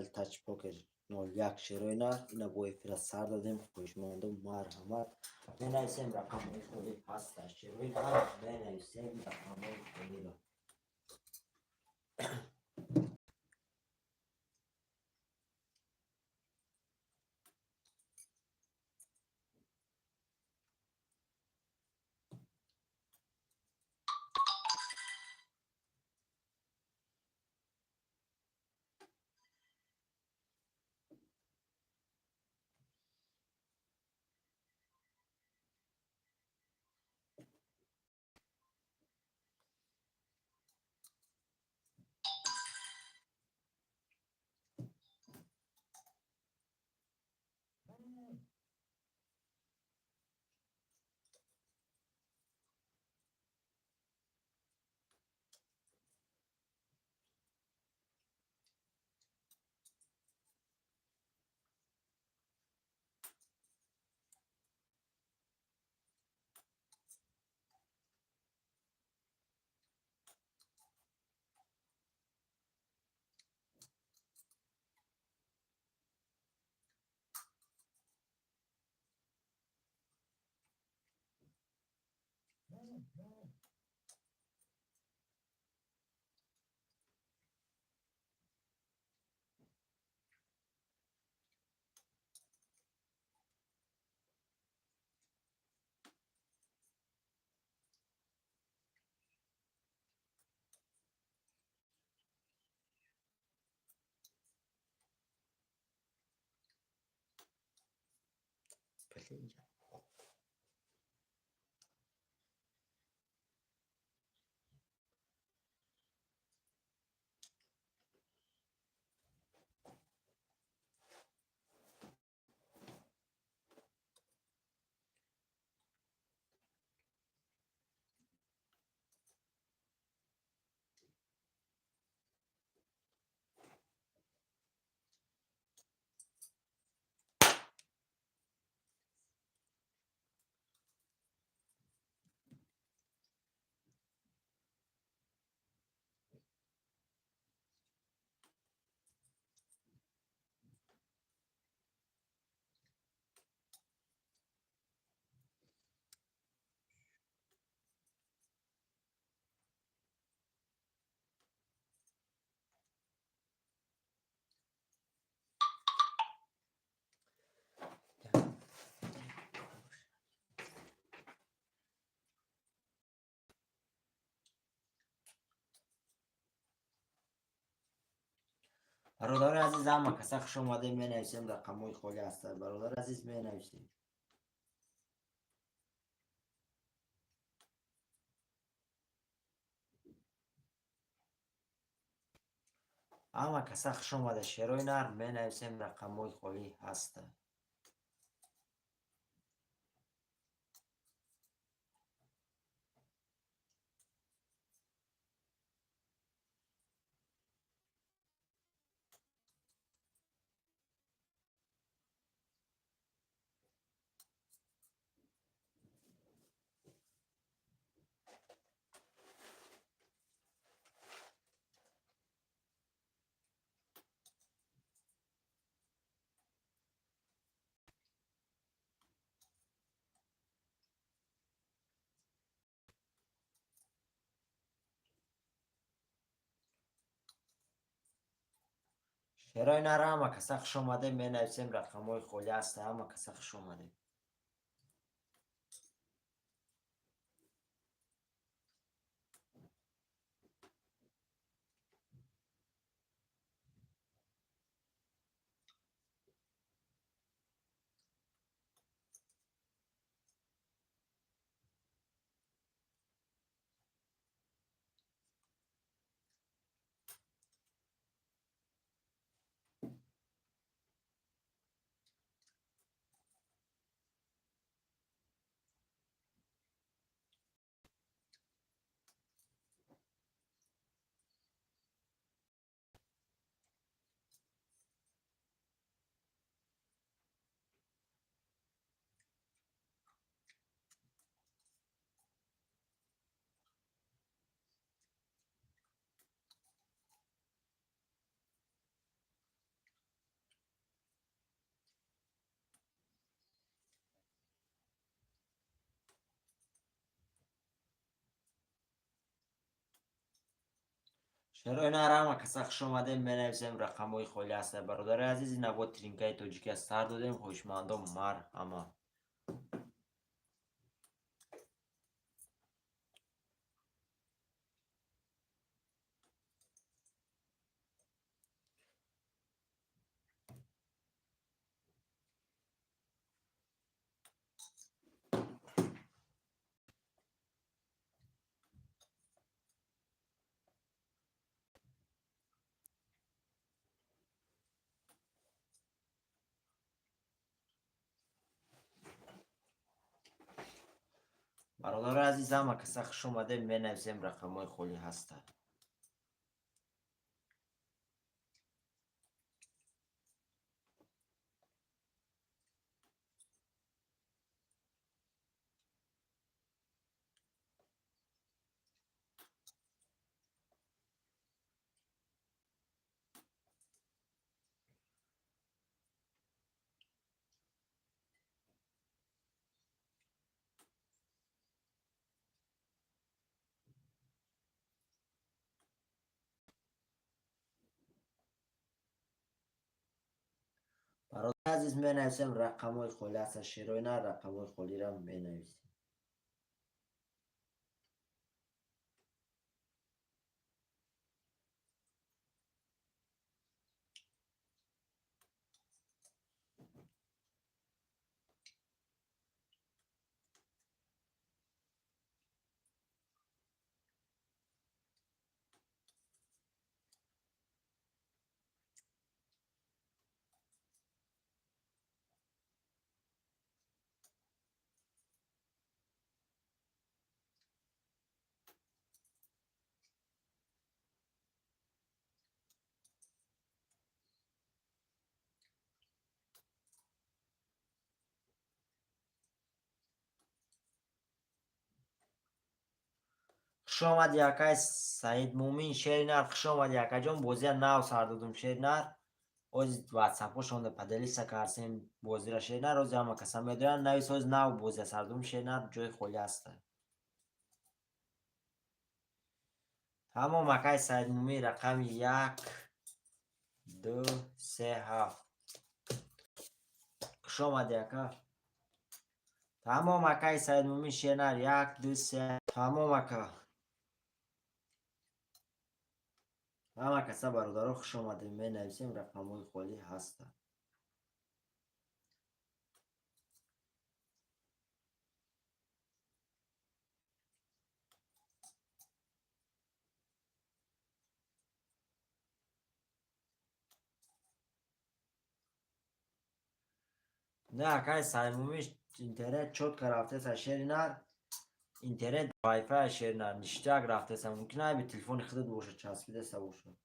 کانال تاچ پوکر 01 شیروینر اینا بوی فرستار دادیم خوشمانده مرحمت بنویسیم رقم خودی هست شیروینر بنویسیم رقم خودی رو برادر عزیز اما کسا خوش اومده می نویسیم رقم خودی هست برادر عزیز می نویسیم اما کسا خوش اومده شیروینر می نویسیم رقم خودی هست شیروینر اما کسا خوش اومده می نویسیم رقم خودی هست اما کسا خوش اومده شروع نرم کسا خوش آمدیم بنویسیم رقم های خالی هست. برادر عزیز این نبود ترینکای توجیکی از سر دادیم. خوشمندم مرحمت. برادر عزیز هم کسا خوش آمدیم بنویسیم رقم های خالی هست. برادر عزیز بنویسیم رقم های خالی هست. شروع نه رقم های خالی را بنویسیم. خوش آمد یکای سعید مومین شیرینر. خوش آمد یکای جان بازی ناو سر دادم شیرینر. از واتساپ شونده پدلی سکارسیم بازی را شیرینر. از همه کسا میدونن نویس از ناو بازی سر دادم شیرینر جای خالی هست. تمام مکای سعید مومین رقم 1 2 3 7. خوش آمد یکا. تمام مکای سعید مومین شیرینر 1 2 3. تمام مکا. همه کسا برادرها خوش آمدیم می نویسیم رقم های خالی هست. نه اکای سایمومیش اینترنت چود که رفته سر شیرینر. اینترنت وای فای شیرینر نشتاق رفته سر ممکنه به تلفن خودت باشه چسبیده سر باشه.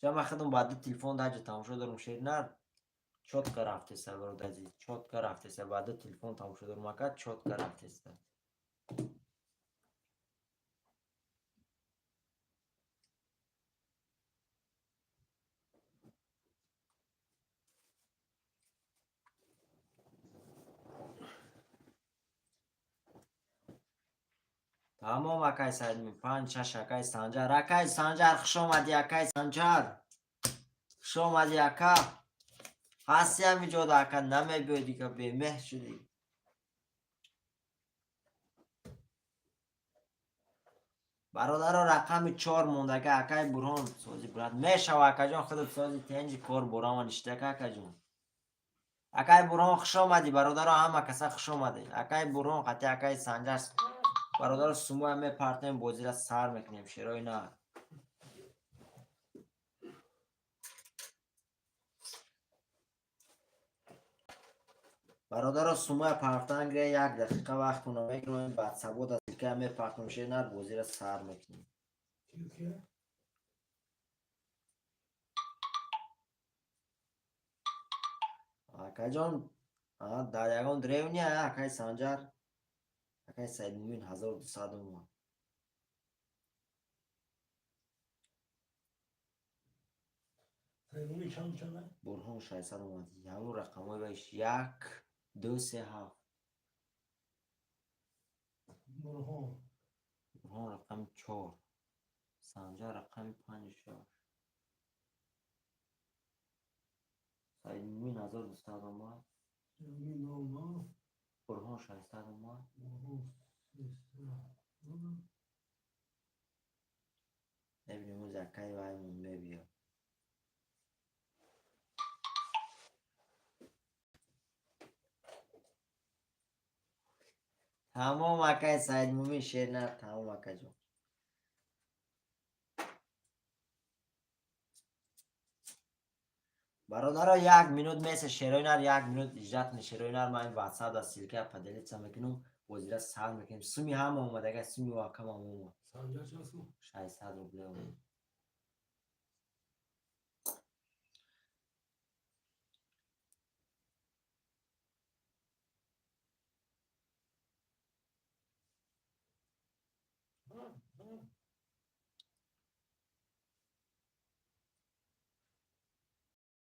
جمع خودم بعد تلفن داجه تماشا دارم شیرینر چود که رفته سر برود عزیز چود که رفته سر بعد تلفن تماشا دارم اکا چود که رفته سر. تمام اکای سایمومی 5 6 اکای سنجر. اکای سنجر خوش آمدی اکای سنجر. خوش آمدی اکا. هستی همی جود اکا نمی بیدی که به مه شدی. برادر رقم 4 مونده که اکای برهان سازی براد میشه و اکا جان خودت سازی تنجی کار برهان نشته که اکا جان. اکای برهان خوش آمدی برادر همه کسا خوش آمدی. اکای برهان قطعی اکای سنجر برادر سمو همه پارتنیم بازی را سر میکنیم شیرای نه. برادر سمو پارتنگ را 1 دقیقه وقت کنم میکنم بعد سبود از که همه پارتنیم شیر نه بازی را سر میکنیم. اکا جان در یکان دریو نیه اکای سنجر. اکای سید مومین 1200 اومد. برهان 600 اومد. همون رقم های بایش 1 2 3 7. برهان رقم 4 سانجا رقم 56. سعید مومین 1200 اومد. برهان 600 اومد. ببینیم اون زکای وای مونده بیا. تمام اکای سعید مومین شیر نه تمام اکا جون. برادرها 1 minut مثل شیروینر 1 minut اجرات شیروینر من واتساپ دا سیلکه پدلیت سم میکنم وزیره سال میکنیم سومی هم اومد اگه سومی واکم هم اومد سانجا چه سو؟ 600 روبله اومد.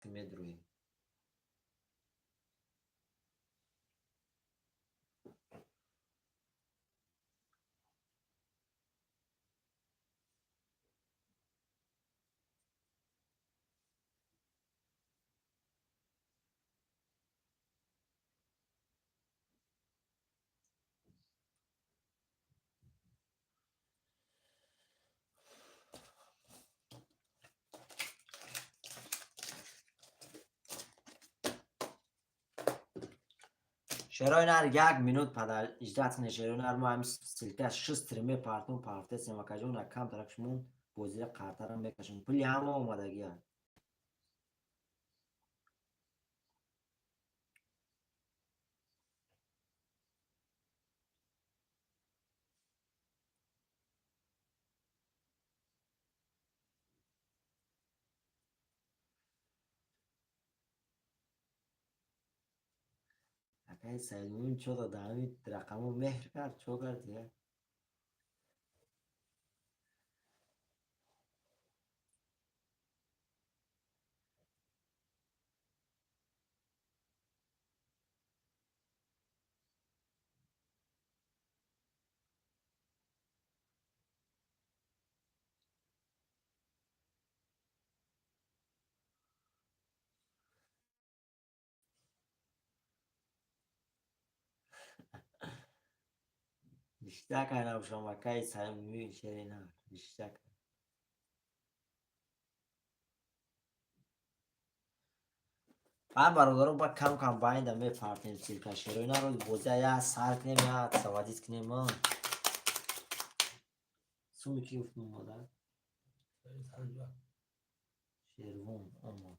میدروی شیروینر 1 minut پدل اجرات شیروینر ما هم سیلکه 6 ترمه پارتون پارته سیم اکا جون کم ترکشمون وزیره قرطرم بکشم پلی هم اومد اگه اکای سعید مومین چو داده همین رقمو مهر کرد چو کرد دیگه بیشتر کنم شما اکای سعید مومین شیروینر بیشتر هر برادرم با کم کم باید دمه پارتین سیلکه شیروینر رو بوزه یا سر کنیم یا سوادیت کنیم ما سومی کی افتون مادر سانجا شیروان اما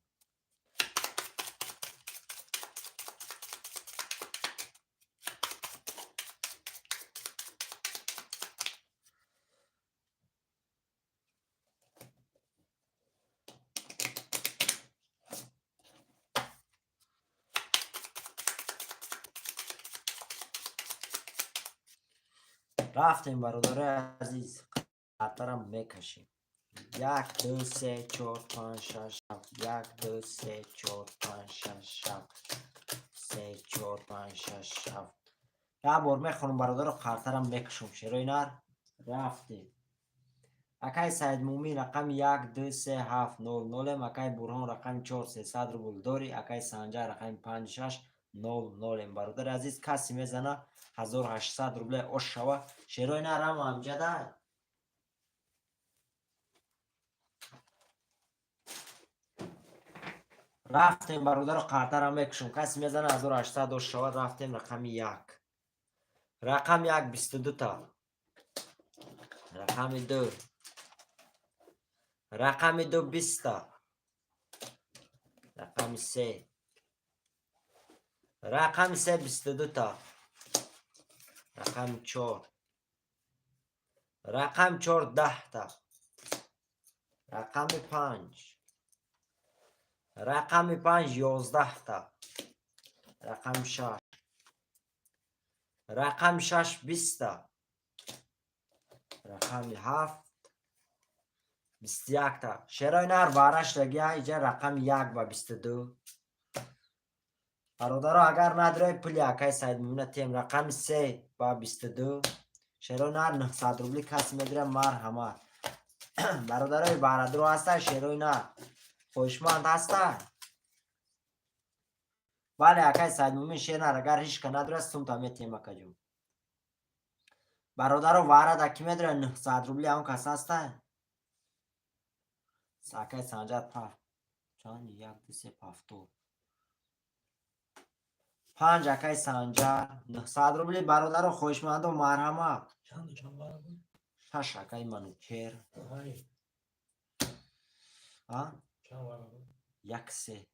رفتیم برادر عزیز قطرم میکشیم 1 2 3 4 5 6 7 1 2 3 4 5 6 7 3 4 5 6 7 یه بار میخونم برادر رو قطرم میکشم شیروینر رفتیم اکای سعید مومین رقم 1 2 3 7 0 0 اکای برهان رقم 4 300 روبل داری اکای سانجا رقم 5 6 0 0 برادر عزیز کسی میزنه 1800 روبل اوش شوه شیروینر هم امجده رفتیم برادر رو قطر هم میکشم کسی میزنه 1800 اوش شوه رفتیم رقم 1 رقم 1 22 تا رقم 2 رقم 2 20 تا رقم 3 رقم 3 22 تا رقم 4 رقم 4 10 تا رقم 5 رقم 5 11 تا رقم 6 رقم 6 20 تا رقم 7 21 تا شیروینر بارش لگیه اینجا رقم 1 و 22 برادرها اگر نداره پلی اکای سعید مومین تیم رقم 3 با 22 شیروینر 900 روبلی کسی میگیره مرحمت برادرای بردرو هستن شیروی نه خوشمند هستن بله اکای سعید مومن شیر نه اگر هیچ که ندرستم تا میتیم کجوم برادرو وارد اکی میدره 900 روبلی اون کس هستن ساکای سنجر پف چند یک دو سه پفتو 5 اکای سنجر 900 روبلی برادرو خوشمند و مرحمت چند بار بود 6 اکای منوچیر های چند بار بود یک سه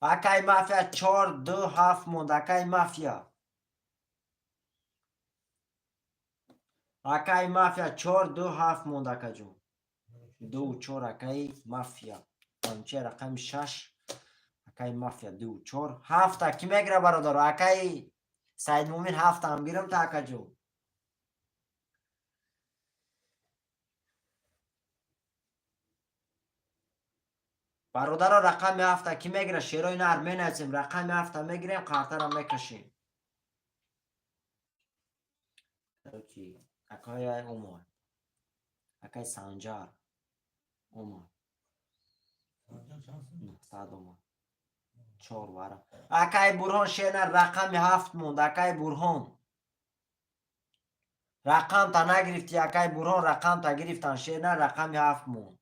اکای مافیا 4 2 7 موند اکای مافیا اکای مافیا 4 2 7 موند اکا جون 2 4 اکای مافیا منوچیر رقم 6 اکای مافیا 2 4 7 کی میگیره برادر اکای سعید مومن 7 هم بیرم تا اکا جون برادر رقم 7 کی میگیره شیروی نر مینویسیم رقم 7 میگیریم کارتر هم میکشیم اوکی اکای عمر اکای سنجار عمر صد عمر 4 واره اکای برهان شیر رقم 7 موند اکای برهان رقم تا نگرفتی اکای برهان رقم تا گرفتن شیر رقم 7 موند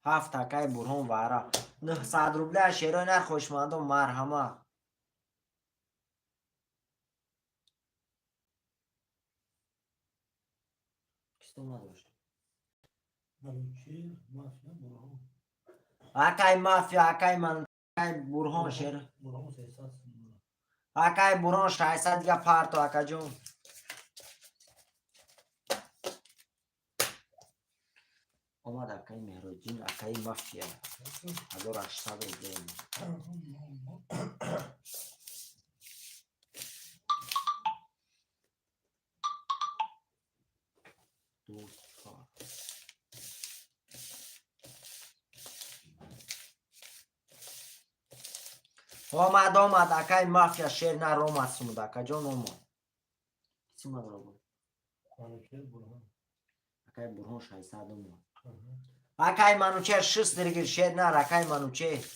7 اکای برهان واره 900 روبله شیرای نر خوشمند و مرحمت کستو نداشت منوچیر مافیا برهان اکای مافیا اکای من اکای برهان شیر برهان 300 اکای برهان 600 دیگه پارتو اکا جون اومد اکای مهروجین اکای مافیا 1800 روبله دو چهار اومد اکای مافیا شیر نر اومد سمود اکا جون اومد کسی اومد رو بود منوچیر برهان اکای برهان 600 اومد اکای منوچیر 6 درگیر شیر نر اکای منوچیر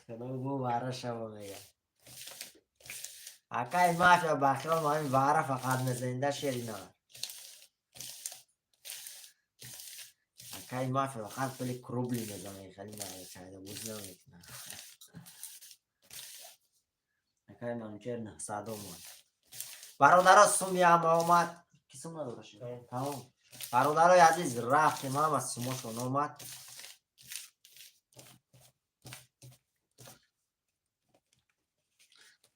خدا بو واره شما میگه اکای مافیا بخیال ما این واره فقط نزنده شیر نر اکای مافیا فقط پلی کروبلی نزنه خیلی نره چایده بود نمیکنه اکای منوچیر 900 اومد برادر سومی هم اومد کی سوم نداره شد تمام برادرای عزیز رفتیم هم از سومشون اومد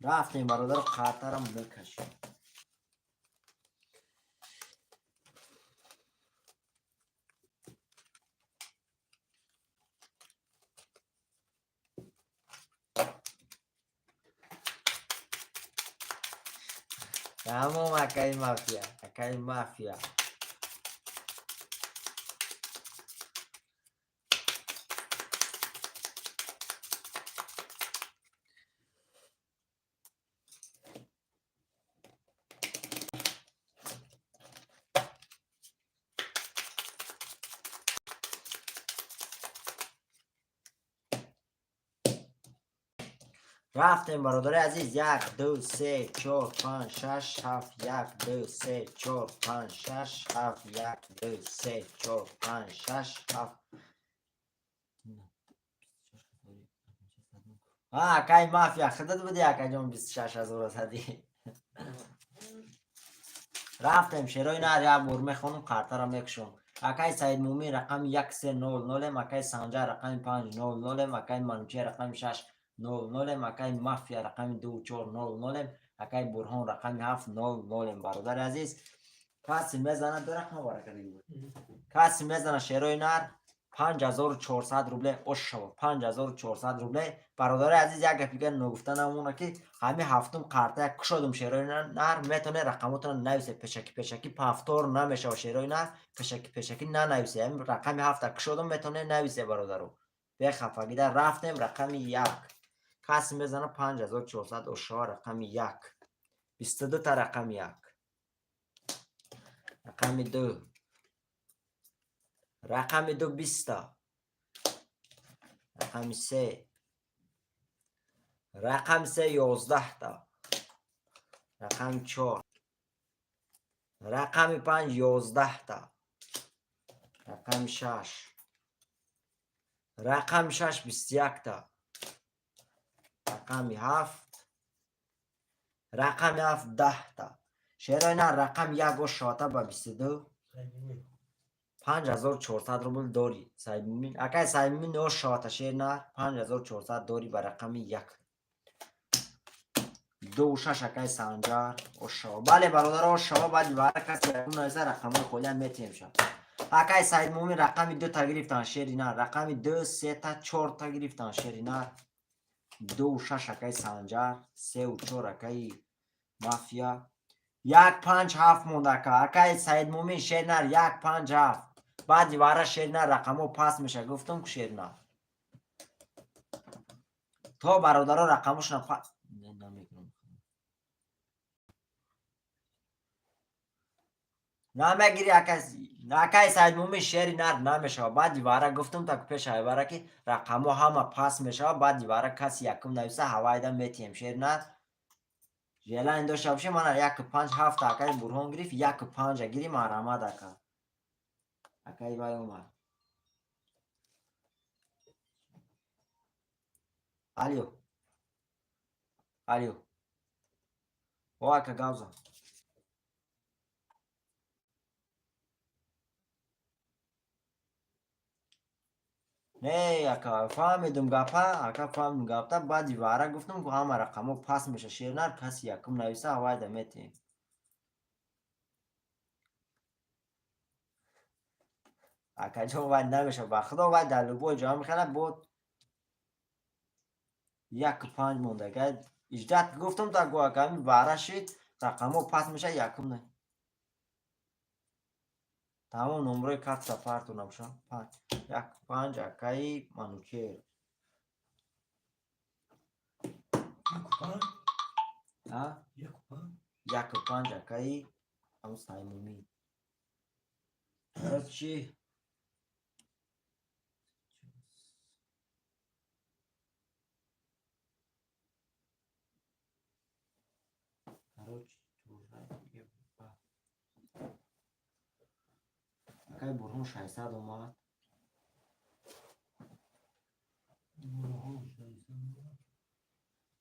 رفتیم برادر خاطرم بکشیم تمام اکای مافیا اکای مافیا رفتیم برادر عزیز 1 2 3 4 5 6 7 1 2 3 4 5 6 7 1 2 3 4 5 6 7 اکای مافیا خدت بودی اکا جون 26000 هدی رفتیم شیروی نر یا برمه خونم کارتر هم یکشون اکای سعید مومی رقم 1300 اکای سنجا رقم 500 اکای منوچی رقم 600 اکای مافیا رقم 2400 اکای برهان رقم 700 برادر عزیز کسی میزنه دو رقم بارکلی بود کسی میزنه شیروی نر 5400 روبله اوشوا 5400 روبله. برادر عزیز یک گپی نگفته نمونه که همین هفتم قرطه کشودم شیرای نر میتونه رقماتون نویسه پشکی پفتور نمیشه و شیرای نر پشکی نه نویسه. همین رقم هفت کشودم میتونه نویسه برادرو. به خفگی در رفتیم رقم یک کسی میزنه 5400 اوشوا رقم یک 22 تا رقم یک رقم دو رقم دو 20 تا رقم سه رقم سه 11 تا رقم چهار رقم پنج 11 تا رقم شش رقم شش 21 تا رقم هفت رقم هفت 10 تا شیرای نه رقم یک و شاته به 22 5400 روبل داری سعید مومین اکای سعید مومین او شاته شیر نه 5400 داری به رقم یک دو شش اکای سنجر او شا بله برادر او شا بعد برای کسی اون نایزه رقم خودی هم میتیم شد اکای سعید مومین رقم دو تا گرفتن شیری نه رقم دو سه تا چهار تا گرفتن شیری نه دو شش اکای سنجر سه و چهار اکای مافیا یک پنج هفت مونده که اکای سعید مومین شیر نه یک پنج هفت بعد دیواره شیر نه رقمو پس میشه گفتم که شیر نه تا برادرها رقموش نپس نمیگم نمیگیری اکای سعید مومین شیری نر نمیشه بعد دیواره گفتم تا که پیش ایواره که رقمو همه پس میشه بعد دیواره کسی یکم نویسه هوای دم میتیم شیر نر جیلا این داشته باشه من یک پنج هفت اکای برهان گریف یک پنج گیری مرمه دکا اکای بای اومد الیو الیو وای که گوزم نه اکا فهمیدم گپا اکا فهمیدم گپتا بعد دیواره گفتم که همه رقمو پس میشه شیر نر کسی یکم نویسه هوای دمیتیم اکا جا باید نمیشه با خدا باید در لبو جا میخنه بود یک پنج مونده که اجدت گفتم تا گو اکا همی باره شید رقمو پس میشه یکم نه تمام نمره کت سفرتونم شد یک پنج اکایی منوچیر یک پنج اکایی هم سایمومی چی؟ اکای برهون 600 اومد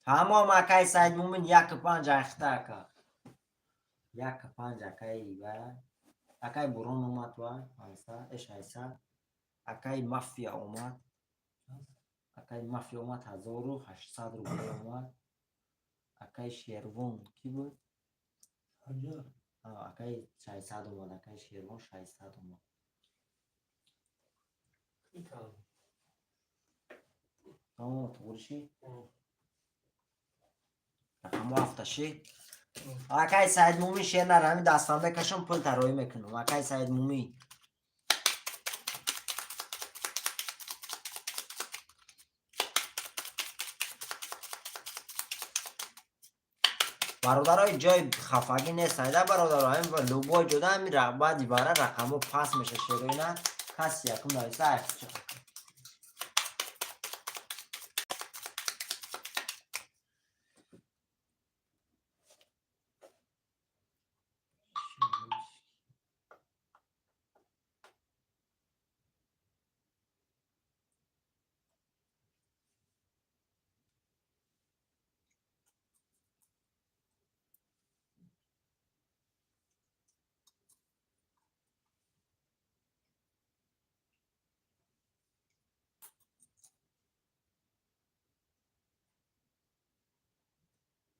تمام اکای سعید مومن یک پنج اخته اکا یک پنج اکای و اکای برهون اومد و اش ایسا اکای مافیا اومد اکای مافیا اومد 1800 روبل اومد اکای شیروان کی بود؟ اکای 600 اومد اکای شیروان 600 اومد تمام تورشی رقم هفته شی اکای سعید مومی شیر نر همین دستان بکشم پل ترایی میکنم اکای سعید مومی برادرای جای خفگی نیست ایده برادرای همین لوبای جدا همین رقبه دیباره رقمو پس میشه شیروی نه کسی یکم نایسته اکچه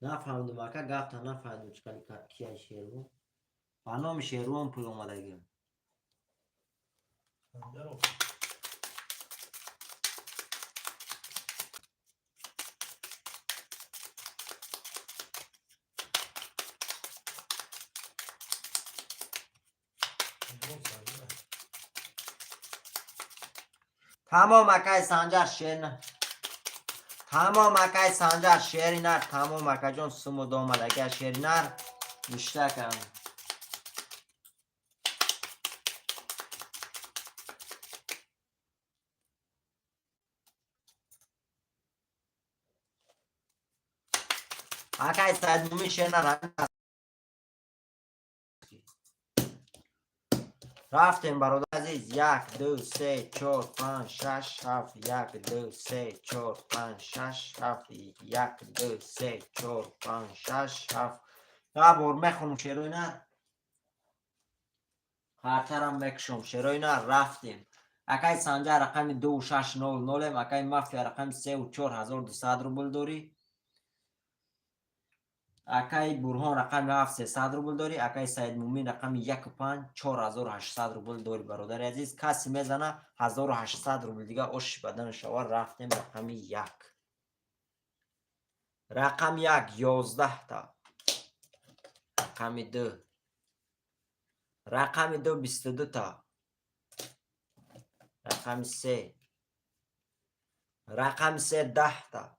نفهمدم اکا گفتا نفهمدم چکلی کیه شیروان با نام شیروان پول اومده گیم سنجر تمام اکای سنجر شیرینر تمام اکای سنجر شیرینر تمام اکا جان سمو دومد اکای شیرینر نشته کن اکای ساید مومی شیرینر رفتیم برادر عزیز 1 2 3 4 5 6 7 1 2 3 4 5 6 7 1 2 3 4 5 6 7 یه بار میخونم شروع نه خاطرم میکشم شروع نه رفتیم اکای سنجر رقم 2600 اکای مافیا رقم 34200 روبل داری اکای برهان رقم 7300 روبل داری اکای سید مومین رقم 15400 روبل داری برادر عزیز کسی میزنه 1800 روبل دیگه اوش بدن شوار رفتیم رقم 1 رقم 1 11 تا رقم 2 رقم 2 22 تا رقم 3 رقم 3 10 تا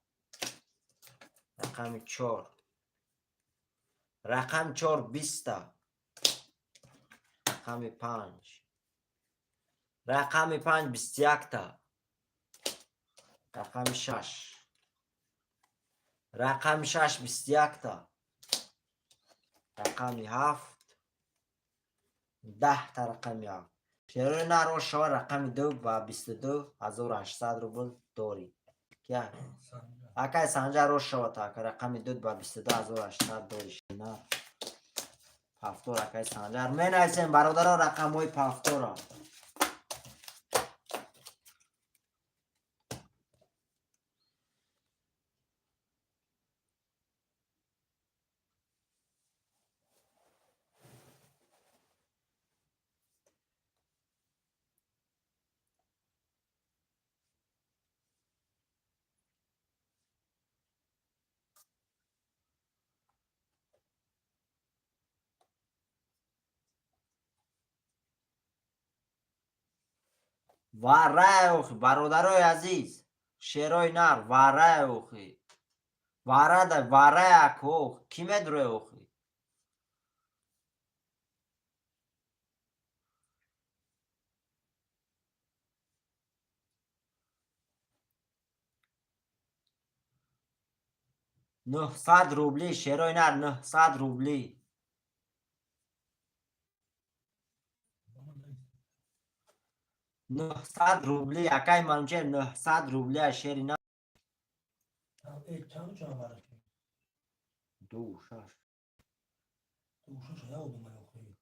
رقم 4 رقم 4 20 تا رقم 5 رقم 5 21 تا رقم 6 رقم 6 21 تا رقم 7 10 تا رقم 7 شروع نرو شو رقم 2 و 22 1800 روبل داری کیا سنجر اکای سنجر رو شو تا که رقم 2 و 22 1800 داری نه پافتور اکای سنجر می نویسیم برادر رقم های پافتور واره اوخی برادرای عزیز شیرای نر واره اوخی واره ده واره اکو کی مدروی اوخی نه صد روبلی شیرای نر 900 روبلی 900 روبلی اکای منچه 900 روبلی شیری نه چند چند برش دو شش دوشش یا دومه خوی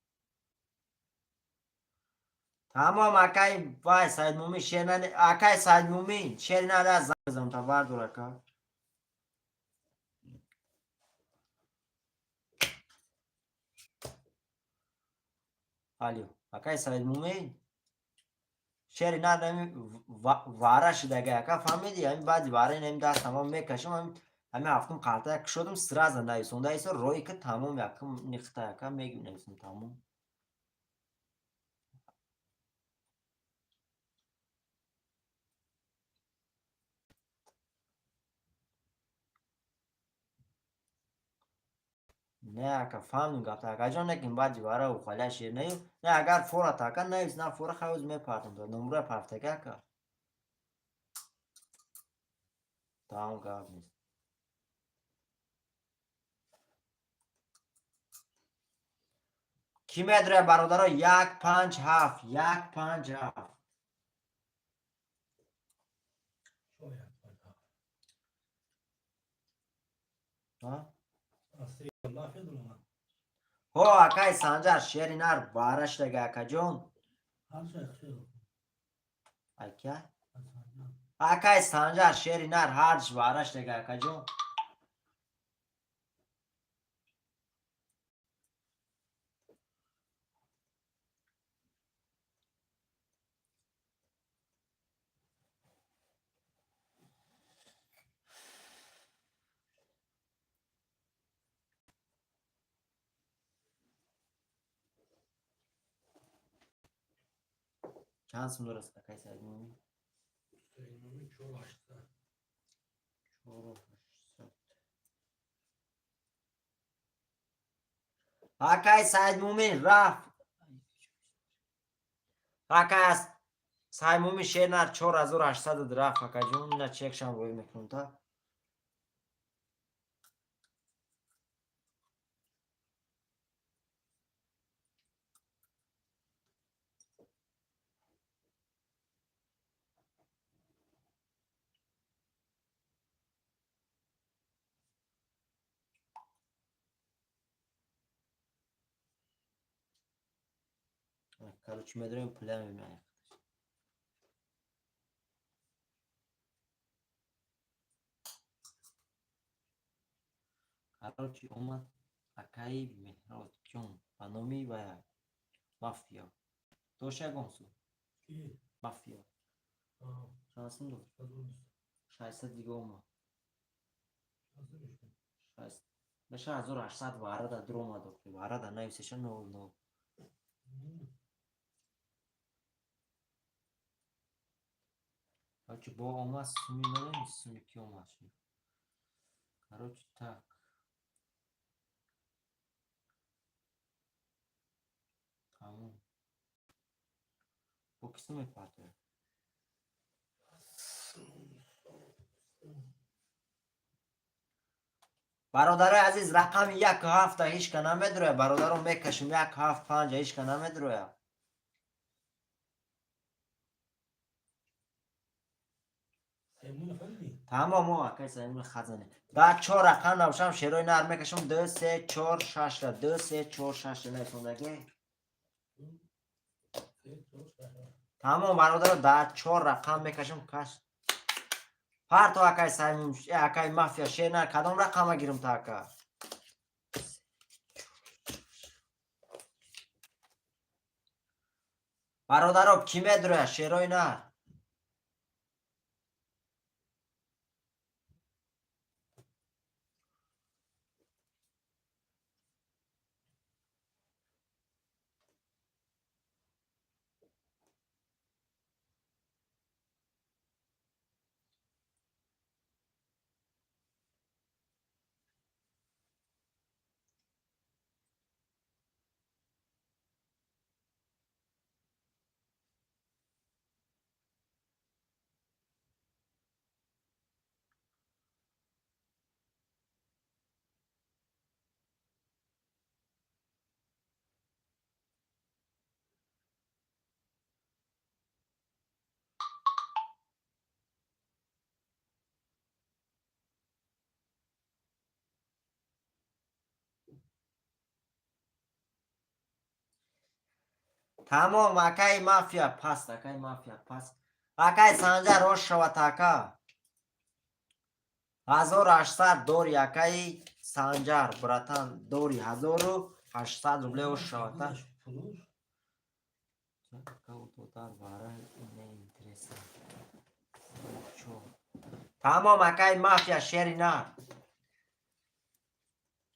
تمام اکای وای سید مومی شیر نه اکای سید مومی شیر نه از زن بزن تا بردار اکا الو اکای سید مومی شیر نه نمی واره شده اکا فهمیدی همین بعد واره نمی دست تمام میکشم همین هفتم قرطه شدم سرا زنده ایسونده ایسو روی که تمام یکم نخته اکا میگم نیستم تمام نه اکا فهمیم گفته اکا جان نکن بعد واره و خاله شیر نه اگر فورا تاکن نیست نه فورا خوز میپرتم تو نمره پرته که اکا تمام گفت نیست کی میدره برادرها 157 157 شاید ها اصلی الله فدرونه هو اکای سنجر شیری نر بارش دگه اکا جون هر شای خیلی اکا سنجر اکای سنجر شیری نر هرچ بارش دگه اکا جون چند سم درست اکای سعید مومین؟ Senin çok açtı. اکای سعید مومین رفت. اکای سعید مومین شیر 4800 رفت اکای جون. نه چکشم روی میکنم تا. Короче, мы дрим плями мяй. Короче, اومد اکای مهراد جون بانومی و مافیا. دوشه گونسو. Ki. مافیا. Aa. شانسın dur. Hazırız. Şaysa دیگه اومد. Hazırız. شایست. بشه 1800 وارد دروم دکتر. وارد نایسش نو. Короче, با اومد سومی نداری سومی کی اومد شد. Короче, так. Tamam. Bu kısmı yapatıyor. برادر عزیز رقم 17 هیچ که نمیدروه. برادرم میکشم 175 هیچ که نمیدروه. Semun efendi. تمام اکای سیمون خزانه. بعد 4 رقم نوشم شیروی نر میکشم 2 3 4 6 2 3 4 6 نمیتونم. تمام برادر بعد 4 رقم میکشم کاش. هر تو اکای سیمون اکای مافیا شیر نر کدام رقم گیرم تا اکا. برادرم کی میدروه شیروی نر. تمام اکای مافیا پس اکای مافیا پس. اکای سانجا روش شو تاکا. 1800 دوری اکای سانجار براتان دوری 1800 روبله و شوتا. تمام اکای مافیا شیری نه.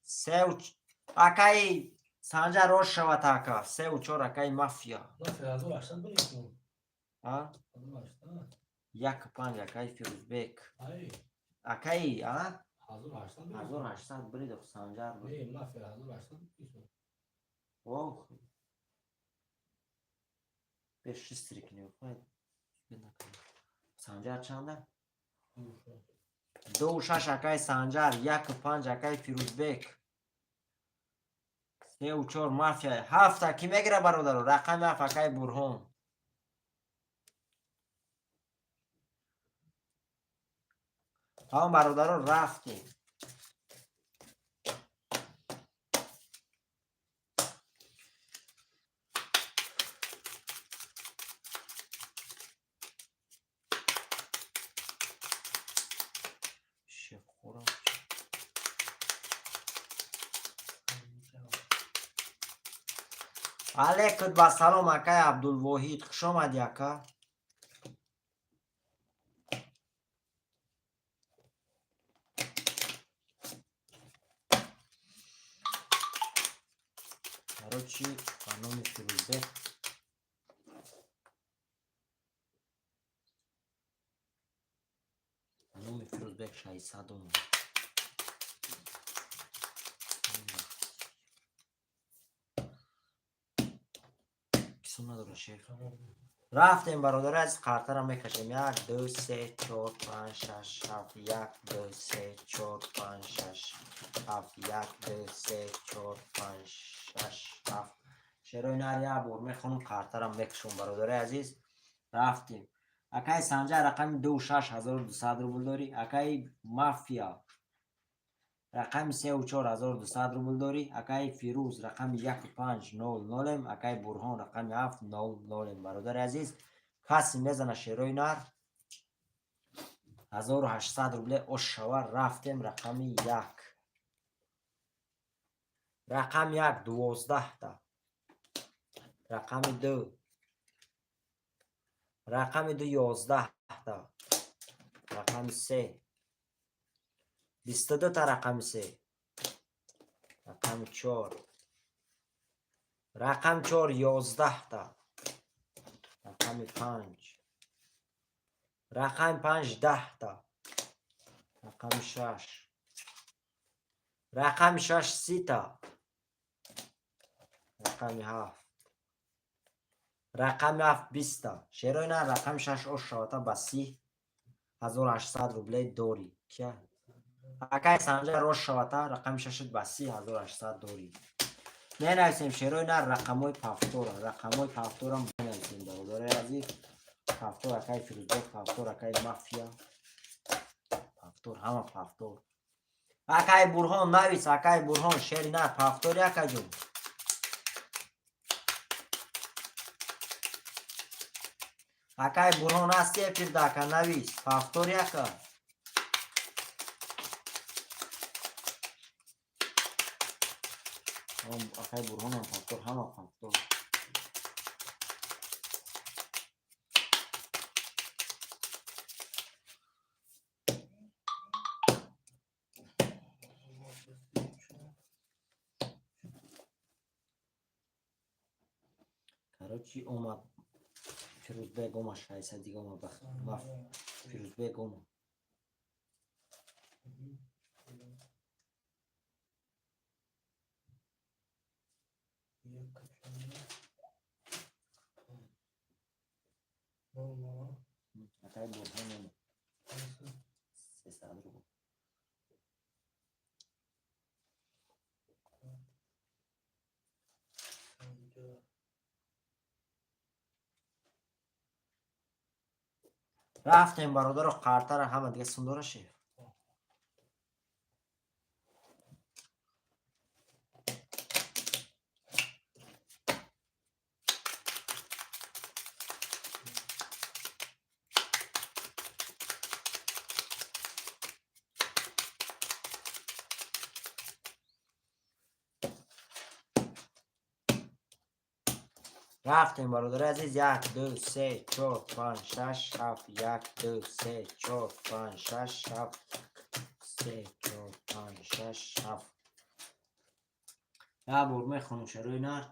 سوچ اکای سانجا روش شو تاکا. سوچور اکای مافیا. Hazır açtı bunu. ها؟ Hazır açtı. یک پنج اکای فیروزبک. Ay. اکای ها؟ Hazır açtı. 1800 برید سانجار بود. Ne mafya hazır açtı. اوه. beş strik خواهد. سانجار چنده؟ 2 6 اکای سانجار 1 5 اکای فیروزبک 3 و 4 مافیا 7 کی میگیره برادر رقم 7 اکای برهان تمام برادر رفتیم شیخ خورم علیکم با سلام اکای عبدالوحید خوش آمدی اکا چی خانم فیروزبک 600 اومد. کسون نداره شیخ. رفتیم برادر از قرطه میکشیم. 1 2 3 4 5 6 7 1 2 3 4 5 6 7 1 2 3 4 5 6 7 شروع نر یا بور میخونم قرطه را میکشم برادر عزیز. رفتیم. اکای سنجر رقم 26200 روبل داری. اکای مافیا رقم 34200 روبل داری. اکای فیروز رقم 1500 اکای برهان رقم 700 برادر عزیز. کسی میزنه شیروی نر 1800 روبل اوش شوار. رفتیم رقم 1 رقم 1 12 تا رقم 2 رقم 2 11 تا رقم 3 22 تا رقم 3 رقم 4 رقم 4 11 تا رقم 5 رقم 5 10 تا رقم 6 رقم 6 30 تا رقم 7 رقم 7 20 تا شیروی نه رقم 6 اوش شواتا با 3800 روبله دوری کیا اکای سنجا روش شواتا رقم 6 با 3800 دوری نه نویسیم شیروی نه رقموی پافتور رقموی پافتور هم بنویسیم برادر عزیز. پافتور اکای فیروزبک پافتور اکای مافیا پافتور همه پافتور. اکای برهان نویس اکای برهان شیری نه پافتور اکای جون. اکای برهان هستی پیر داکا نویس پافتور اکای اکای برهان هم پافتور همه پافتور. کراچی اومد فیروزبک اومد 600 دیگه اومد فیروزبک اومد اکای برهان اومد 300 رو رفتیم برادر قرطه را همه دیگه سندوره شیف. رفتیم برادر عزیز. 1 2 3 4 5 6 7 1 2 3 4 5 6 7 3 4 5 6 7 یا بور میخونم شروع نر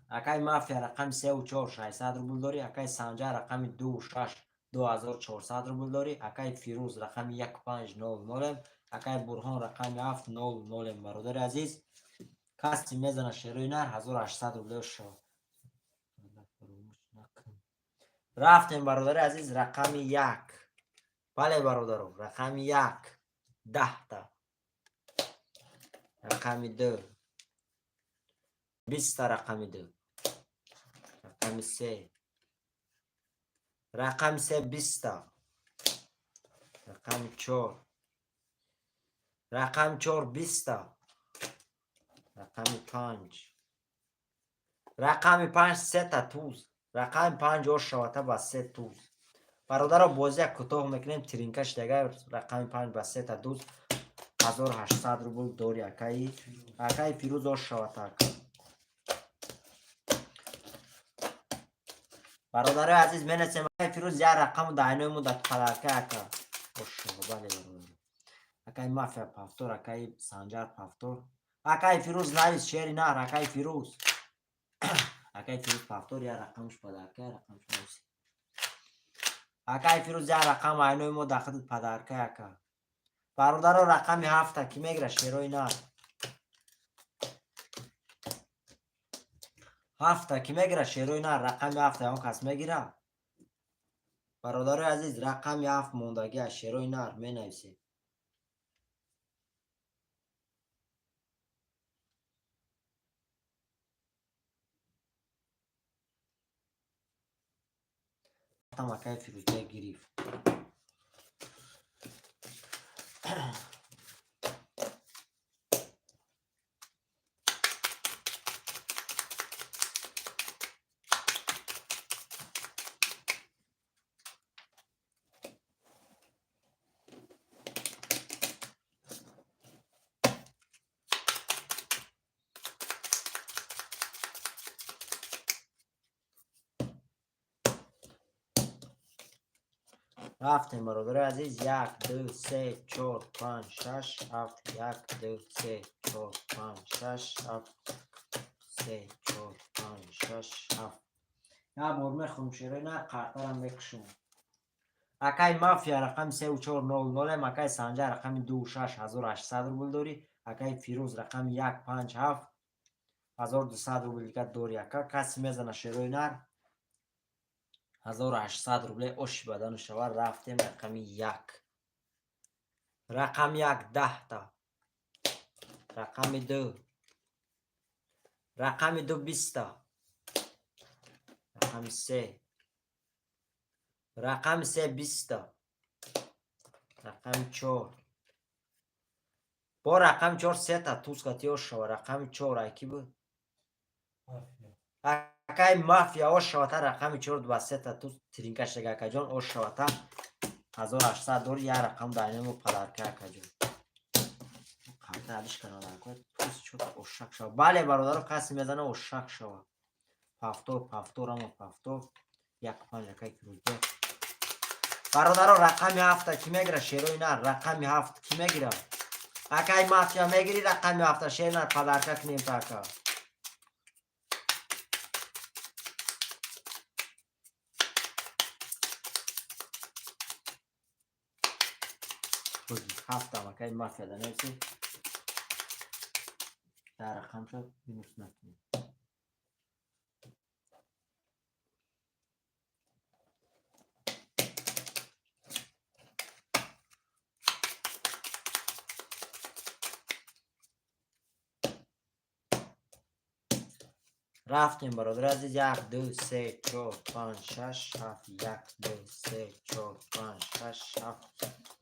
اکای مافیا رقم 3 و 4 600 روبل داری. اکای سنجر رقم 2 6 2400 روبل داری. اکای فیروز رقم 1500 اکای برهان رقم 700 برادر عزیز. کسی میزنه شیروی نر 1800 روبل شد. رفتیم برادر عزیز رقم 1 بله برادرم رقم 1 10 تا رقم 2 20 تا رقم 2 رقم 3 رقم 3 20 تا رقم 4 رقم 4 20 تا رقم 5 رقم 5 3 تا توز رقم 5 اوش شواتا با 3 توز برادر بازی کوتاه میکنیم ترینکش دیگه رقم 5 با 3 تا دوز 1800 روبل دوری اکای فیروز اوش شواتا برادر عزیز منسیم اکای فیروز یا رقم داینومو دا پلاکه اکا اوش شواتا بله برادر اکای مافیا پافتور اکای سنجر پافتور اکای فیروز نویس شیری نه اکای فیروز اکای فیروز پافتور یا رقمش پلاکه رقمش نویس اکای فیروز یا رقم اینوی ما داخل پدرکه اکا برادر رقم 7 کی میگیره شیروی نه 7 کی میگیره شیروی نه رقم 7 اون کس میگیره برادر عزیز رقم 7 موندگی شیروی نه می نویسی تمام اکای فیروز گرفت رفتیم برادر عزیز 1 2 3 4 5 6 7 1 2 3 4 5 6 7 3 4 5 6 7 یا بار میخونم شیروی نه قرطرم میکشم اکای مافیا رقم 3400 اکای سنجر رقم 26800 روبل داری اکای فیروز رقم 157 1200 روبل دیگه داری اکا کسی میزنه شیروی نر 1800 روبل اوش بدن شوار رفتیم رقم 1 رقم 1 10 تا رقم 2 رقم 2 20 تا رقم 3 رقم 3 20 تا رقم 4 با رقم 4 3 تا توس کتی اوش شوار رقم 4 ایکی بود اکای مافیا او شواتا رقم 4 دو 3 تا تو ترینکش دیگه اکا جان او شواتا 1800 دور یا رقم داینمو پدرکه اکا جان قرطه علیش کنال اکا توس چوتا اوشک شوا بله برادر کسی میزنه اوشک شوا پفتور اما پفتور 1 5 اکای فیروز بیر برادر رقم 7 کی میگیره شیروی نه رقم 7 کی میگیره اکای مافیا میگیری رقم 7 شیر نه پدرکه کنیم تا اکا هفتم اکای مافیا دنیسی در رقم شد مینوس نکنیم رفتیم برادر عزیز 1 2 3 4 5 6 7 1 2 3 4 5 6 7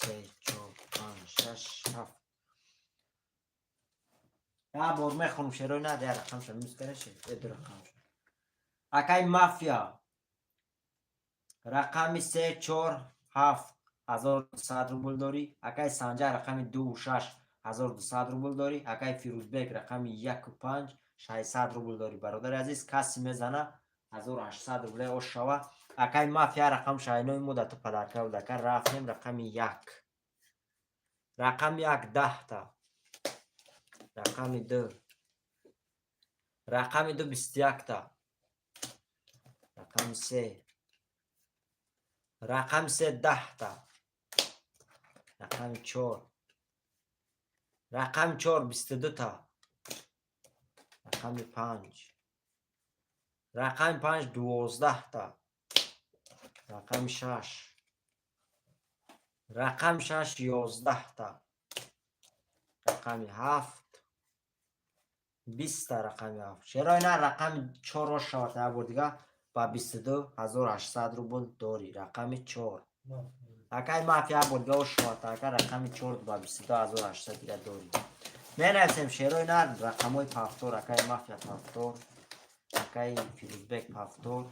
3 4 5 6 7 یا بار میخونم شروع نه در رقم شد میسکنه شد دو رقم شد اکای مافیا رقم 3 4 7 1200 روبل داری اکای سنجر رقم 2 6 1200 روبل داری اکای فیروزبک رقم 1 و 5 600 روبل داری برادر عزیز کسی میزنه 1800 روبل او شوا اکای مافیا رقم شاینوی مدت پدرکه و دکر رفتیم رقم 1 رقم 1 10 تا رقم 2 رقم 2 21 تا رقم 3 رقم 3 10 تا رقم 4 رقم 4 22 تا رقم 5 رقم 5 12 تا رقم 6 رقم 6 11 تا رقم 7 20 تا رقم 7 چرا اینا رقم 4 رو شاته بود دیگه با 22800 روبل داری رقم 4 اکای مافیا بود دیگه شاته اکا رقم 4 با 22800 دیگه داری می نویسیم شیرو اینا رقم های پفتور اکای مافیا پفتور اکای فیروزبک پفتور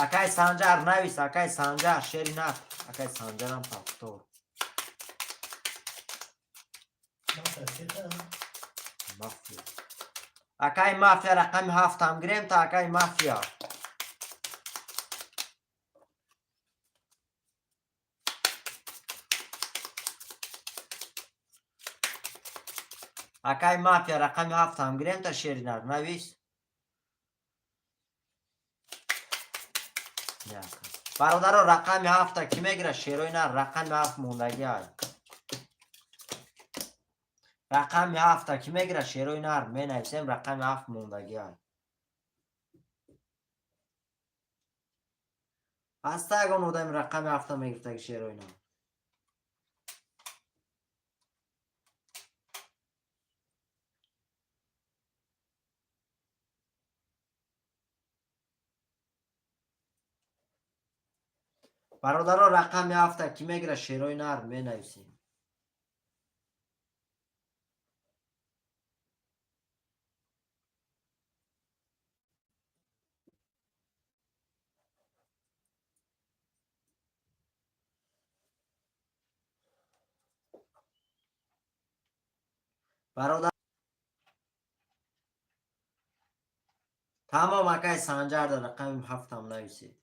اکای سنجر نویس اکای سنجر شیری نت اکای سنجر هم پفتور مافیا اکای مافیا رقم 7 هم گریم تا اکای مافیا اکای مافیا رقم 7 هم گریم تا شیری نت نویس برادر رقم 7 کی میگیره؟ شیروی نه رقم 7 موندگی های. رقم 7 کی میگیره؟ شیروی نه می نویسیم رقم 7 موندگی های. هسته اگه نودم رقم 7 میگرفته که شیروی نه. برادر رقم 7 کی میگیره؟ شیروی نه می نویسیم. برادر تمام اکای سنجر در رقم 7 هم نویسید.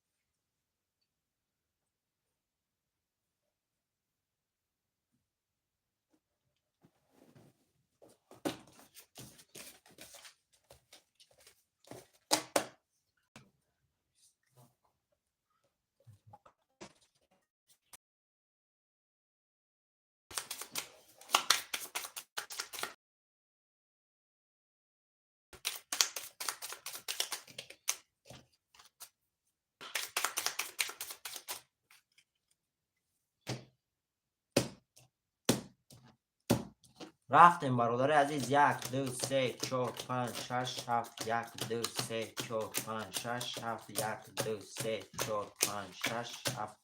رفتیم برادر عزیز. 1 2 3 4 5 6 7 1 2 3 4 5 6 7 1 2 3 4 5 6 7.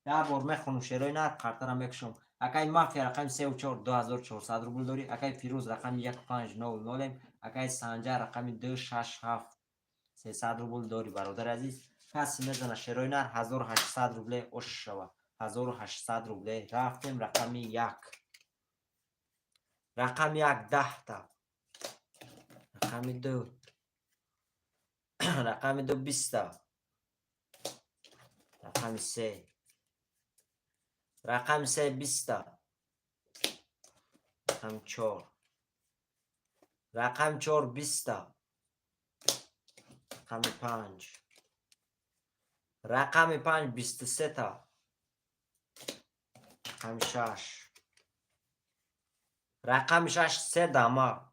یا بار میخونم شیروی نه قرطرم میکشم. اکای مافیا رقم 3 و 4 2400 روبل داری. اکای فیروز رقم 1590. اکای سنجر رقم 267 300 روبل داری برادر عزیز. کسی میزنه شیروی نه 1800 روبل اوش شوه. 1800 روبل. رفتیم رقم 1. رقم 1 10 تا. رقم 2 رقم 2 20 تا. رقم 3 رقم 3 20 تا. رقم 4 رقم 4 20 تا. رقم 5 رقم 5 23 تا. رقم 6 رقم 6 3 دما.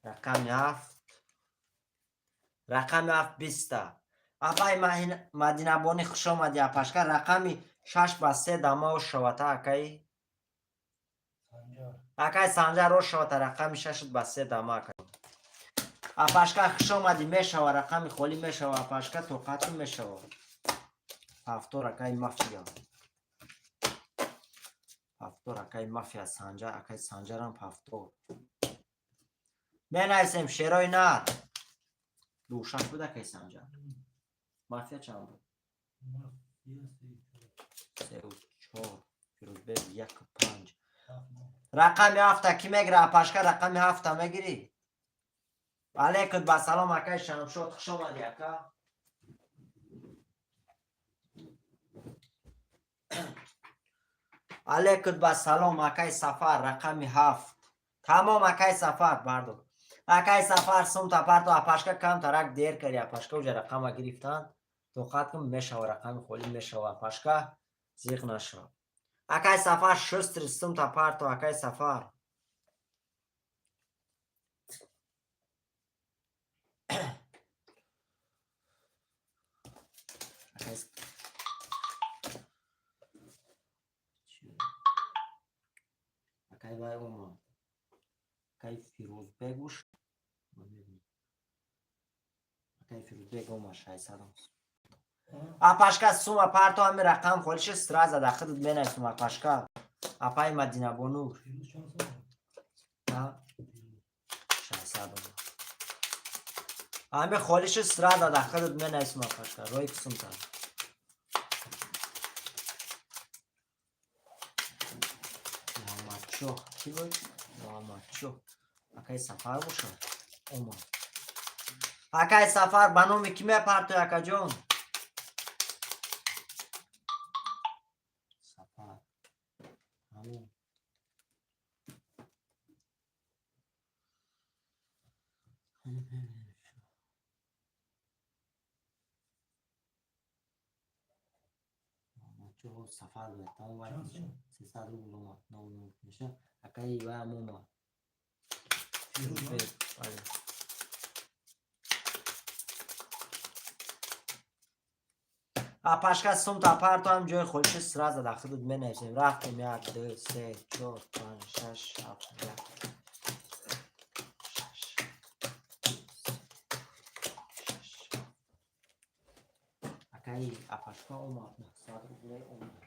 رقم 7 رقم 7 20 تا. آقای مدینه بانی خوش آمدی اپشکر. رقم 6 با 3 دما و شوته اکای اکای سنجر رو شوته. رقم 6 با 3 دما اکای اپشکر خوش آمدی. میشوه رقم خالی میشوه اپشکر توقعتون میشوه. هفتور اکای مافیا. هفتور اکای مافیا سنجر. اکای سنجر هم هفتور. می نویسیم شیروی نر. دوشش بود اکای سنجر. مافیا چند بود؟ 3 و 4 فیروز بیر 1 و 5. رقم 7 کی میگیره اپشکر؟ رقم 7 میگیری؟ علیکم با سلام اکای شمشاد خوش آمدی اکا. علیکم با سلام اکای سفر. رقم 7 تمام اکای سفر بردو. اکای سفر سوم تا پرتو اپشکر کم ترک دیر کردی. اپشکر اوجه رقم گرفتن توقعت کم میشوه رقم خالی میشوه. اپشکر زیغ نشو. اکای سفر شستر سوم تا پرتو اکای سفر. اکای وای اوما اکای فیروز بگوش. اکای فیروز بگو 600 اپشکر سوم پرتو همین رقم خالیش استراز زده خودت بینویسم اپشکر. اپای مدینه بانور 600 همه خالیش استراز زده خودت بینویسم اپشکر. روی کسوم تا محمد شو کی بود؟ محمد شو اکای سفر بوشو اومد. اکای سفر بنومی کی میپرتو اکا جون؟ سفر همون شغل سفر باید تمام باید میشه 300 روبل اومد نام میشه اکایی و هم اومد بله پشکت سوم تا پرتو هم جای خودش سرا زد خودت بنویسیم رفتیم 1 2 3 4 5 6 7 اکایی پشکا اومد 900 روبل اومد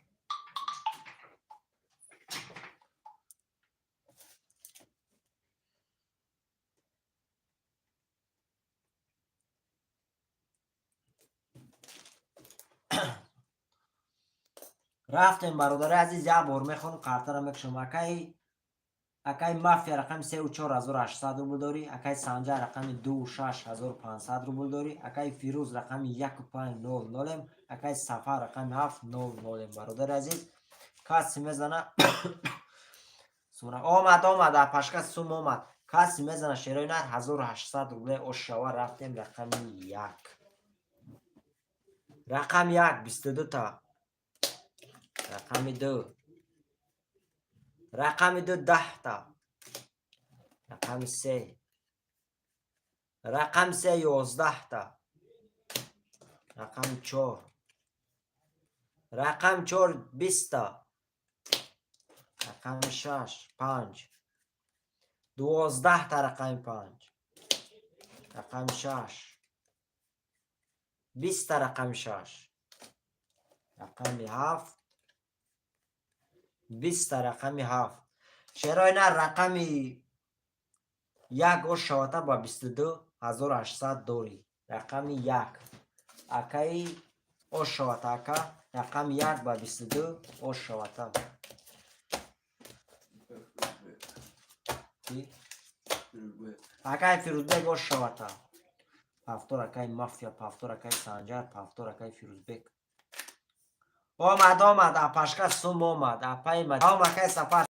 رفتیم برادر عزیز یک بار میخوام قرطه را میکشم اکای مافیا رقم 34,800 روبل داری اکای سنجا رقم 26,500 روبل داری اکای فیروز رقم 1500 اکای سفر رقم 700 برادر عزیز کسی میزنه آمد پشکه سوم آمد کسی میزنه شیرای نر 1800 روبل اوشاور رفتیم رقم 1 رقم 1 22 تا رقم 2 رقم 2 10 تا رقم 3 رقم 3 11 تا رقم 4 رقم 4 20 تا رقم 6 5 12 تا رقم 5 رقم 6 20 تا رقم 6 رقم 7 20 تا رقم 7 شرای نه رقم 1 شاته با 22,800 داری رقم 1 اکای او شاته اکا رقم 1 با 22 او شاته اکای فیروزبگ او شاته پفتور اکای مافیا پفتور اکای سنجر پفتور اکای فیروزبگ آمد اپشکه سوم آمد اپای مد اکای سفر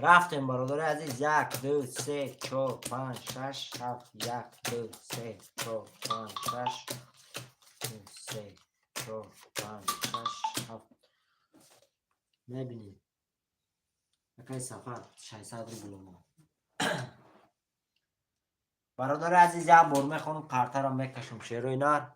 رفتیم برادر عزیز 1 2 3 4 5 6 7 1 2 3 4 5 6 2 3 4 5 6 7 ببینید اکای سفر 600 روبل اومد برادر عزیز یک بار میخوام قرطه را میکشم شیروی نار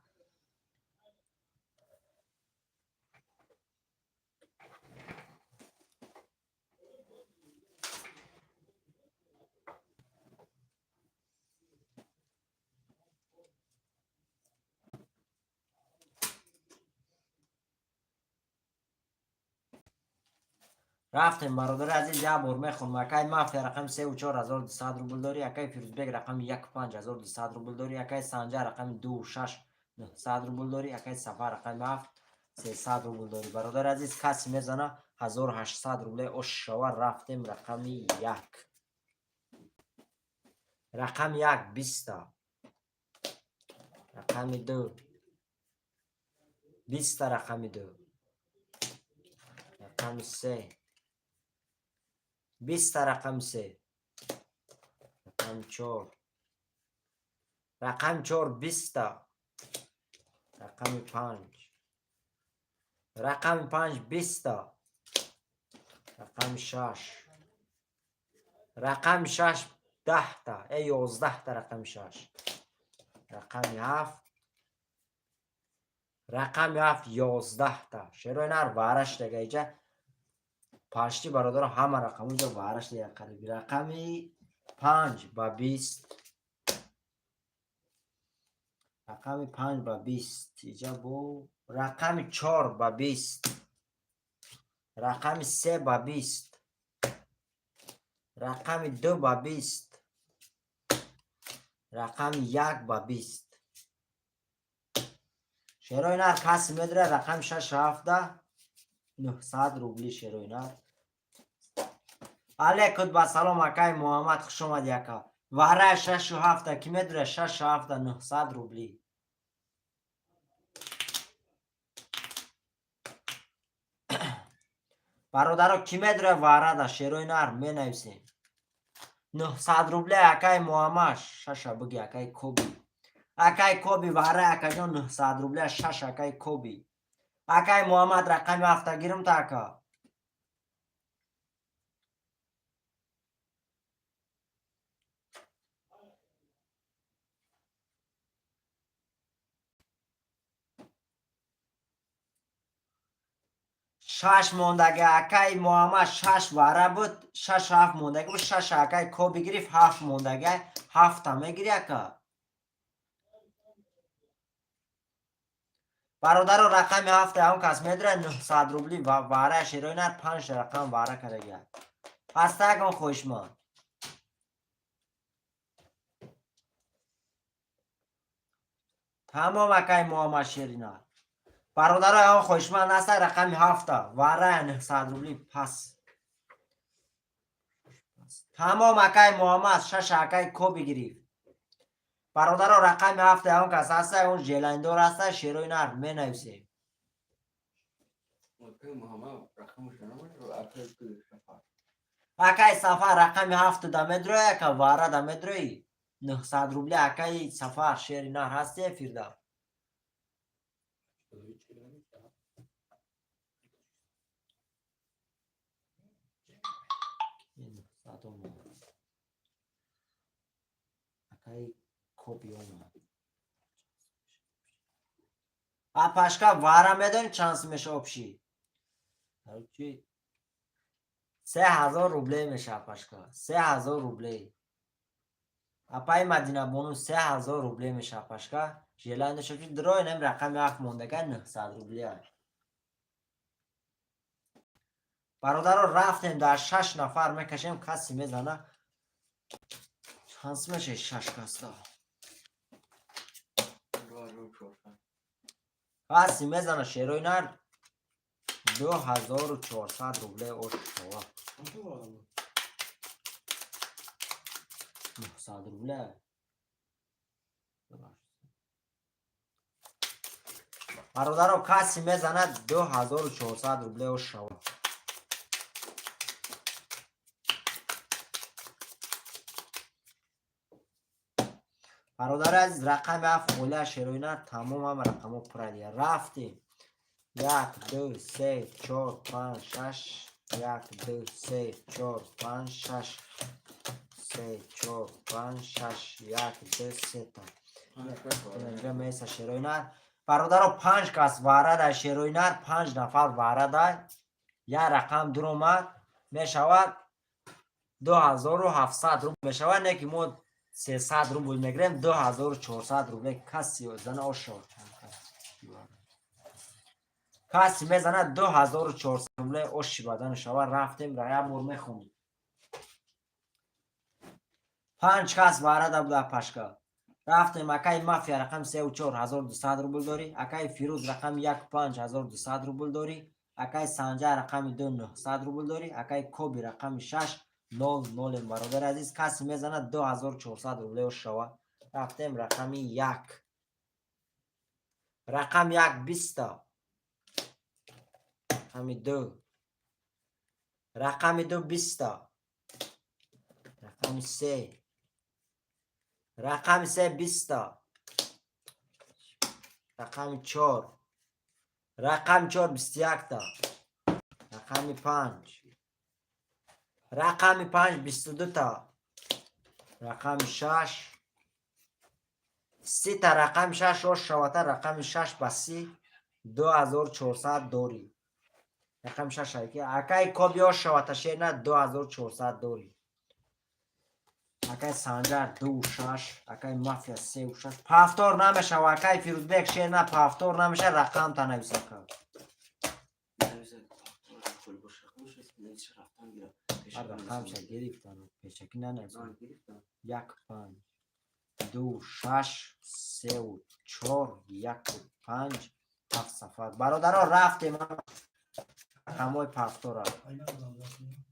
رفتیم برادر عزیز یک بار میخوام اکای مافیا رقم 3 و 4200 روبل داری اکای فیروزبگ رقم 1 5200 روبل داری اکای سنجر رقم 2 6 900 روبل داری اکای سفر رقم 7 300 روبل داری برادر عزیز کسی میزنه 1800 روبل اوشاور رفتیم رقم 1 رقم 1 20 تا رقم 2 20 تا رقم 2 رقم 3 20 تا رقم 3 رقم 4 رقم 4 20 تا رقم 5 رقم 5 20 تا رقم 6 رقم 6 10 تا 11 تا رقم 6 رقم 7 رقم 7 11 تا شروع نر وارش دیگه ایجا پاشتی برادر همه رقم اینجا وارش دیگه قریبی رقم 5 با 20 رقم 5 با 20 اینجا بو رقم 4 با 20 رقم 3 با 20 رقم 2 با 20 رقم 1/20. شیروی نر کسی میدره رقم 6/17 900 روبلی شیروی نر. علیکم با سلام اکای محمد خوش آمد یکا. واره 6/17 کی میدره 6/17 900 روبلی. برادرها کی میدره واره دا شیروی نر می نویسیم 900 روبلی اکای محمد. شش بگی اکای کوبی. اکای کوبی واره اکا جان 900 روبلی 6 اکای کوبی. اکای محمد رقم 7 گیرم تا اکا. شش موندگه اکای محمد 6 واره بود 6 7 موندگه بود 6 اکای کوبی گرفت 7 موندگه 7 هم میگیری اکا. برادر رقم 7 اون کس میدره 900 روبلی و واره شیروی نر 5 رقم واره کرده. هسته کن خوشمان. تمام اکای محمد شیرینار. برادر اون خوشمان هسته رقم 7 واره 900 روبلی پس. تمام اکای محمد 6 اکای کوبی گرفت. برادر رقم 7 اون کس هسته اون جیلندور هسته شیروی نر می نویسیم. اکای سفر رقم 7 دمدروی اکا واره دمدروی 900 روبلی اکای سفر شیری نر هستی فیرده. اکای کوبی اومد. اپاشکا واره میدونی چانس میشه اپشی. 3000 روبلی میشه اپاشکا 3000 روبلی. اپای مدینه بونو 3000 روبلی میشه اپاشکا. جیلنده شکل دروی نم رقم 7 موندگه 900 روبلی هست. برادر رفتیم در 6 نفر میکشیم کسی میزنه. چانس میشه 6 کستا. کسی میزنه شیروی نر 2400 روبلی اوش شوا 900 روبلی. برادر کسی میزنه 2400 روبلی اوش شوا. برادر از رقم 7 موله شیروی نر تمام هم رقم ها پردیه رفتیم 1 2 3 4 5 6 1 2 3 4 5 6 3 4 5 6 1 2 3 تا اینجا میسه شیروی نر. برادر 5 کس واره در شیروی نر 5 نفر واره در یک رقم در اومد میشود 2700 روبل میشود. نه که ما 300 روبل میگیریم 2400 روبل کسی زنه آشار کسی میزنه 2400 روبل اوشی بدن شوا. رفتیم رای مور میخونیم 5 کس وارد بود پشکا. رفتیم اکای مافیا رقم 34 1200 روبل داری. اکای فیروز رقم 15 1200 روبل داری. اکای سنجر رقم 2 900 روبل داری. اکای کوبی رقم 6 00 برادر عزیز کسی میزنه 2400 روبل شوا. رفتیم رقم 1 رقم 1 20 رقم 2 رقم 2 20 رقم 3 رقم 3 20 رقم 4 رقم 4 21 تا رقم 5 رقم 5 22 تا رقم 6 3 تا رقم 6 و شواته رقم 6 بسی 2400 دوری رقم 6 اکای کوبیا شواته شیرنه 2400 دوری. اکای سنجر 2 6 اکای مافیا 3 6 پافتور نمیشه و اکای فیروزبک شیرنه پافتور نمیشه رقم تا نویسه کن رقم شا گرفتن پیشکی ننویسه 1 5 2 6 3 و 4 1 و 5 7 سفر برادرها رفتیم رقمای پستو را اینا بودم رفتیم.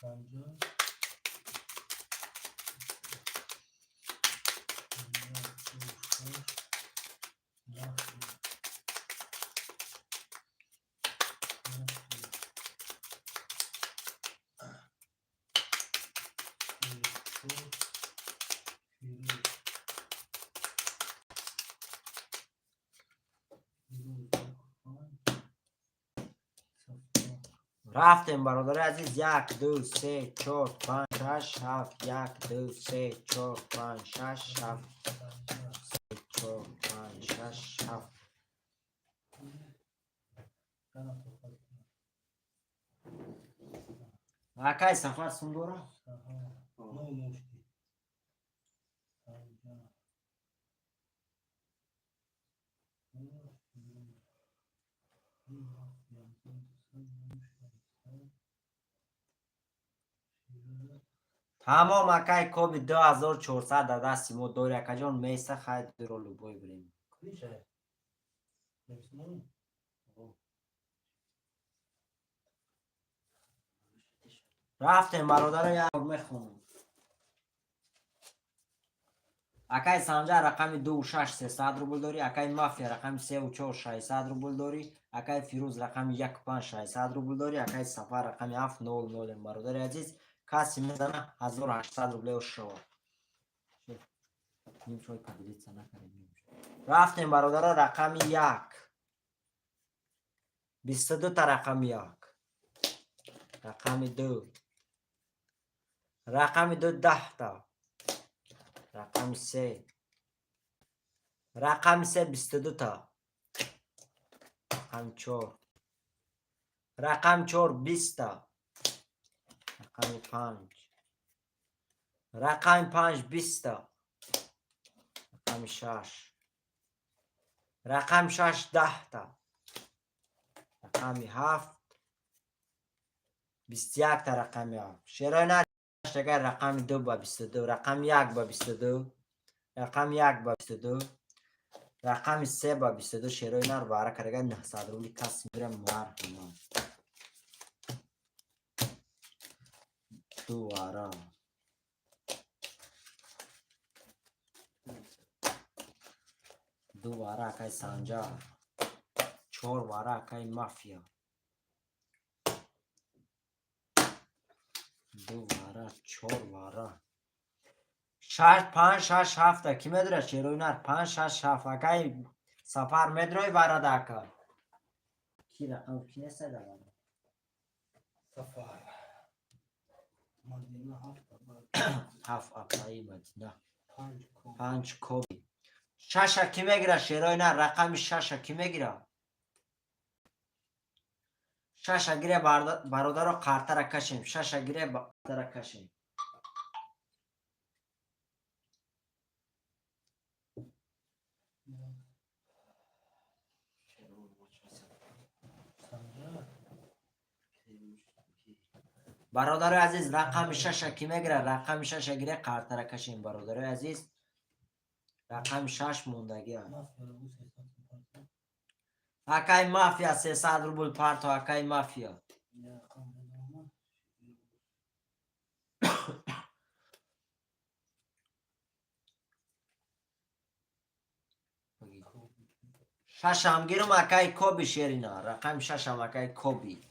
سنجا. رفتیم برادر عزیز 1 2 3 4 5 6 7 1 2 3 4 5 6 7 4 5 6 7 اکای سفر سندورا تمام اکای کوبی 2400 در دستی ما دوری اکا جان میسه خیلی درو لوبوی بریم رفتیم برادر یک بار میخونم اکای سنجا رقم 2 و 6 300 روبل داری اکای مافیا رقم 3 و 4 600 روبل داری اکای فیروز رقم 1 5 600 روبل داری اکای سفر رقم 7 0 0 برادر عزیز کسی میزنه 1800 روبل شو نیم شوی پدیدید سنه کنیم رفتیم برادر رقم 1 22 تا رقم 1 رقم 2 رقم 2 10 تا رقم 3 رقم 3 22 تا رقم 4 رقم 4 20 تا رقم 5 رقم 5 20 تا رقم 6 رقم 6 10 تا رقم 7 21 تا رقم 7 شرای نداشت اگر رقم 2 با 22 رقم 1 با 22 رقم 1 با 22 رقم 3 با 22 شرای نر باره کرده 900 رولی کسی میره مار همان دو واره دو واره اکای سنجا 4 واره اکای مافیا دو واره 4 واره 6 5 6 7 کی میدره شیروی نر 5 6 7 اکای سفر میدروی براد اکا کی رقم کی نسته دارم سفر مدینه 7 اکایی مدینه 5 5 کوبی 6 کی میگیره شیروی نر رقم 6 کی میگیره 6 گیره برادر رو قرطه را کشیم 6 گیره قرطه را کشیم برادر عزیز رقم 6 کی میگیره رقم 6 گیره قرطه را کشیم برادر عزیز رقم 6 موندگی اکای مافیا 300 روبل پارتو اکای مافیا ششم گیرم اکای کوبی شیرینا رقم 6 اکای کوبی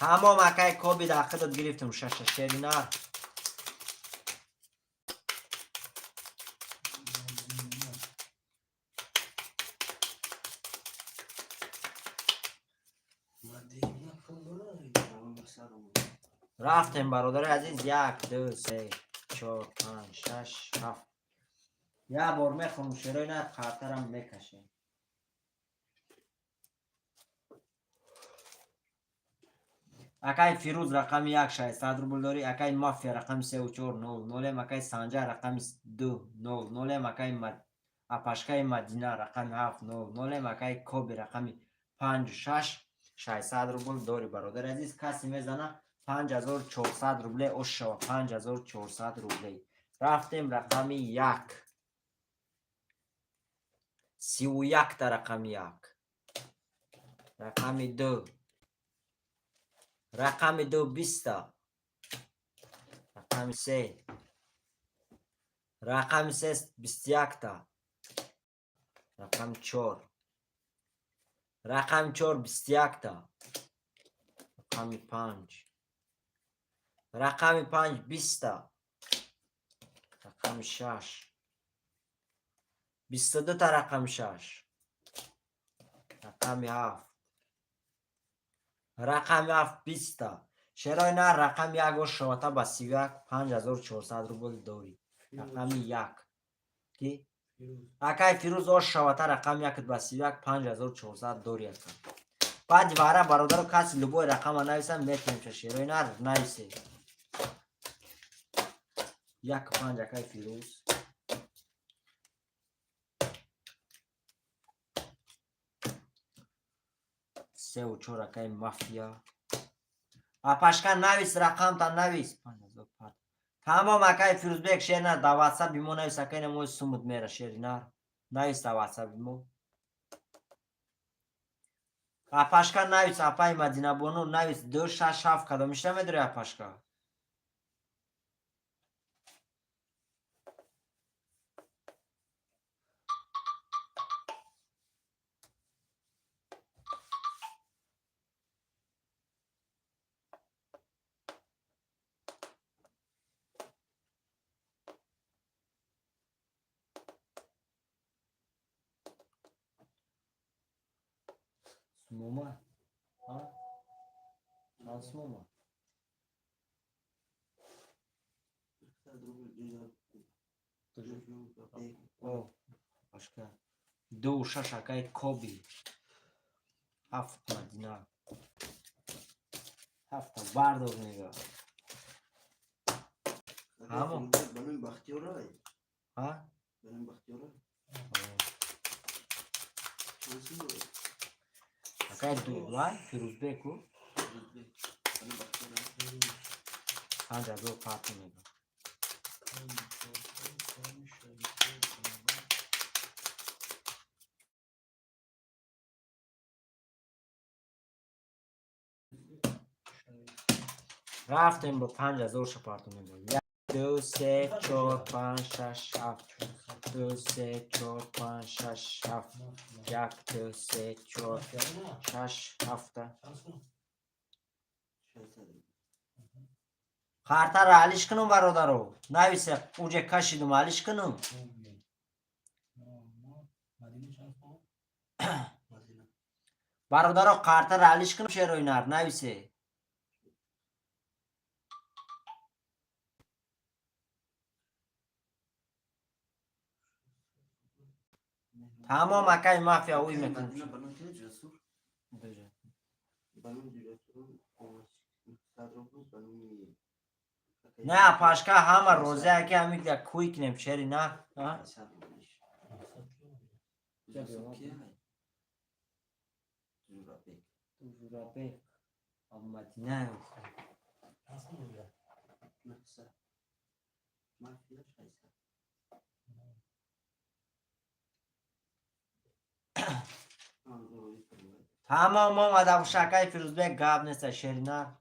تمام اکای کوبی داخل گرفتم 6 شیرینا رفتیم برادر عزیز 1 2 3 4 5 6 7 یا بار میخونم شروع نه خاطرم میکشیم اکای فیروز رقم 1 600 روبل داری. اکای مافیا رقم 3400 اکای سانجا رقم 200 اکای اپاشکای مدینه رقم 700 اکای کوبی رقم 56 600 روبل داری برادر عزیز. کسی میزنه 5400 روبله او شو 5400 روبله. رفتیم رقم 1 31 تا رقم 1 رقم 2 رقم 2 20 تا رقم 3 رقم 3 21 تا رقم 4 رقم 4 21 تا رقم 5 رقم 5 20 تا رقم 6 22 تا رقم 6 رقم 7 رقم 7 20 تا شرای نه رقم 1 و شوتا با 31 5400 روبل داری. رقم 1 کی اکای فیروز او شوتا رقم 1 با 31 5400 داری هستن. بعد واره برادر کسی لبوی رقم نویسم میتونیم چه شیروی نه نویسه 1 5 اکای فیروز 3 و 4 اکای مافیا اپاشکان نویس رقم تا نویس 5000 تمام اکای فیروز بیک شیر نه دا واتساپ بیمو نویس اکای نموی سومد میره شیر نه نویس دا واتساپ بیمو اپاشکان نویس اپای مدینه بونو نویس 267 کدومشته میداری اپاشکا سموما ها سموما او başka 2 6 اکای کوبی 7 مدینه 7 باردور نگاه همون benim Bahtiyar'a ها benim Bahtiyar'a nasıl olur? اکای دو وای فیروز بیکو Benim Bahtiyar'a 5000 پاتو نگاه رفتیم با 5000 شپارتو نگاه 1 2 3 4 5 6 7 2 3 4 5 6 7 1 2 3 4 6 7 خارتا را حالیش کنم برادرو نویسه اوجه کشیدم حالیش کنم برادرو خارتا را حالیش کنم شیروی نار نویسه تمام اکای مافیا اوی میکنم Benim ki cesur benim cesur benim نه پاشکا همه روزه اکی همین که کوی کنیم شری نه جورابه آمدی نه تمام آمد ابو شکای فیروزبک گاب نیست شری نه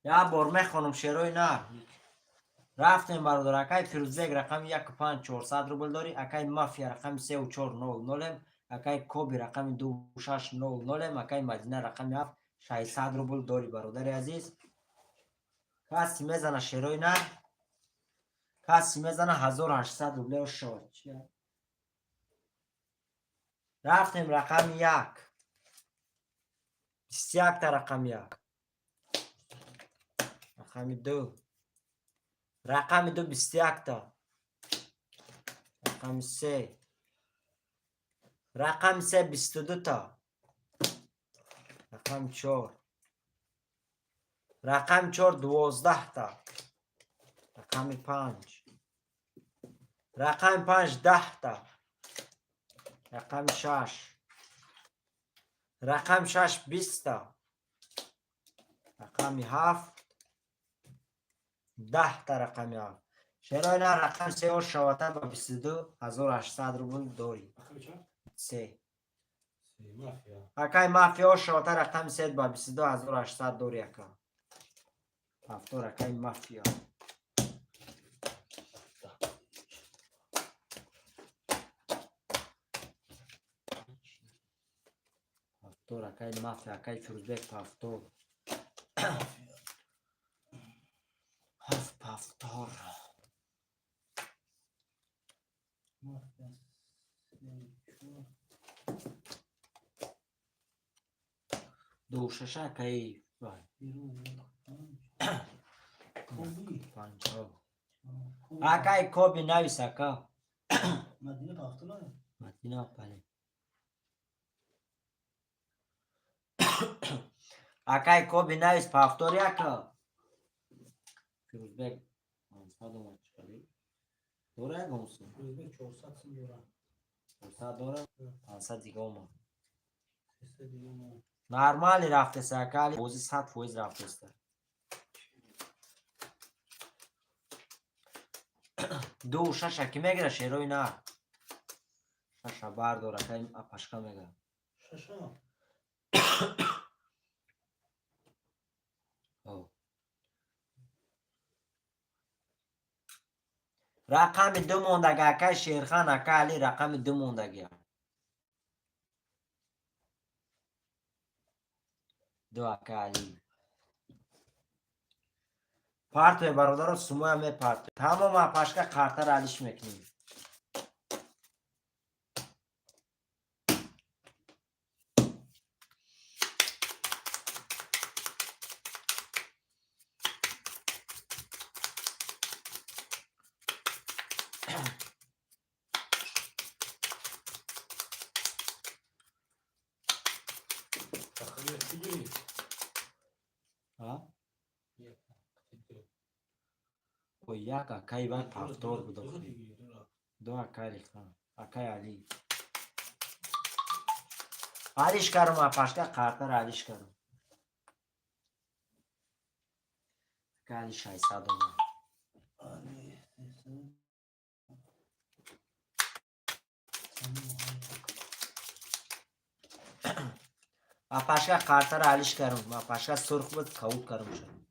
یا برمه خانم شروی نه رفتیم برادر اکای فیروزبک رقم 15400 روبل داری اکای مافیا رقم 3400 اکای کوبی رقم 2600 اکای مدینه رقم 7 600 روبل داری برادر عزیز کسی میزنه شروی نه کسی میزنه 1800 روبل و شد رفتیم رقم 1 21 تا رقم 1 رقم 2 رقم 2 21 تا رقم 3 رقم 3 22 تا رقم 4 رقم 4 12 تا رقم 5 رقم 5 10 تا رقم 6 رقم 6 20 تا رقم 7 10 تا رقم 7 چرا اینا رقم 3 و شواته با 22,800 روبل داری رقم چند؟ 3 مافیا. اکای مافیا شواته رقم 3 با 22,800 داری اکا هفتور اکای مافیا هفتور اکای مافیا اکای فیروزبک هفتور هفتور مافیا. دو شش اکای کوبی. پنجاه اکای کوبی نویس اکا مدینه پاختونه. مدینه بله اکای کوبی نویس پافتور اکا فیروزبک 500 اومد چکاری دوره گمسون روزبه 400 سن دوران. 500 دوره 500 دیگه اومد 300 دیگه ما. نرمالی رفته سرکالی بوزی 100 فویز رفته است دو شش کی میگیره شیروی نه شش بردار اکای پشکا میگه ششا. رقم 2 موندگی اکای شیرخان اکای علی رقم 2 موندگی دو اکای علی پارتوی برادر رو سموی همه پارتوی تمام پشکا قرطر علیش میکنیم تخیل چیزی. ها یک. و یک اکای باید پافتور بود دو اکای ریختم اکای علی علیش کردم پشکا قرطر علیش کردم اکای علی 600 اومد پشکا قرطر علیش کردم پشکا سرخ بود کود کردم شد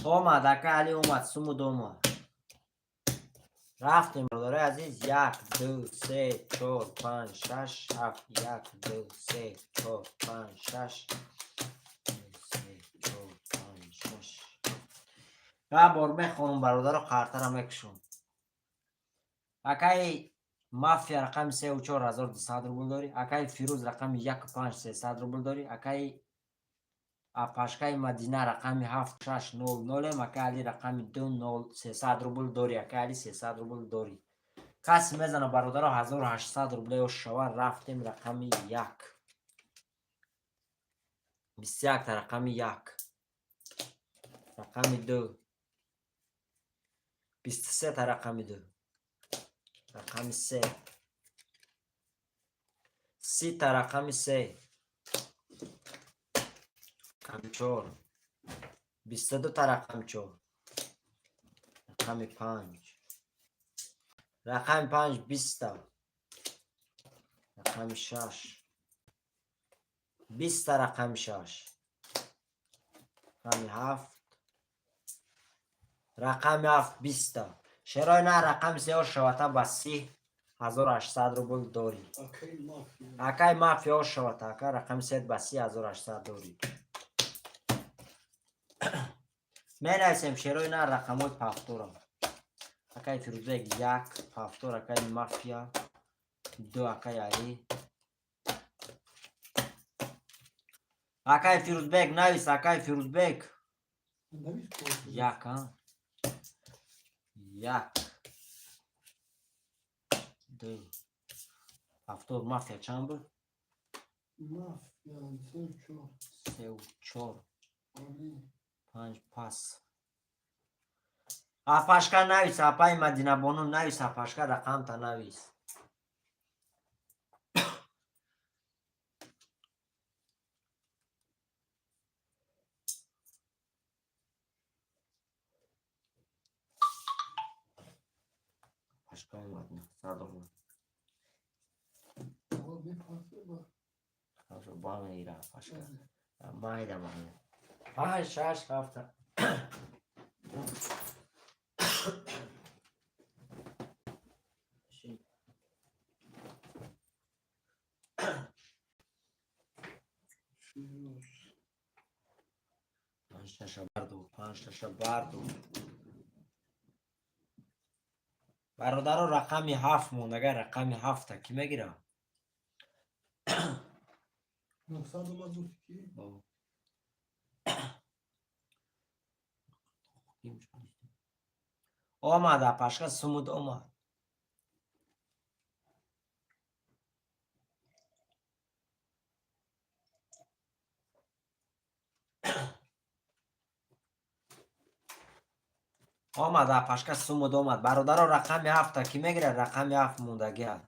اومد اکای علی اومد سمود اومد رفتیم برادر عزیز 1 2 3 4 5 6 7 1 2 3 4 5 6 3 4 5 6 و بار میخونم برادر رو قرطر هم میکشون اکای مافیا رقم 3 و 4200 روبل داری اکای فیروز رقم 15300 روبل داری اکای پشکای مدینه رقم 7600 اکای علی رقم 2300 روبل داری اکای علی 300 روبل داری کسی میزنه برادر رو 1800 روبل و شوار رفتیم رقم 1 21 تا رقم 1 رقم 2 23 تا رقم 2 رقم 3 30 تا رقم 3 رقم 4 22 تا رقم 4 رقم 5 رقم 5 20 تا رقم 6 20 تا رقم 6 رقم 7 رقم 7 20 تا چرا نه رقم 3 شواته با 3800 روبل داری اوکی مافیا. اکای مافیا شواته اکای رقم 3 با 3800 داری می نویسیم چرا نه رقم های پافتورم اکای فیروزبک 1 پافتور اکای مافیا 2 اکای علی Акай Фирузбек навис, Акай Фирузбек. نویس کن. Як, а? Як. Ду. Автор мафия чанд буд? مافیا سه چهار. 3 و 4 عالی. 5 пас. Апашка навис, апай Мадинабону навис, апашка рақамта навис. Апашка омад, сад омад. آقا می‌پرسه با. Хорошо, ба меира апашка. Майда ман. 5 6 7. شیروش. 5 таша барду, 5 таша барду. бародаро рақами 7 монд, агар рақами 7 ки мегира? 900 اومد بود کی؟ омад апашка сумуд омад. омад апашка сумуд омад. бародаро рақами 7 ки мегира? рақами 7 мондагиаст.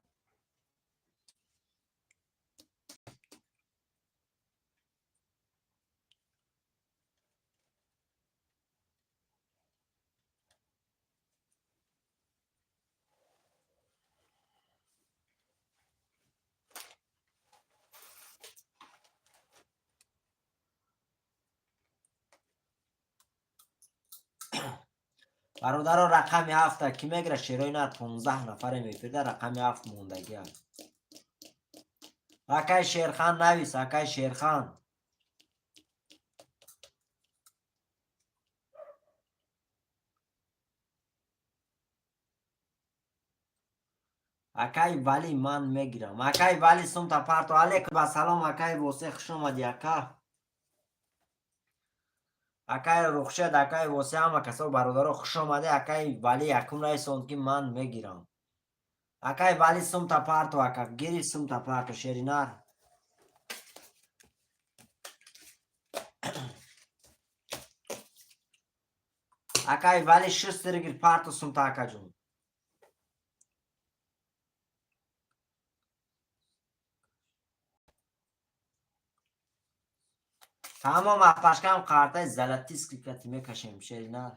бародаро рақами 7 ки мегира? шерои на 15 нафаре мефирда, рақами 7 мондагиаст. акай Шерхан навис, акай Шерхан. акай Вали ман мегирам. акай Вали сумта парту. алейкум ассалом акай Восе, хуш омадӣ ака. акай Рухшед, акай Восе, ҳама касо бародаро хуш омадӣ. акай Вали якум раисон ки ман мегирам. акай Вали сумта парту ака. гири сумта парту шеринар. акай Вали шустиргир парту сумта акаҷун. тамом апашкам қартаи золотистки кати мекашем шеринар.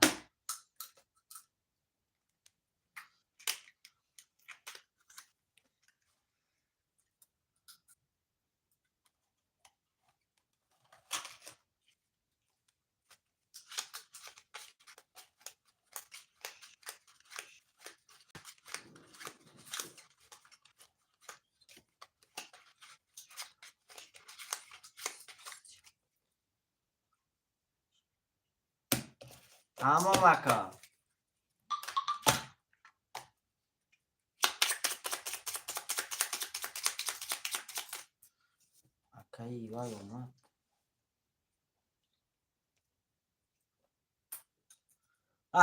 тамом ака. акаи вай омад.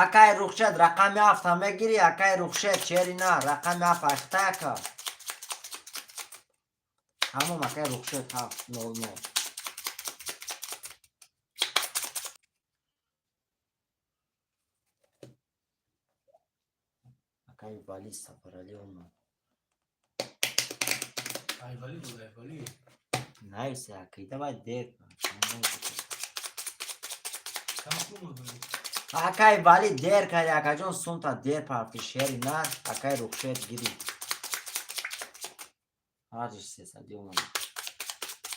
акай Рухшед рақами 7 мегирӣ? акай Рухшед шерина рақами 7 ахта ака. тамом акай Рухшед 700. акай Вали Сафаралӣ омад. ایولی بود ایولی. нависе акида бай дер. کم اومد. акай Вали дер карди акаҷон сумта дер парти шеринар. акай Рухшед гирӣ. ҳарҷиш 300 омад.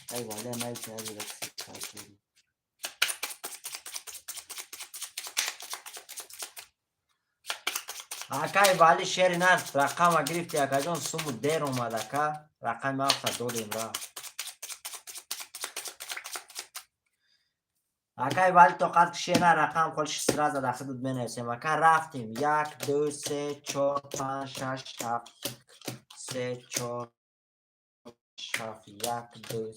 акай Вали нависе азиракси. акай Вали шеринар рақама гирифти акаҷон суму дер омад ака. рақами 7 додем рафт. акай Вали тоқат кишена рақам холиши сира зада худуд менависем ака. рафтем 1 2 3 4 5 6 7 3 4 7 1 2 3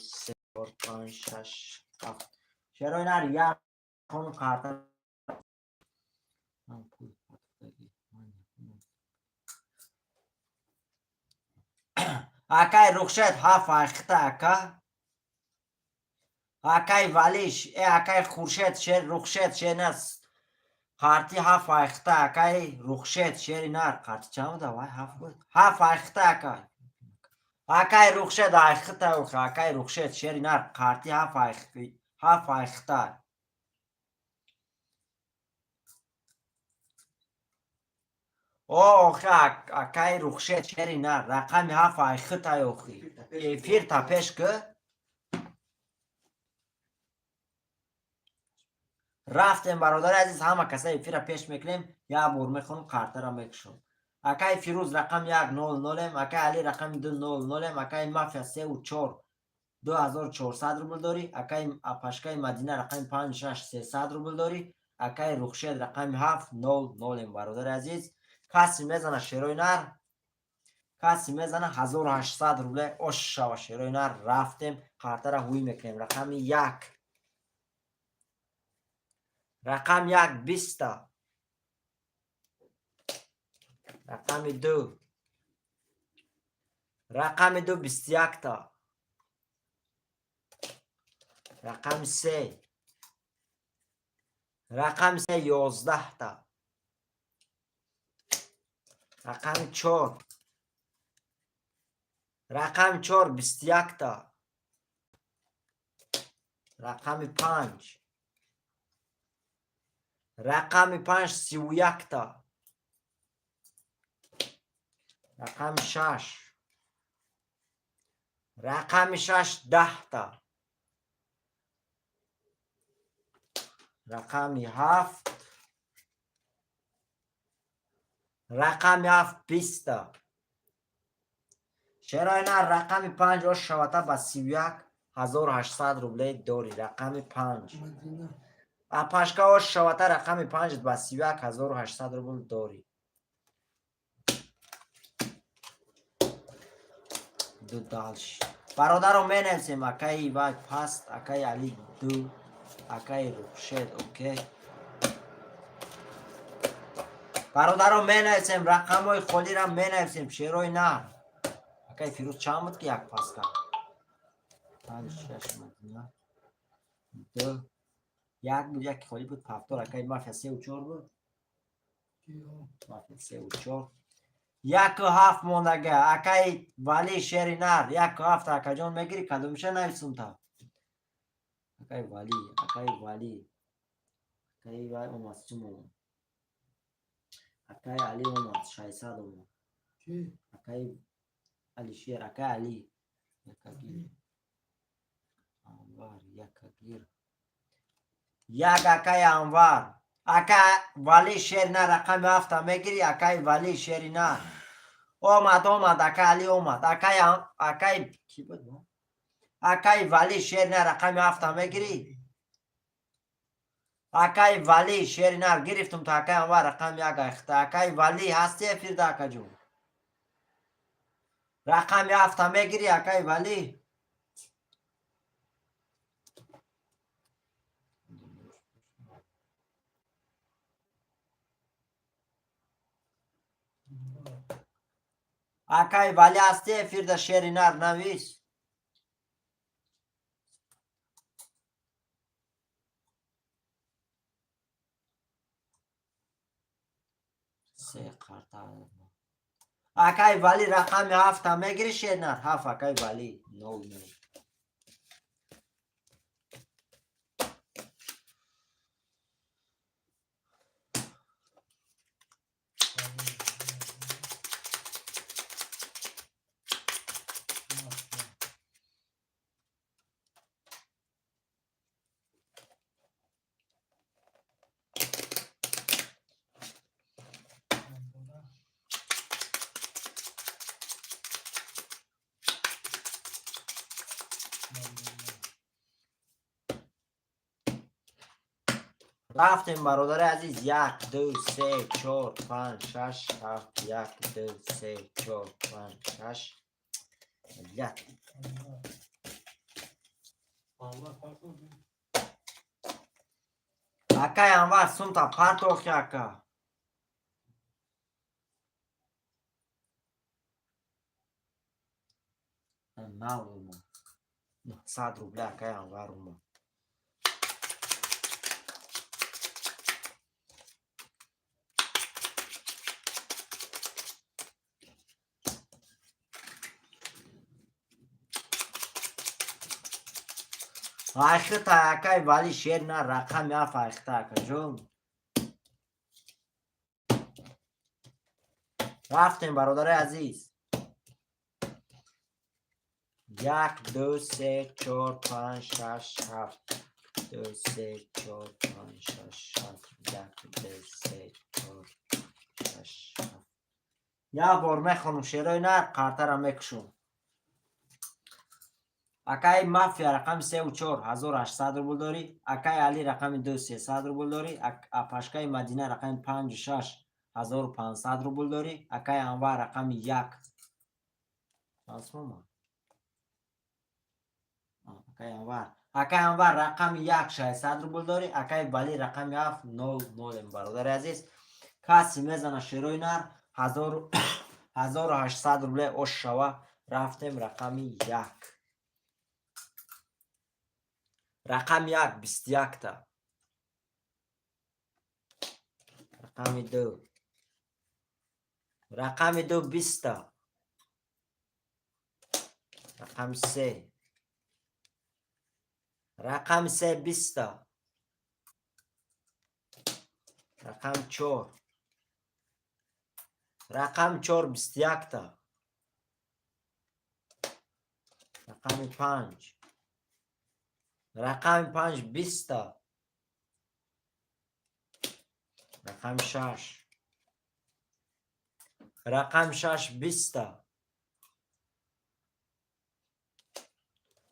4 5 6 شروع نار یک خون کارت اکای رخشت هفت اخته اکای والیش اکای خورشت شیر رخشت شیر نست کارتی هفت اخته اکای رخشت شیر نار کارتی چند ده وای هفت اخته اکای رخشت اخته اکای رخشت شیر نار کارتی هفت اخته اوه اکای رخشت شیر نار رقم هفت اخته اوخی فیر تپش که رفتیم برادر عزیز همه کسایی فیر پیش میکنیم یا بور میخونم کارت را میکشم اکای فیروز رقم 100 اکای علی رقم 200 اکای مافیا 3 و 4 2400 روبل داری اکای پشکای مدینه رقم 56 300 روبل داری اکای رخشد رقم 700 برادر عزیز کسی میزنه شیروی نر کسی میزنه 1800 روبل اوشا شیروی نر رفتیم کارت را هوی میکنیم رقم 1 رقم 1 20 رقم 2 رقم 2 21 تا رقم 3 رقم 3 11 تا رقم 4 رقم 4 21 تا رقم 5 رقم 5 31 تا رقم 6 رقم 6 10 تا رقم 7 رقم 7 20 تا چرا اینا رقم 5 اش شوتا با 31800 روبله داری رقم 5 اپاشکا اش شوتا رقم 5 با 31800 روبل داری دو دالش برادرم مینویسیم اکای وای پاست اکای علی 2 اکای رخشد اوکی برادرم مینویسیم رقم های خودی را مینویسیم شیروی نه اکای فیروز چند بود که یک پاس کرد 5 6 مدینه 2 یک بود یک خالی بود پفتور اکای مافیا 3 و 4 بود مافیا 3 و 4 یک و 7 موندگه اکای ولی شیری نر یک و 7 اکا جان میگیری کدومشه نویسون تا اکای ولی اکای اومد چمون اکای علی اومد 600 اومد اکای علی شیر اکای علی یکگیر انوار یکگیر یک اکای انوار اکای ولی شیر نه رقم 7 میگیری اکای ولی شیری نه اومد اکای علی اومد اکای کی بود اکای ولی شیر نه رقم 7 میگیری اکای ولی شیر نه گرفتم تا اکای انوار رقم 1 اخته اکای ولی هستی فرد اکا جون رقم 7 میگیری اکای ولی اکای ولی هستی فرد شیر نر نویس سه قرطه اکای ولی رقم 7 میگیری شیر نر 7 اکای ولی نو رفتیم برادر عزیز 1 2 3 4 5 6 7 1 2 3 4 5 6 ملیت Акай Анвар сумта партохи ака. Малума. 900 рубля акай Анвар ума. Айхта акай вали шер на рақам яф айхта ака ҷон. рафтем бародари азиз. 1 2 3 4 5 6 7 2 3 4 5 6 7 1 2 3 4 6 7 я бор мехонам шерои нар қартара мекушум. акай мафия рақами 34 1800 рубл дорӣ. акай али рақами 2 300 рубл дорӣ. апашкаи мадина рақами 56 1500 рубл дорӣ. акай Анвар рақами 1 акай Анвар рақами 1 600 рубл дорӣ. акай Вали рақами 7 0 бародари азиз. каси мезана шерои нар 1800 рубле ош шава. рафтем рақами 1 рақами 1 21 та. рақами 2 рақами 2 20 та. рақами 3 рақами 3 20 та. рақами 4 рақами 4 21 та. рақами 5 рақами 5 20 та. рақами 6 рақами 6 20 та.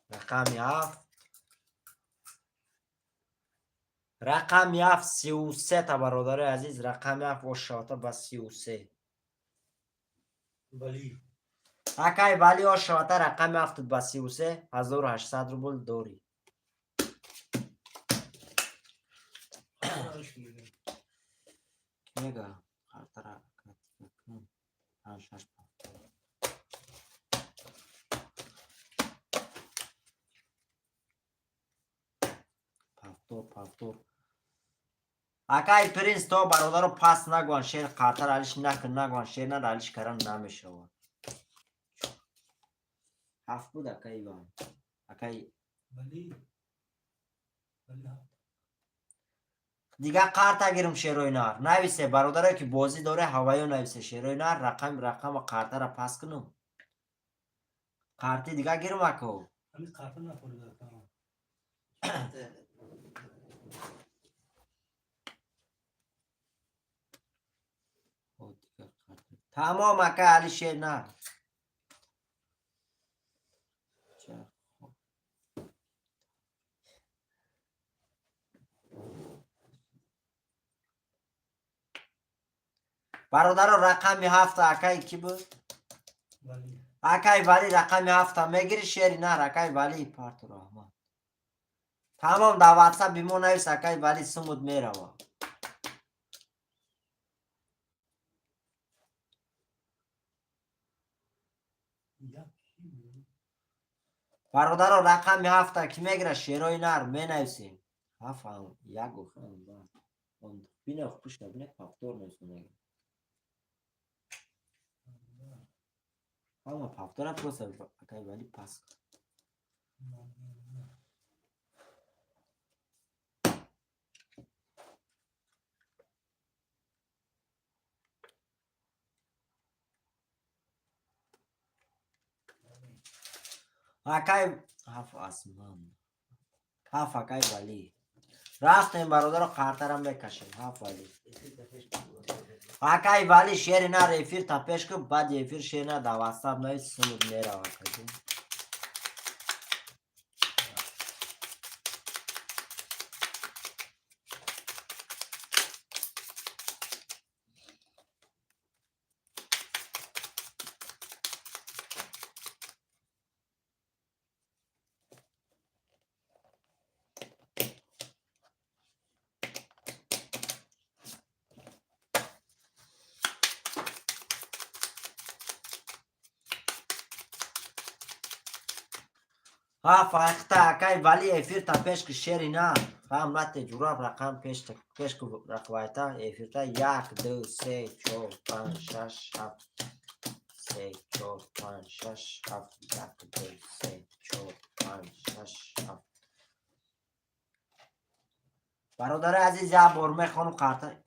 рақами 7 рақами 7 33 та бародари азиз. рақами 7 ош шавата ба 33. Вали. акай Вали ош шавата рақами 7 ба 33 1800 рубл дорӣ. мега қартара павтор акай принц то бародаро пас нагӯян шер қартар алиш накр нагӯян шер нар алиш кардан намешавад. 7 буд акай Иван. акай Вали. дига қарта гирм шерои нар. нависе бародарое ки бозӣ доре ҳаваё нависе шерои нар рақама қартара пас кунум. қарти дига гирм ако. Ами қарта нафорида тамом. тамом акай али шер нар. бародаро рақами 7 акай ки буд? Вали. акай Вали рақами 7 мегири шери нар акай Вали парту раҳмат. тамом дар ватсап бимо навис акай Вали сумуд мерава. бародаро рақами 7 ки мегира шерои нар менависем. 7 1 гуфтам ба. он бина пушта бина павтор несунага. ҳама павтора просто акай Вали пас. акай ҳаф акай Вали. рафтем бародаро қартара мекашем. ҳаф Вали. акай Вали шери нар эфир тапеш кӯ баъди эфир шери нар дар ватсап навис сумуд мерава. ها فاخته اکای ولی افیر تا پیش که شیری نه هم رت جوراب رقم پیش که رقوایتا افیر تا 1 2 3 4 5 6 7 3 4 5 6 7 1 2 3 4 5 6 7 برادر عزیز یا برمه خانم قرطه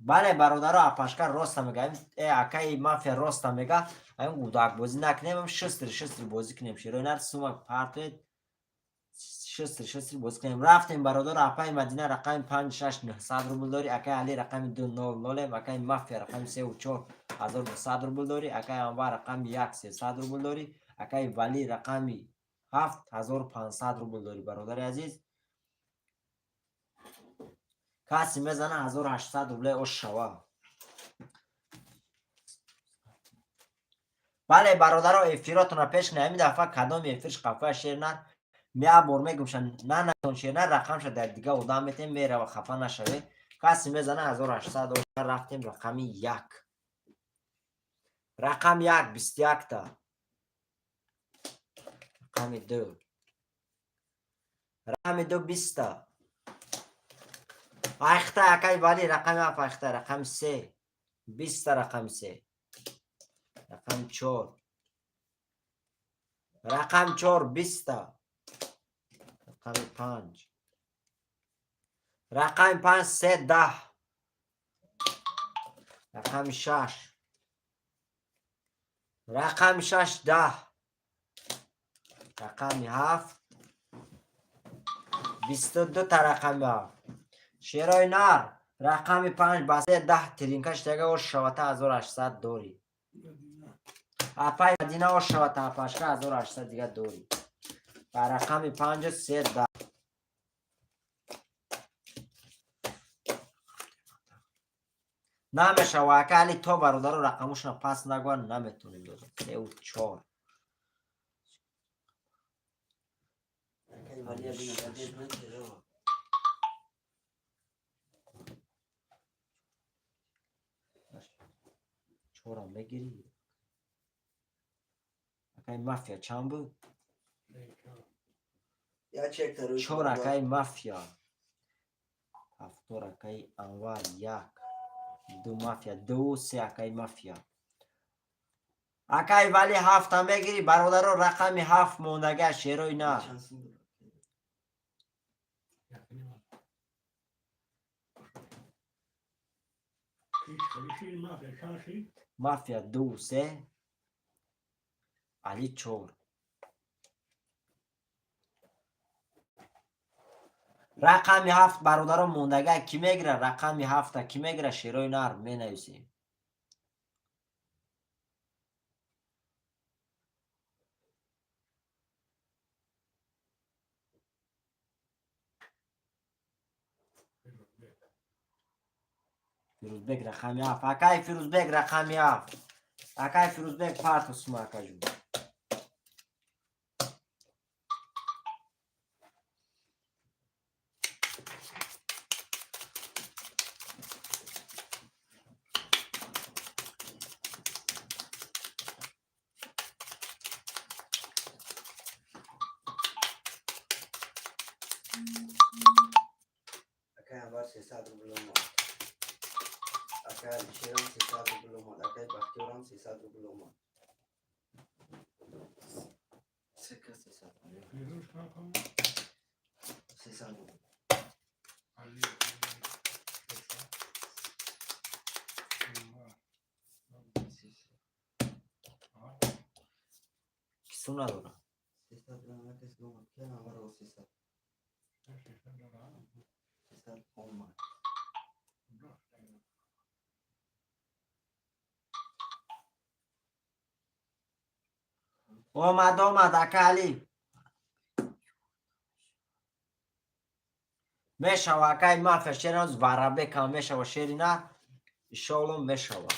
بله برادر اپاشکر راست میگه اکای مافیا راست میگه این گوداک بازی نکنیم شستر بازی کنیم شیرای نر سوما پارتوید شستر بازی کنیم رفتیم برادر اپای مدینه رقم 5 6 900 روبل داری اکای علی رقم 2 9 اکای مافیا رقم 3 و 4 1200 روبل داری اکای انوار رقم 1 300 روبل داری اکای ولی رقم 7500 روبل داری برادر عزیز کسی میزنه 1800 روبل او شوا بله برادر افیراتون را پیش نمی دفعه کدام افیرش قفه شیر نه میا برمه گمشن نه نتون شیر نه رقمش در دیگه ادام میتیم میره و خفه نشوه کسی میزنه 1800 رفتیم رقم 1 رقم 1 21 تا رقم 2 رقم 2 20 تا آیخته اکای ولی رقم اف آیخته رقم 3 20 تا رقم 3 رقم 4 رقم 4 20 تا رقم 5 رقم 5 3 10 رقم 6 رقم 6 10 رقم 7 22 تا رقم 7 شیرای نار رقم 5 بسته 10 ترینکش دیگه و شوته 1800 دوری اپای مدینه و شوته اپاشکه 1800 دیگه دوری و رقم 5 3 10 نمیشه واقعا علی تو برادر رقموشون پس نگوان نمیتونیم دوزم 3 و 4 ولی ابی نگردید من چرا چورم بگیری اکای مافیا چند بود؟ یا چک تروی چور اکای مافیا هفتور اکای انوار 1 2 مافیا 2 3 اکای مافیا اکای ولی 7 هم بگیری برادر رقم 7 موندگه شیروی نه مافیا 2 3 علی 4 رقم 7 برادر موندگه کی میگیره رقم 7 کی میگیره شیروی نر می نویسیم فیروزبک رقم 7 اکای فیروزبک رقم 7 اکای فیروزبک پارت اسم اکای جو اکای انوار 300 روبل اومد اکای شیران 300 روبل اومد اکای بختیاران 300 روبل اومد سکه 300 روبل کسو نداره 300 روبل کسی اومد که انوار و 300 اومد اومد اکای علی میشوه اکای مافیا شیران وربه کم میشوه شیری نه ایشالله میشوه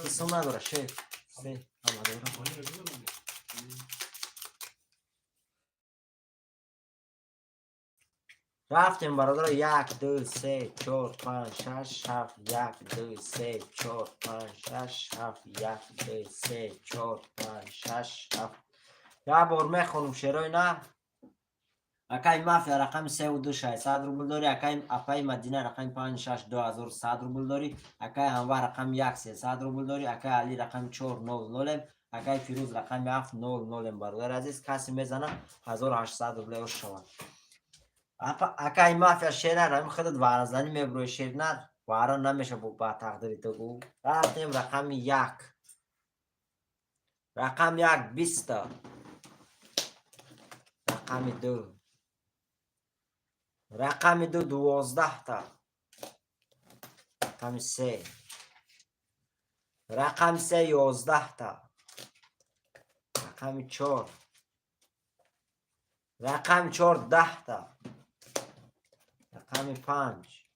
کسو نداره شیر سه همه داره رفتیم برادر. 1 2 3 4 5 6 7 1 2 3 4 5 6 7 1 2 3 4 5 6 7. یه بار میخونم شعرهای نه. اکای مافیا رقم 32 600 روبل داری. اکای مدینه رقم 56 2100 روبل داری. اکای انور رقم 1 300 روبل داری. اکای علی رقم 400. اکای فیروز رقم 700 برادر عزیز. کسی میزنه 1800 روبل شود. اکای مافیا شیر نر خودت وارزانی میبروی شیر نر وارا نمیشه با تقدیری تو گو. رفتیم رقم 1 رقم 1 20 رقم 2 رقم 2 12 تا رقم 3 رقم 3 11 تا رقم 4 رقم 4 10 تا رقم 5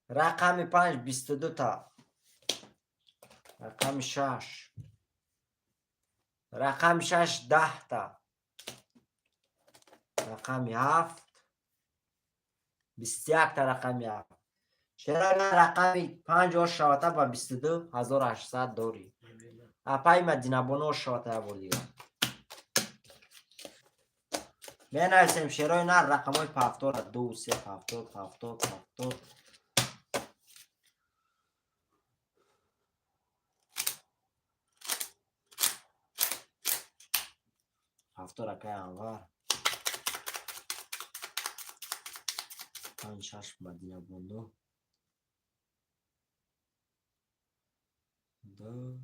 رقم 5 22 تا رقم 6 رقم 6 10 تا رقم 7 21 تا رقم 7. چرا رقم 5 شاته با 22 1800 داری. اپای مدینه بانو شاته بولی. می نویسیم شیرای نه رقم های پفتار 2 3 70 هفتاد اکای انوار 5 6 مدینه بانو 2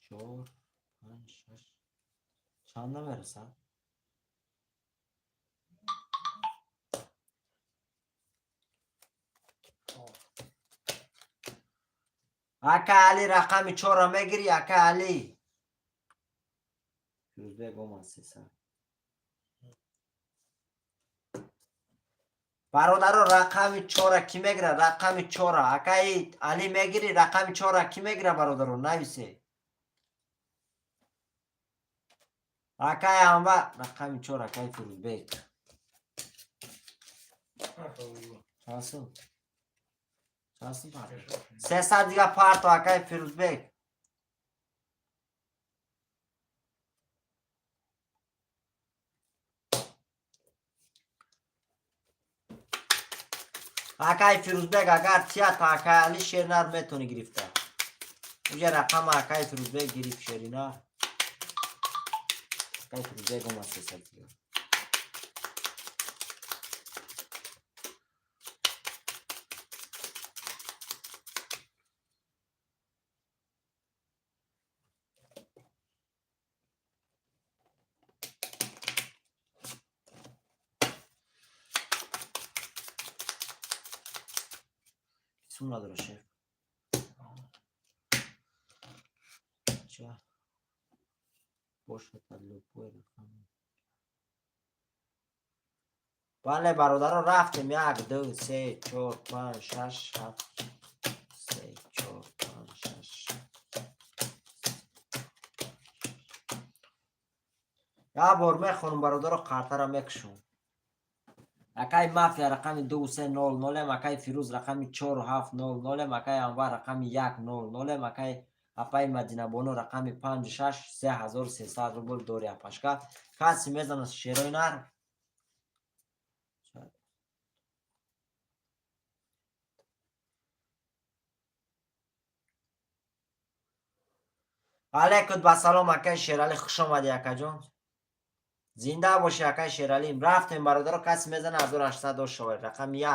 4 5 6 چند نمیرسه. اکا علی رقم 4 میگیری. اکا علی روز بگم از 300 برادر رقم 4 کی میگیره. رقم 4 اکای علی میگیری. رقم 4 کی میگیره برادر رو نویسه. اکای انور رقم 4 اکای فیروز بیگ چاسو 300 دیگه پارتو اکای فیروز بیگ. اکای فیروز بیگ اگر تیا تا اکای علی شیرنر میتونی گرفته. اونجا رقم اکای فیروز بیگ گرفت شیرنر. اکای فیروز بیگ هم از 300 دیگه. سون نداره شیف. چه باشه تلوپوی رقم. بله برادران رفتیم 1 2 3 4 5 6 7 3 4 5 6 یا بار میخونم برادر قرطه را میکشون. اکای مافیا رقم 2 3 0 0. اکای فیروز رقم 4 7 0 0. اکای انوار رقم 1 0 0. اکای اپای مدینه بانو رقم 5 6 3300 روبل دوری اپاشکا. کسی میزنه شیرای نر. علیکم بسلام اکای شیرالی خوش آمدی اکا جان. زنده باشی اکای شیرالی. رفتیم برادر کسی میزنه 1800 دو شوید. رقم 1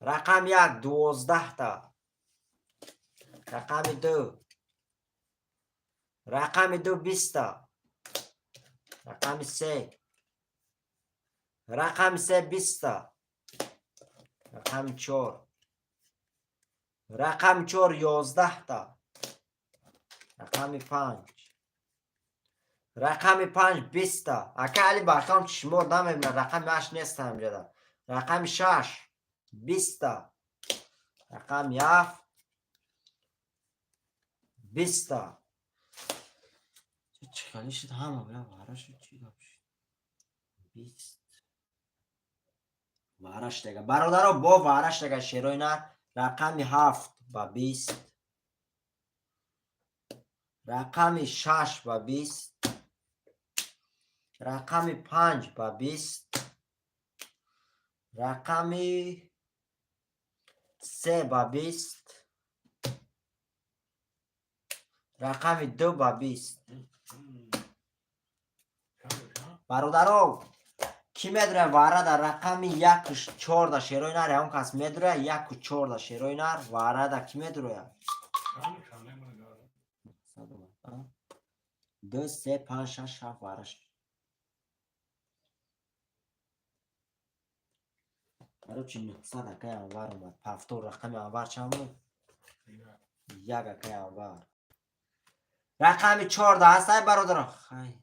رقم 1 12 تا رقم 2 رقم 2 20 تا رقم 3 رقم 3 20 تا رقم 4 رقم 4 11 تا رقم 5 رقم 5 20 تا. اکا علی برکام شمار نمیبینه. رقم 8 نیست همجده. رقم 6 20 تا رقم 7 20 تا. چه خالی شد همه بیا بارا شد چی داشت 20 وارش دیگه برادرها با وارش دیگه شیرای نر رقم 7 با 20 رقم 6 با 20 رقم 5 با 20 رقم 3 با 20 رقم 2 با 20 برادرها کی میدونه واره در رقم 1 و 4 شیرای نر اون کس میدونه 1 و 4 شیرای نر واره در کی میدونه 2 3 5 6 7 وارش برای چی 900 اکه انوار اومد پفتور رقم انوار چند بود؟ 1 اکه انوار رقم 14 هست برادر خیلی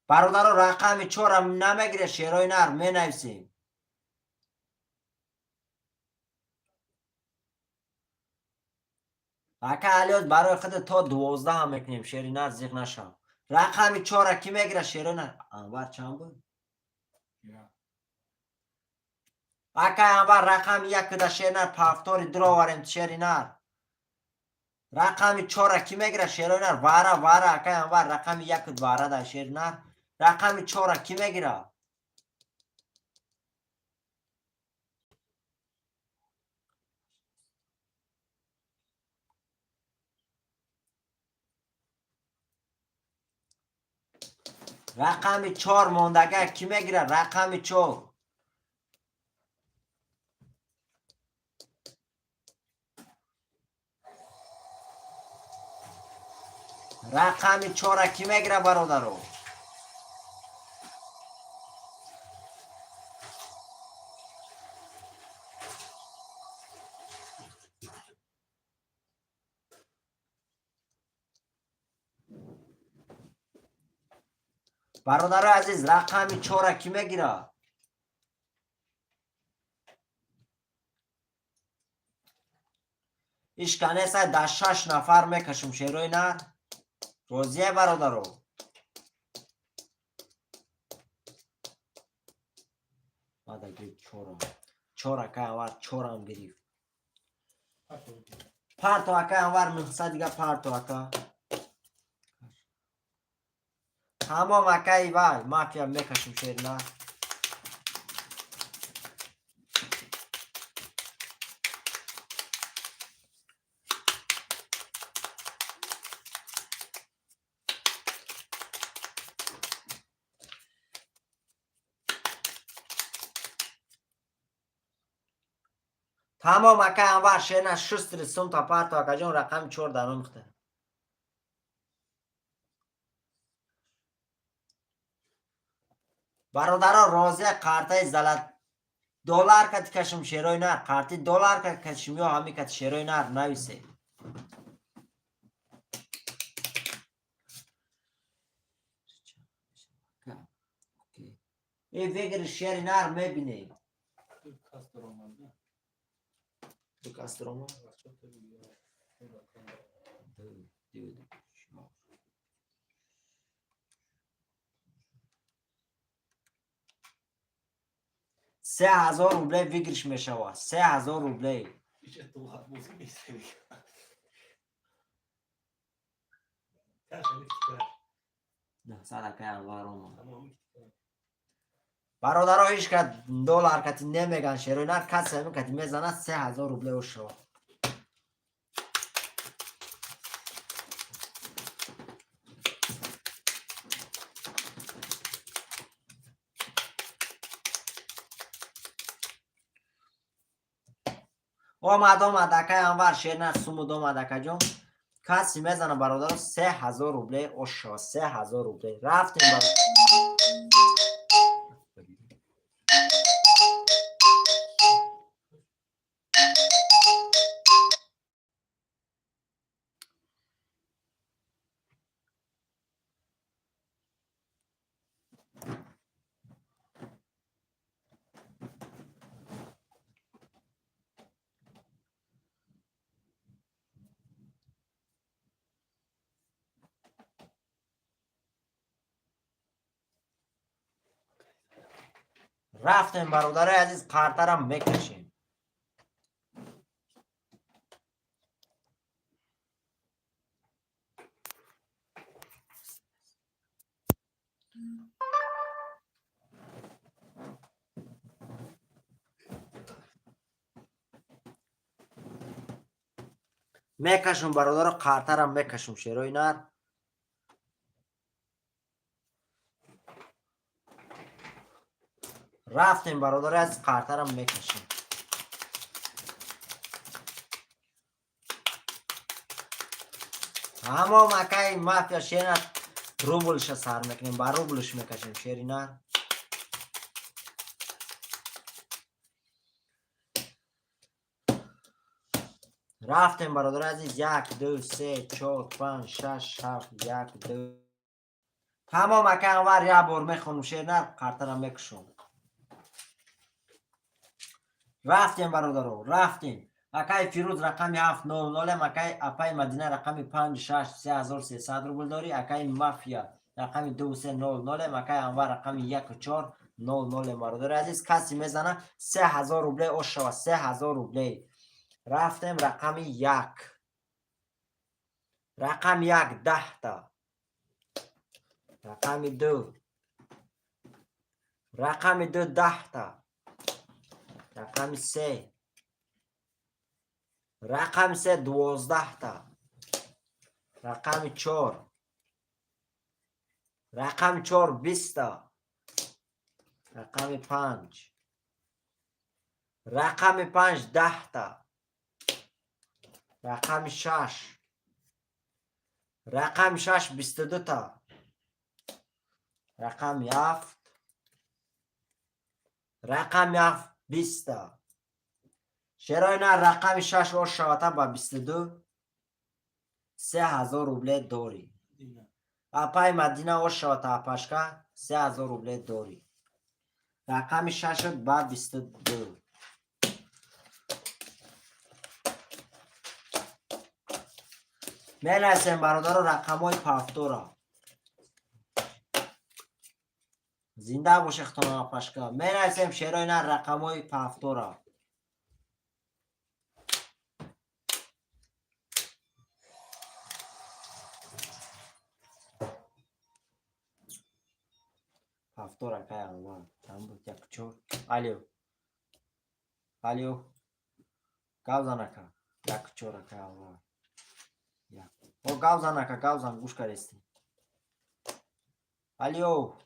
برادر رقم 4 هم نمیگیره شیرای نر می نویسیم اکه علیوز برای خود تا 12 هم میکنیم شیرای نر زیغ نشم رقم 4 کی میگیره شیرای نر انوار چند بود؟ اکه انوار رقم 1 در شیر نر پفتوری در آوریم شیرای نر رقم 4 کی میگیره شیرای نر واره اکه انوار رقم 1 واره در شیر نر رقم 4 کی میگیره رقم 4 موندگه کی میگیره رقم 4 رقم 4 کی میگیره برادرو برادر عزیز رقم 4 کی میگیره اشکانه سای در 6 نفر میکشم شیرای نر روزیه برادرو ماده گرید 4 که انوار 4 هم گرید پارتو اکه انوار 900 دیگه پارتو اکه تمام اکه ای وای مافیا میکشم شیر نر تمام اکه انوار شیر نر شست رسون تا پارتو اکه جون رقم 4 در نمیخته برادرها راضی قارته زلط دلار کت کشم شیرای نر قارتی دلار کت کشم یا همی کت شیرای نر نویسه ای وگر شیر نر میبینیم تو کستروما 3000 روبله ویگرش میشوه 3000 روبله نه صدقه انوار اومد برادرها هیچ که دلار کتی نمیگن شیرای نر کسی همین کتی میزنه 3000 روبله او شو اومد اکه انوار شیر نر سومود اومد اکه جون کسی میزنه برادر 3000 روبله او شو 3000 روبله رفتیم برادر رفتیم برادر عزیز قرطرم میکشیم. میکشم برادر قرطرم میکشم شیروی نر. رفتیم برادر عزیز قرطرم میکشیم. اما مکای مافیا شیرینر روبلش سر میکنیم با روبلش میکشیم شیرینر. رفتیم برادر عزیز 1 2 3 4 5 6 7 1 2 تمام مکای انور یه بار میخونم شیرینر قرطرم میکشم. رفتیم برادرو رفتیم. مکای فیروز رقم 700 مکای اپای مدینه رقم 56 3300 روبل داری. اکای مافیا رقم 2300 مکای انور رقم 1400 برادر عزیز کسی میزنه 3000 روبل او شوا 3000 روبل. رفتیم رقم 1 رقم 1 10 تا رقم 2 رقم 2 10 تا رقم 3 رقم 3 12 تا رقم 4 رقم 4 20 تا رقم 5 رقم 5 10 تا رقم 6 رقم 6 22 تا رقم 7 رقم 7 20 تا شرای نه رقم 6 و شواتا با 22 3000 روبل داری. اپای مدینه و شواتا اپاشکا 3000 روبل داری. رقم 6 با 22 می‌نویسیم برادر رقم های پافتو را. زنده باش اختنام اپاشکا. می‌نویسیم شیرای نه رقم های پافتو را. پافتو را که اول چند بود یک چور الیو الیو گاوزن اکا یک چور اکا اول او گاوزن اکا گاوزن گوش کرستی الیو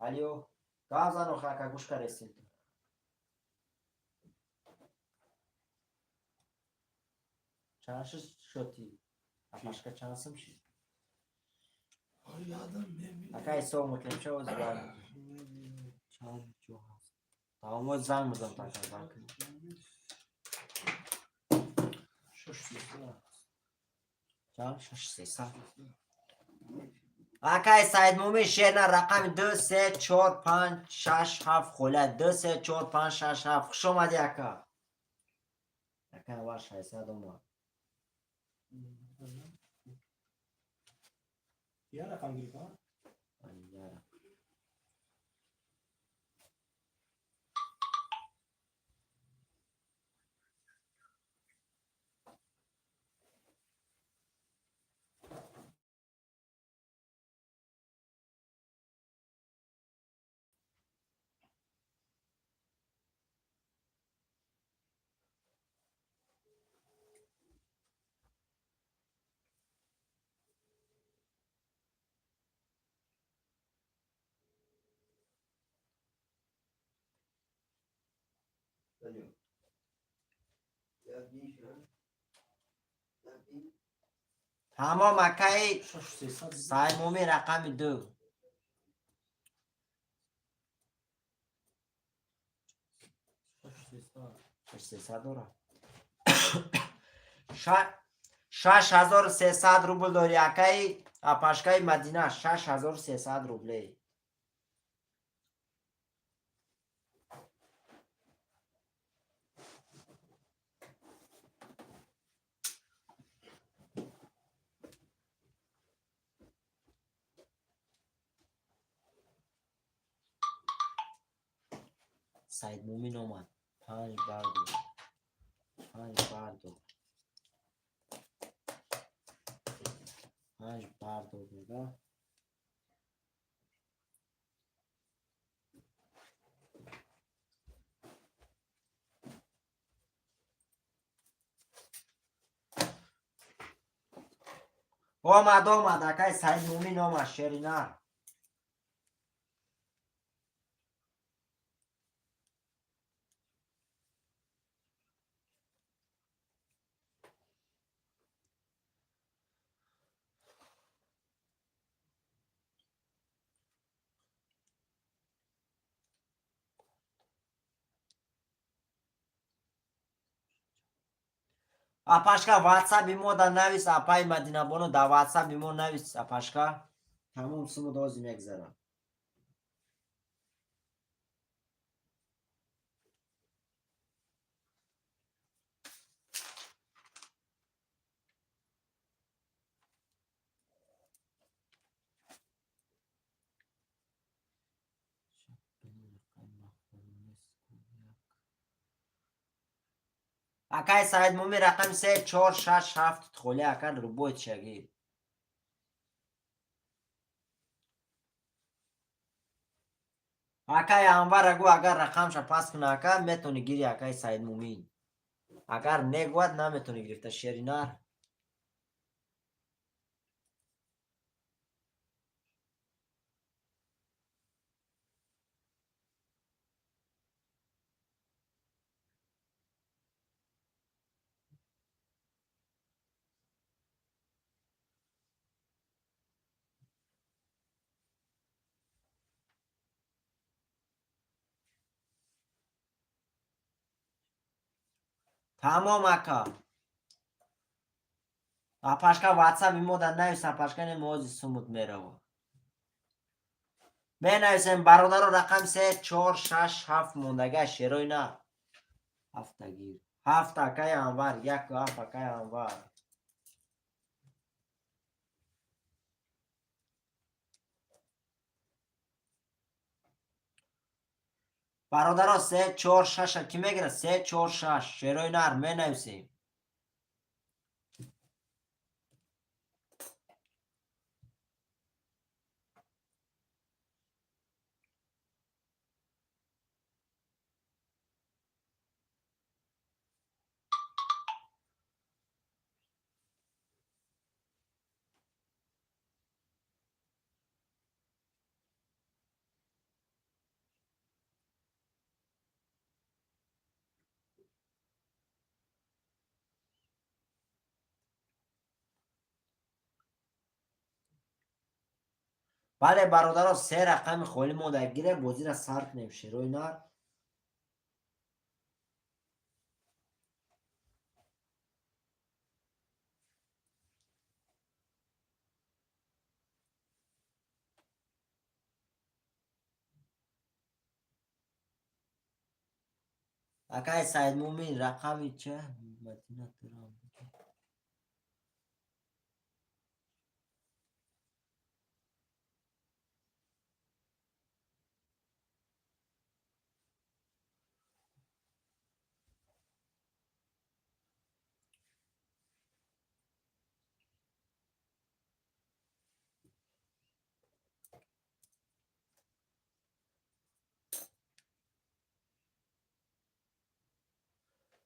الیو گاوزن اکا گوش کرستی چند شدی اپاشکا چند سم شد اکا ایسا مطلب شد از باید چند جو هست تمام زنگ بزن تا که باید چند 6300 اکای سعید مومی شیرنا رقم 2 3 4 5 6 7 خوله 2 3 4 5 6 7 خوش اومدی اکا اکا اول 600 اومد یا رقم گیری کن تمام اکای سعید مومی رقم 2 6300 دارم 6300 روبل داری اکای اپاشکای مدینه 6300 روبله سعید مومین آمد. 5 بردو. 5 بردو. 5 بردو دیگه. آمد اکای سعید مومین آمد شیرینه. اپاشکا واتساپ بیمو دا نویس اپای مدینه بانو دا واتساپ بیمو نویس اپاشکا تموم سمو دوزی میگذارم. اکای سعید مومی رقم 3467 تخولی اکر رو بوید شگیر. اکای انور اگو اگر رقمش پاس کنه اکا میتونی گیری اکای سعید مومین. اگر نگوید نمیتونی گرفته شیرینار. تمام اکا. اپاشکا واتساپ بیمو دا نویس اپاشکا نموزی سمود میرو. بنویسیم برادر رقم 3467 موندگه شیروی نه. هفته گیر. هفت اکای انور یک و هفت اکای انور. برادرها 346 کی میگیره 346 شیروی نر می نویسیم. بله برادرها 3 رقم خالی مونده گیره بازی را سر کنیم شیروی نر. اکای سعید مومین رقمی چه؟ مدینه ترام.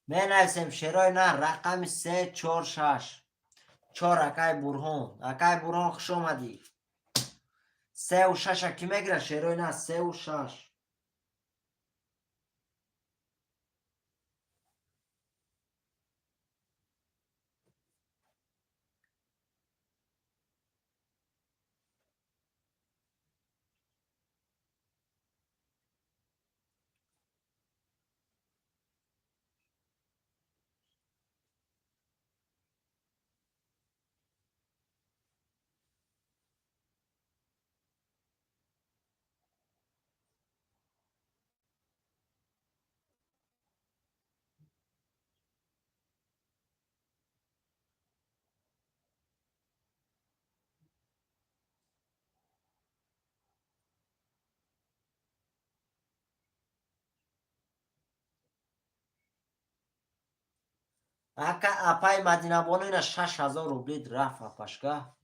می نویسیم شیروی نر رقم 346 4 اکای برهان. اکای برهان خوش آمدی. 3 و 6 کی میگیره شیروی نر 3 و 6. اکا اپای مدینه بانو اینا 6000 روبلی رفت اپاشگاه.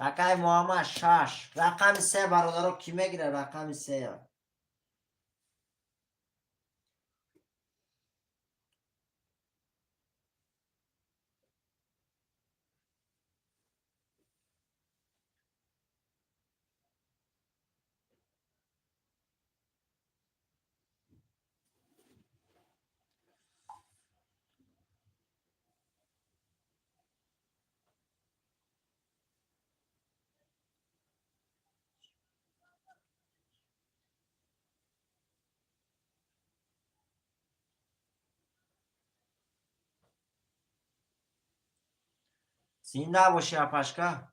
اکای محمد 6 رقم 3 برادرو کی میگیره رقم 3. زنده باشی اپاشگاه.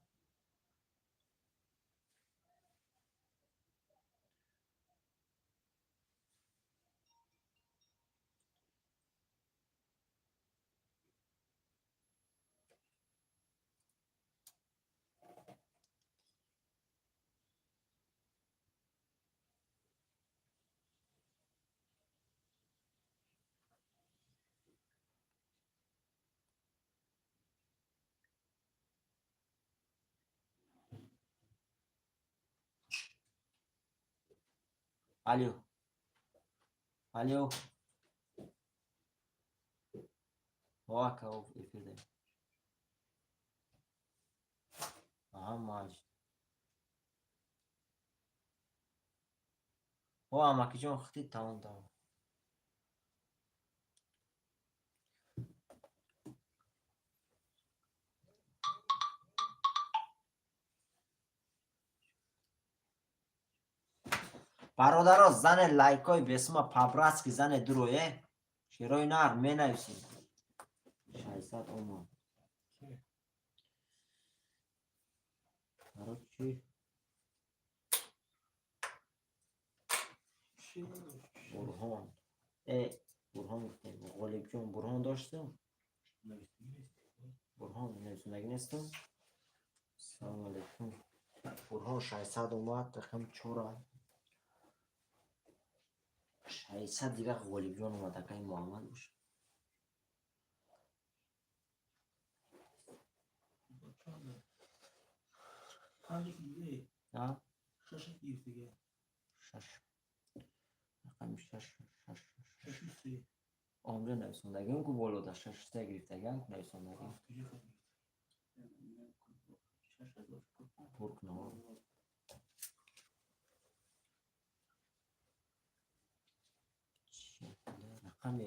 الو الو واکا او افیده آها ماج او اما که جون خطی تاون تاون برادرها زن لایکای به اسم پابراسکی زن درویه شیروی نار می نویسیم 600 اومان برای چی؟ برهان برهان گفتیم غالب جون برهان داشتم برهان نویسیم نگنستم سلام علیکم برهان 600 اومد دخم چورا 600 دیگه غالب جون اومد اکای محمد باشه ها؟ 6 رقم 6 عمره نویسندگیم که بالا در 6 تا گرفتگم نویسندگیم پرک نها رقم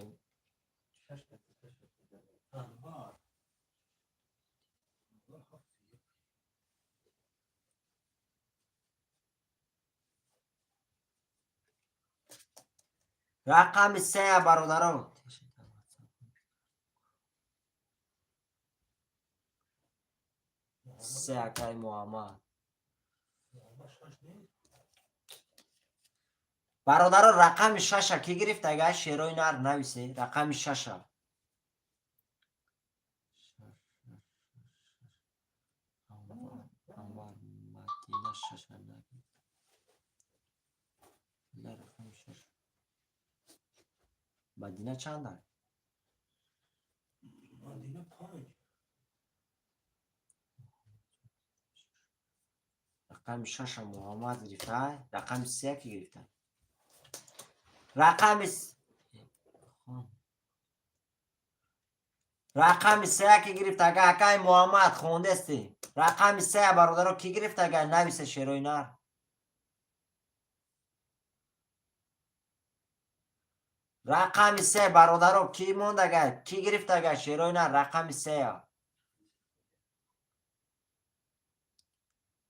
رقم 3 برادران 3 اکای محمد برادران رقم 6 کی گرفت اگه شیروی نر نویسه رقم 6 انوار مدینه 6 نگی رقم 6 مدینه چند داره مدینه 5 رقم 6 محمد گرفته رقم 3 کی گرفته رقم رقم 3 کی گرفت اگه اکای محمد خونده استی رقم 3 برادرها کی گرفت اگه نویسه شیروی نر رقم 3 برادرها کی موند اگه کی گرفت اگه شیروی نر رقم 3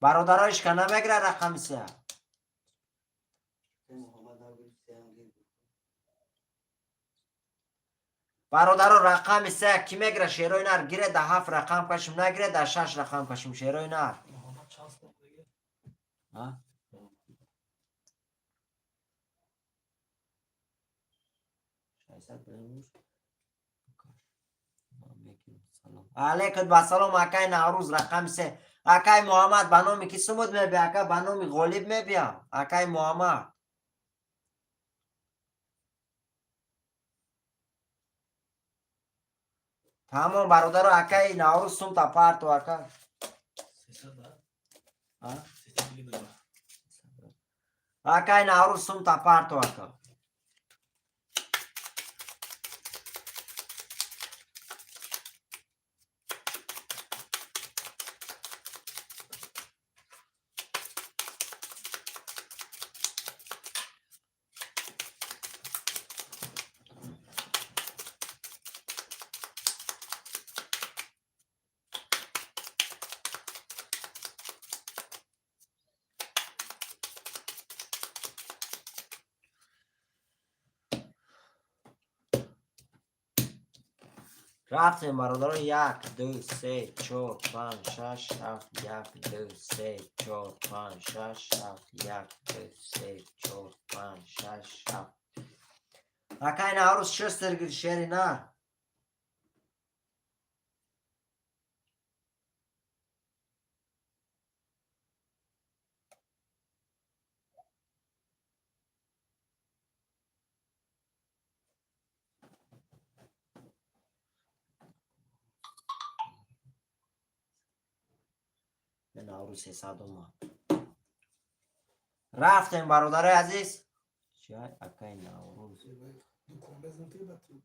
برادرایش که نمیگره رقم 3 محمد نبود سیام گیر برادر رقم 3 کی میگیره شیرای نر گیره ده 7 رقم کشیم نگیره ده 6 رقم کشیم شیرای نر محمد شانس کن دیگه. ها علیکم السلام اکای نوروز رقم 3 اکای محمد بنامی کی سمود میبیا اکای بنامی غالب میبیا اکای محمد تمام برادر اکای نوروز سم تا پارت اکای 300 داد. ها 300 دیگه داد. اکای نوروز سم تا پارت اکای رفتیم برادر 1 2 3 4 5 6 7 1 2 3 4 5 6 7 1 2 3 4 5 6 7 اکای نوروز شستر گیر شیری نر به نوروز 300 اومد رفتیم برادر عزیز چای اکای نوروز دکان بزن توی بطور.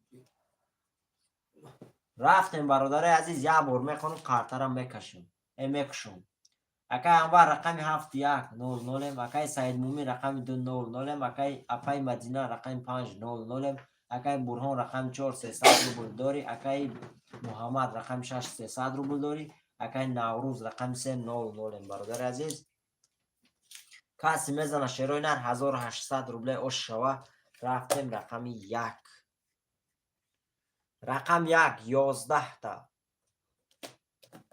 رفتیم برادر عزیز یه بار میکنم کارترم میکشم میکشم اکای انوار رقم 7 1 0 0 اکای سعید مومی رقم 2 0 0 اکای اپای مدینه رقم 5 0 0 اکای برهان رقم 4 300 روبل داری اکای محمد رقم 6 300 روبل داری اکای نوروز رقم 3 0 0 برادر عزیز کسی میزنه شیروی نر 1800 روبل اوش شوه رفتیم رقم 1 رقم 1 11 تا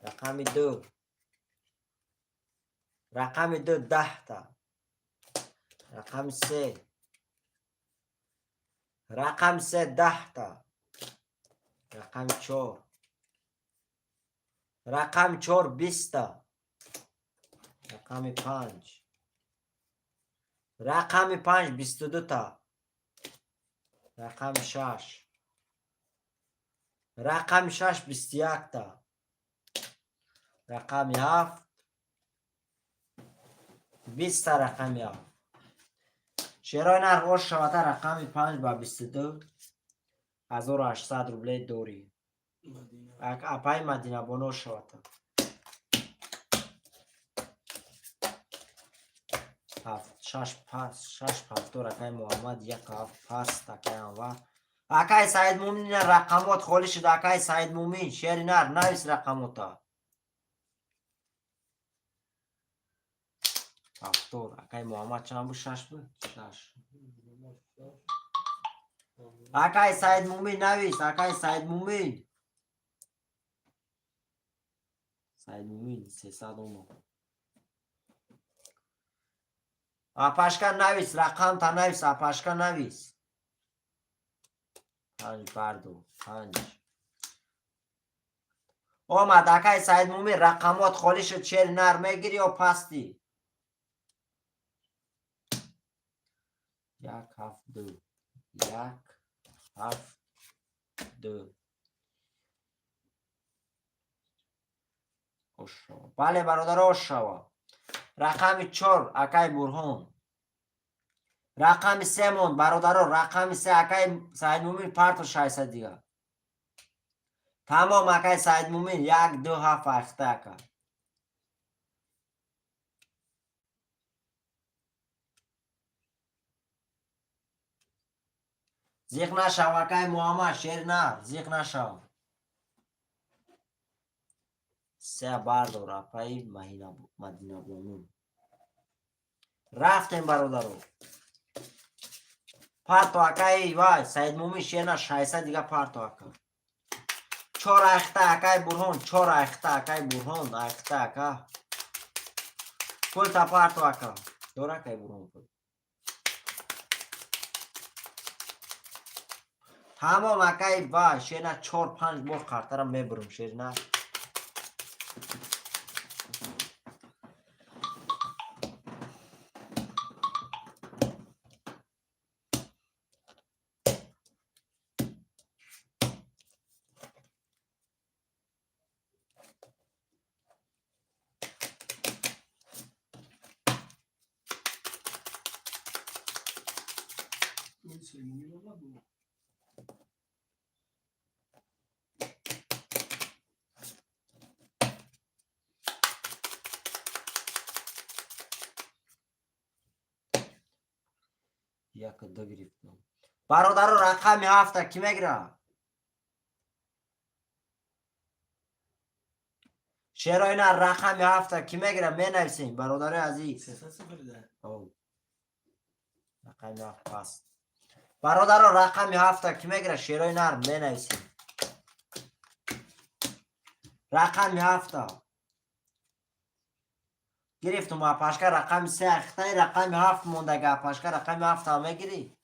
رقم 2 رقم 2 10 تا رقم 3 رقم 3 10 تا رقم 4 رقم 4 20 تا رقم 5 رقم 5 22 تا رقم 6 رقم 6 21 تا رقم 7 20 تا رقم 7 شیرای نر روش شوته رقم 5 با 22 1800 روبله دوری مدینه. اپای مدینه بانو شوته هفت 6 پاس 6 پافتور اکای محمد 1 هفت پاس تکای انوار اکای سعید مومین رقمات خالی شد اکای سعید مومین شیر نر نویس رقماتا پافتور اکای محمد چند بود 6 بود 6 اکای سعید مومین نویس اکای سعید مومین 300 اومد اپاشکا نویس رقم تا نویس اپاشکا نویس 5 بردو 5 اومد اکای سعید مومین رقمات خالی شد چهل نر میگیری یا پستی 1 7 2 1 7 2 اوشوا بله برادر اوشوا رقم 4 اکای برهان رقم 3 مون برادر رقم 3 اکای سعید مومین پارت و 600 دیگه تمام اکای سعید مومین 1 2 7 اخته اکا زیق نشو اکای محمد شیر نه زیق نشو 3 بردار اپای مدینه بانو رفتیم برادر پارتو اکای وای سید مومی شینا شایسته دیگه پارتو اکا چور اخته اکای برهون چور اخته اکای برهون اخته اکا کل تا پارتو اکا دور اکای برهون کل تمام اکای وای شینا 4-5 بار کارترم میبرم شینا این سیمونی رو نبود. یک دو گرفتم برادر رقم 7 کی میگیره شیرای نه رقم 7 کی میگیره می نویسیم برادر عزیز 3-0 او رقم 7 پس برادر رقم 7 کی میگیره شیرای نر می نویسیم رقم 7 گرفتم اپاشکا رقم 3 اخته رقم 7 موندگه اپاشکا رقم 7 هم میگیری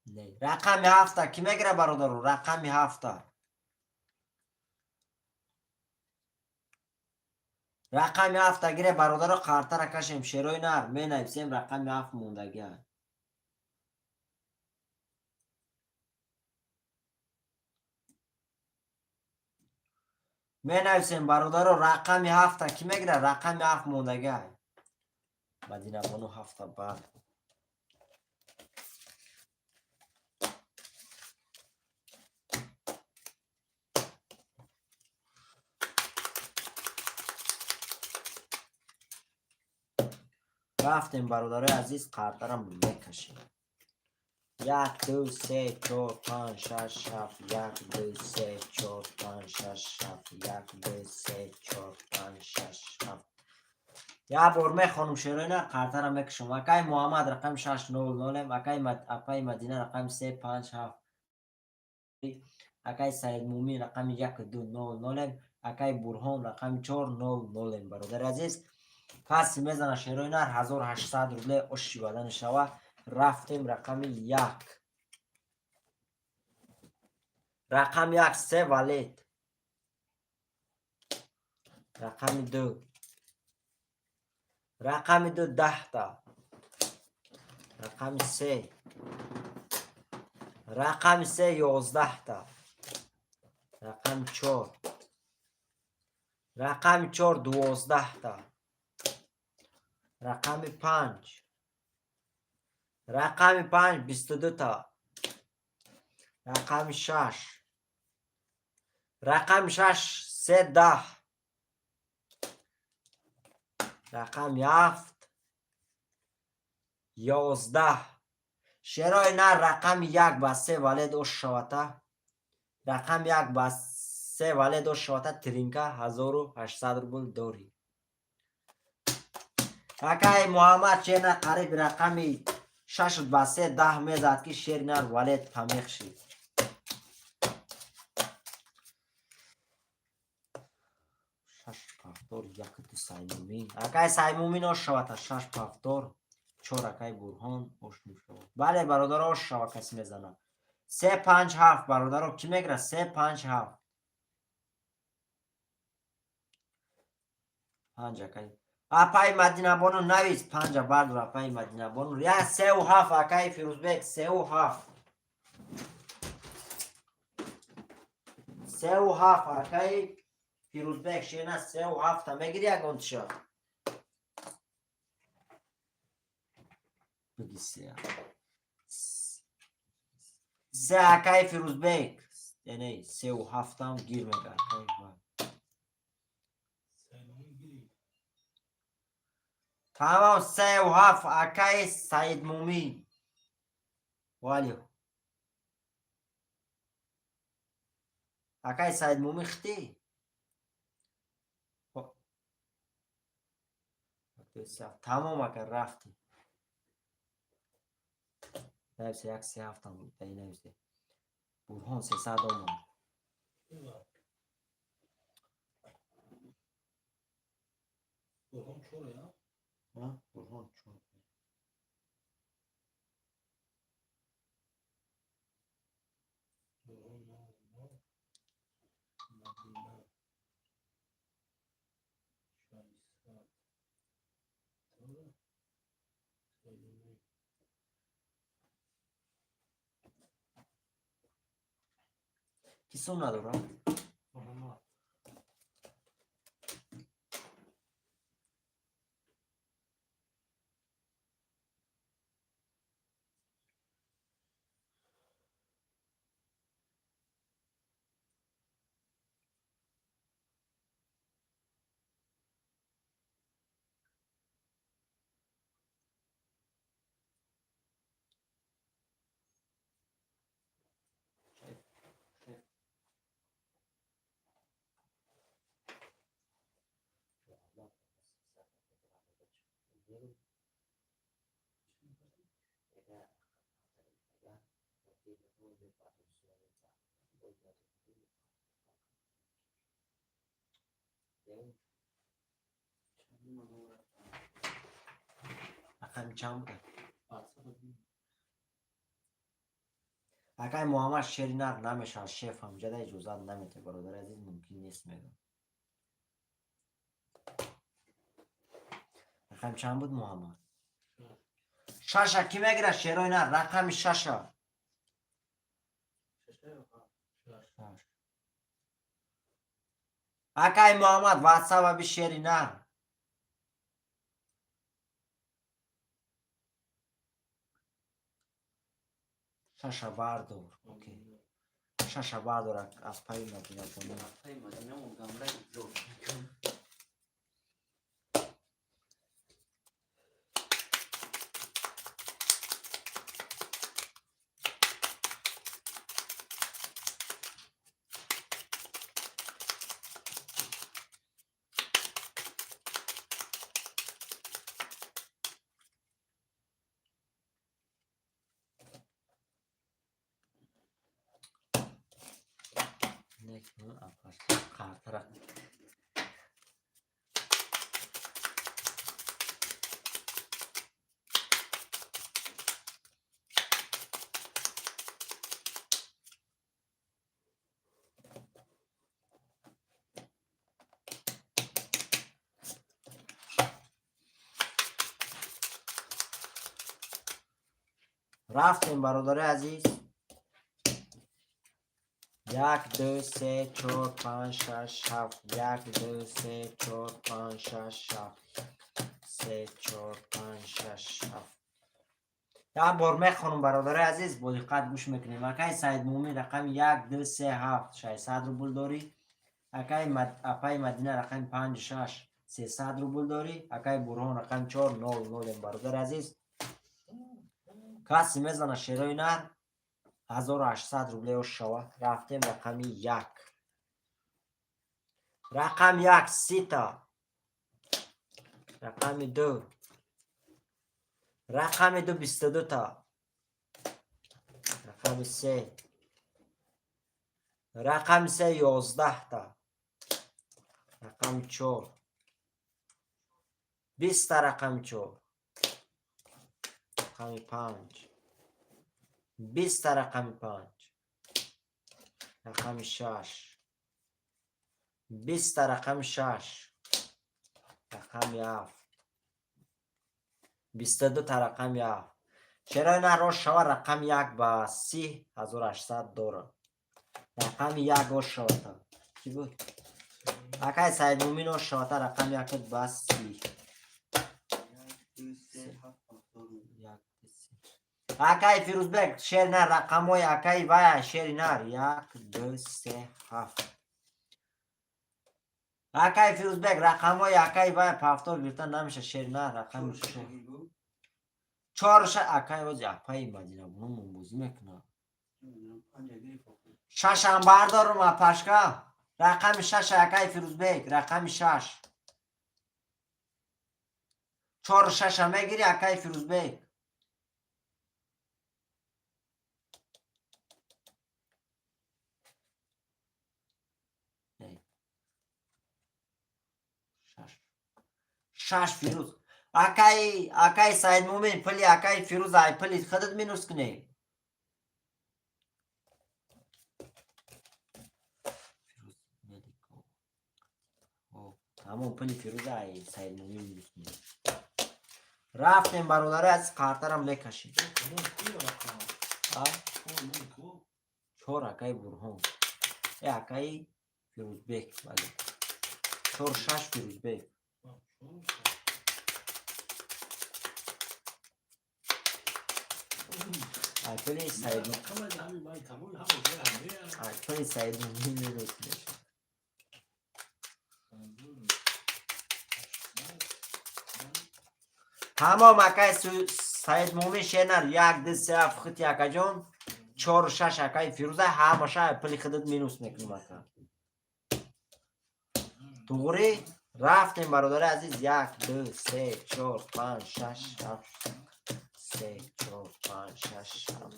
نه رقم 7 کی میگیره برادر رقم 7 رقم 7 گیره برادر کارتر کشیم شیروی نر می نویسیم رقم 7 موندگه می نویسیم برادر رقم 7 کی میگیره رقم 7 موندگه مدینه بانو 7 بعد رفتیم برادر عزیز کارترم میکشیم 1 2 3 4 5 6 7 1 2 3 4 5 6 7 1 2 3 4 5 6 7 یا برمه خانم شیرینه کارترم میکشم اکای محمد رقم 600 اکای مدینه رقم 357 اکای سید مومی رقم 1200 اکای برهان رقم 400 برادر عزیز کسی میزنه شیرینه 1800 روبله اشی بدن شوه رفتیم رقم 1 رقم 1 3 ولید رقم 2 رقم 2 10 تا رقم 3 رقم 3 11 تا رقم 4 رقم 4 12 تا رقم 5 رقم 5 22 تا رقم 6 رقم 6 3 10 رقم 7 11 شرای نه رقم 1 با 3 ولید او شوته رقم 1 با 3 ولید او شوته ترینکا 1800 روبل داری اکای محمد چه قریب رقمی 6 با 3 10 میزد که شیر نر ولید پمیخ شید 6 پافتور 1 2 سایمومین اکای سایمومین او شوته 6 پافتور 4 اکای برهان اوش میشود بله برادر اوش شوه کسی میزنه 3 5 7 برادر کی میگره 3 5 7 5 اکای اپای مدینه بانو نویس 5 بعد اپای مدینه بانو یا 3 و 7 اکای فیروزبک 3 و 7 3 و 7 اکای فیروزبک شینا 3 و 7 میگیری اگون شو بگی 3 اکای فیروزبک یعنی 3 و 7 هم گیر میگه اکای تمام 3 و 7 اکای سید مومی والیو اکای سید مومی ختی دو سه هفت تمام اگر رفتی نویسه یک سه هفت هم بود این نویسه برهان 300 آمون برهان چوره یا؟ برهان چون برهان نه مدینه شایستاد توره سلیمی کسون ندارم محمد اقل چند بود اگر محمد شرینر نمیشه شیف هم جده اجازت نمیده برادر عزیز ممکن نیست میگم اقل چند بود محمد شاشه کی میگیره شیرای نه رقم شاشه اگر محمد واتساپ بی شرینر شاشه بردار اوکی شاشه بردار از پای مدینه کنیم Hey, Madina, un gamla gidiyor. نه قطره رفتیم برادر عزیز 1 2 3 4 5 6 7 1 2 3 4 5 6 7 3 4 5 6 7 یک بار میخونم برادر عزیز با دقت گوش میکنیم اکای سید مومن رقم 1 2 3 7 600 روبل داری اکای مدینه رقم 5 6 300 روبل داری اکای برهان رقم 4 0 0 برادر عزیز کسی میزنه شیرای نر 1800 روبله شوا رفتیم رقم 1 رقم 1 30 تا رقم 2 رقم 2 22 تا رقم 3 رقم 3 11 تا رقم 4 20 تا رقم 4 رقم 5 20 تا رقم 5 رقم 6 20 تا رقم 6 رقم 7 22 تا رقم 7 چرا نه رو شوا رقم 1 با 3800 داره رقم 1 رو شوا تا کی بود؟ اکای سید مومین رو شوا تا رقم 1 با 30 اکای فیروز بگ شیر نه رقم های اکای وای شیر نه 1 2 3 7 اکای فیروز بگ رقم های اکای وای پافتور گرفتن نمیشه شیر نه رقم 4 اکای وای اپای مدینه بونم بوزی میکنه شش هم بردارم اپاشکا رقم 6 اکای فیروز بگ رقم 6 4 6 هم میگیری اکای فیروز بیگ. شش فیروز اکای سعید مومن پلی اکای فیروز ای پلی خودت مینوس کنی. همون پلی فیروز ای سعید مومن مینوس کنی. رفتیم برادر از قطرم میکشید. چهار اکای برهان اکای فیروز بیگ بله 4 6 فیروز بیگ. ای پلی سعید مومن مینوس کنی. تمام اکای سعید مومن شنر 1 2 3 7 خط یک جان 4 6 اکای فیروزه همشه پلی خودت مینوس میکنیم اکا. دوغوری رفتیم برادر عزیز 1 2 3 4 5 6 7 3 4 5 6 7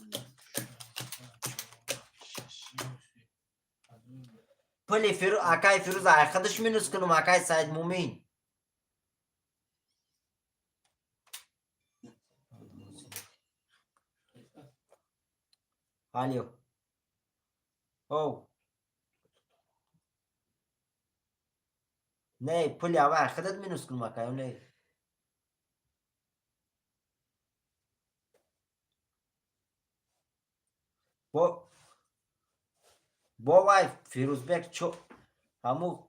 پلی فیروز اکای فیروزه خودش مینوس کنم اکای سعید مومن. الو او نه پلی اول خودت مینوس کنم اکای نه با وای فیروز بیگ چو همو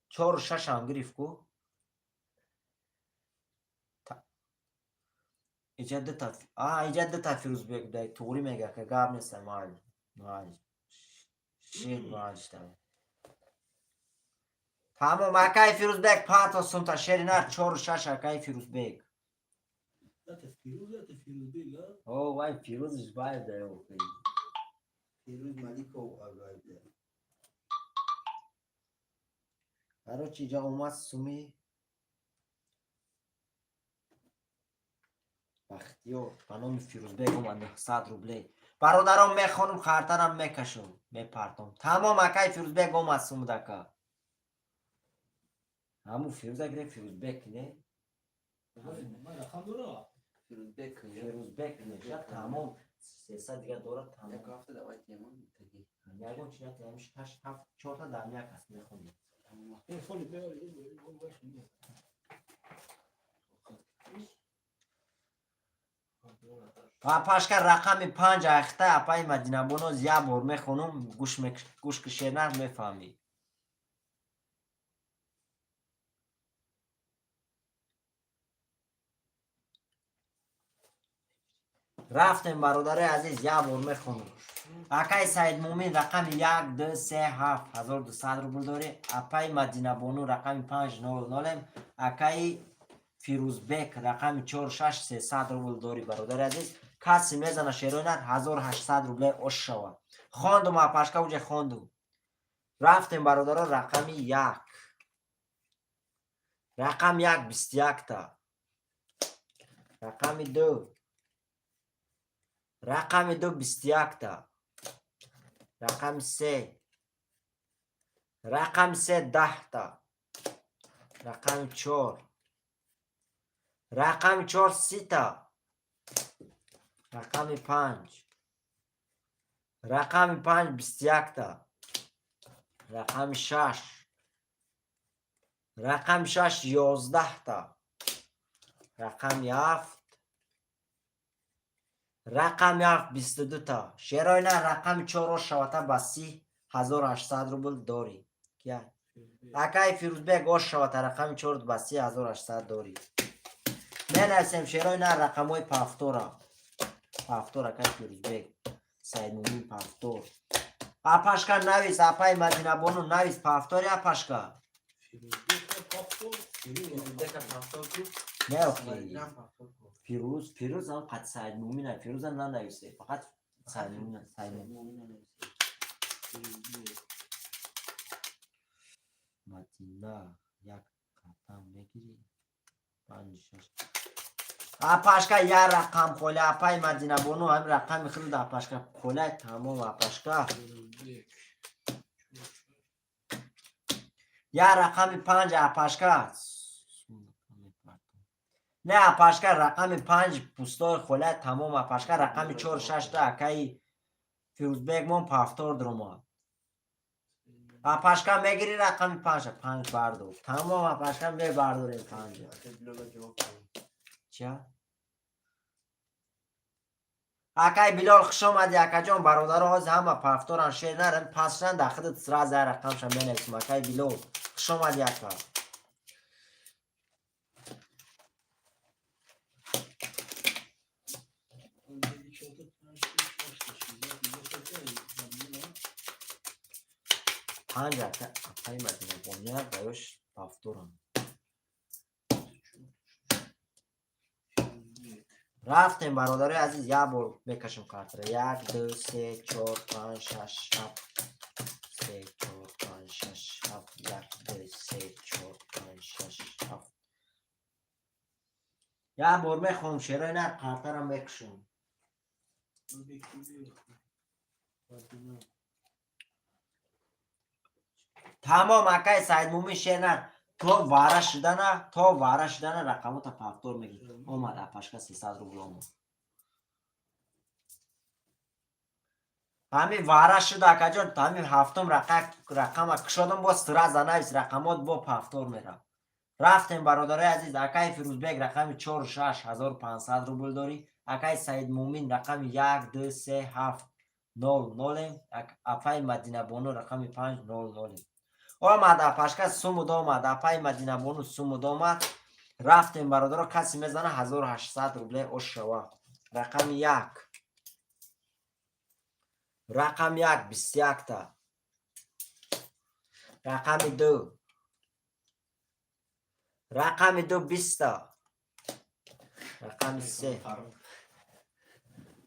4 6 هم گرفت کو ایجاد تا فیروز بیگ دای توری میگه که گاب نیست مال شید مالش داره. تمام اکای فیروز بیگ 5 تا سنتا شیرینار 4 6 اکای فیروز بیگ. او وای فیروزش باید داره اوکی. فیروز ملیک و آگاهی داره. برای چی جا اومد سومی بختیار بنام فیروز بیگ اومد 100 روبله برادرام میخونم خاطرم میکشم میپرتم. تمام اکای فیروز بیگ اومد سوم دکا همون فیروز اگه فیروز بیگ نه فیروز بیگ فیروز بیگ نه تمام 300 دیگه داره یک تمام هفته دوای تیمون تگی یکم چیزا تیمش 8 7 4 تا در یک است میخونی. پاشکر رقم 5 اخته اپای مدینه بونوز یه بار میخونم گوش کشینر میفهمی. رفتیم برادر عزیز یه بار میخونم اکای سعید مومن رقم 1 2 3 7 1200 روبل داره. اپای مدینه بونو رقم 500 اکای فیروز بیگ رقم 4 6 300 روبل داری برادر عزیز. کسی میزنه شیرونر 1800 روبل اش شود. خواندم اپاشکا اوجه خواندم. رفتیم برادر رقم 1 رقم 1 21 تا رقم 2 رقم 2 21 تا رقم 3 رقم 3 10 تا رقم 4 رقم 4 30 تا رقم 5 رقم 5 21 تا رقم 6 رقم 6 11 تا رقم 7 رقم 7 22 تا شیراینا رقم 4 شوتا بسی 1800 روبل داری کیا اکای فیروز بیگ اوش شوتا رقم 4 بسی 1800 داری. من اسم شیراینا رقم های پافتورا اکای فیروز بیگ سعید مومن پافتور اپاشکا نویس اپای مدینه بونو نویس پافتوری اپاشکا نه اوکی فیروز هم قد سعید مومن فیروز هم ننویسه فقط سعید مومن مدینه یک قطعه میگیری 5 اپاشکا یا رقم خوله اپای مدینه بونو هم رقم خیلی اپاشکا خوله تمام اپاشکا یا رقم 5 اپاشکا نه اپاشکا رقم 5 پوستای خوله تمام اپاشکا رقم 4 6 تا اکای فیروزبگ مون پافتور درما اپاشکا میگیری رقم 5 بردار تمام اپاشکا می برداریم 5 چیا اکای بلال خوش آمدی اکا جان برادر آز همه پافتوران شیر نرن پسشن داخل سرا زیر رقم شم بنویسم اکای بلال خوش آمدی اکا پنج اکای مدینه بونیار باش پافتوران رفتیم برادر عزیز یا بار بکشم کارت را 1 2 3 4 5 6 7 3 4 5 6 7 1 2 3 4 5 6 7 یا بار میخونم شیرای نه کارت را بکشم تمام اکای سعید مومی شیر تو واره شدن رقمات پافتور میگی اومد اپاشکا 300 روبل اومد همین واره شده اکا جان همین هفتم رقم کشادم با سرا زنویس رقمات با پافتور میره رفتیم برادر عزیز اکای فیروزبگ رقم 4 6 1500 روبل داری اکای سعید مومین رقم 1 2 3 7 0 اپای مدینه بونو رقم 5 0 آمد اپاشکا سومود آمد اپای مدینه بونو سومود آمد رفتیم برادر کسی میزنه 1800 روبل اوش شوا رقم 1 رقم 1 21 تا رقم 2 رقم 2 20 تا رقم 3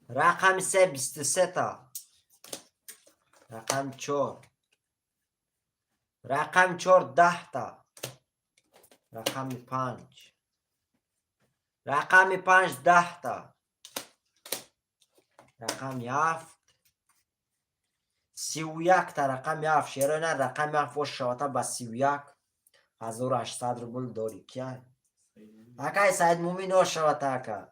رقم 3 23 تا رقم 4 رقم 4 10 تا رقم 5 رقم 5 10 تا رقم 7 31 تا رقم 7 شیرای نه رقم 7 وش شواتا با 31 1800 روبل داری کیا اکای سعید مومین وش شواتا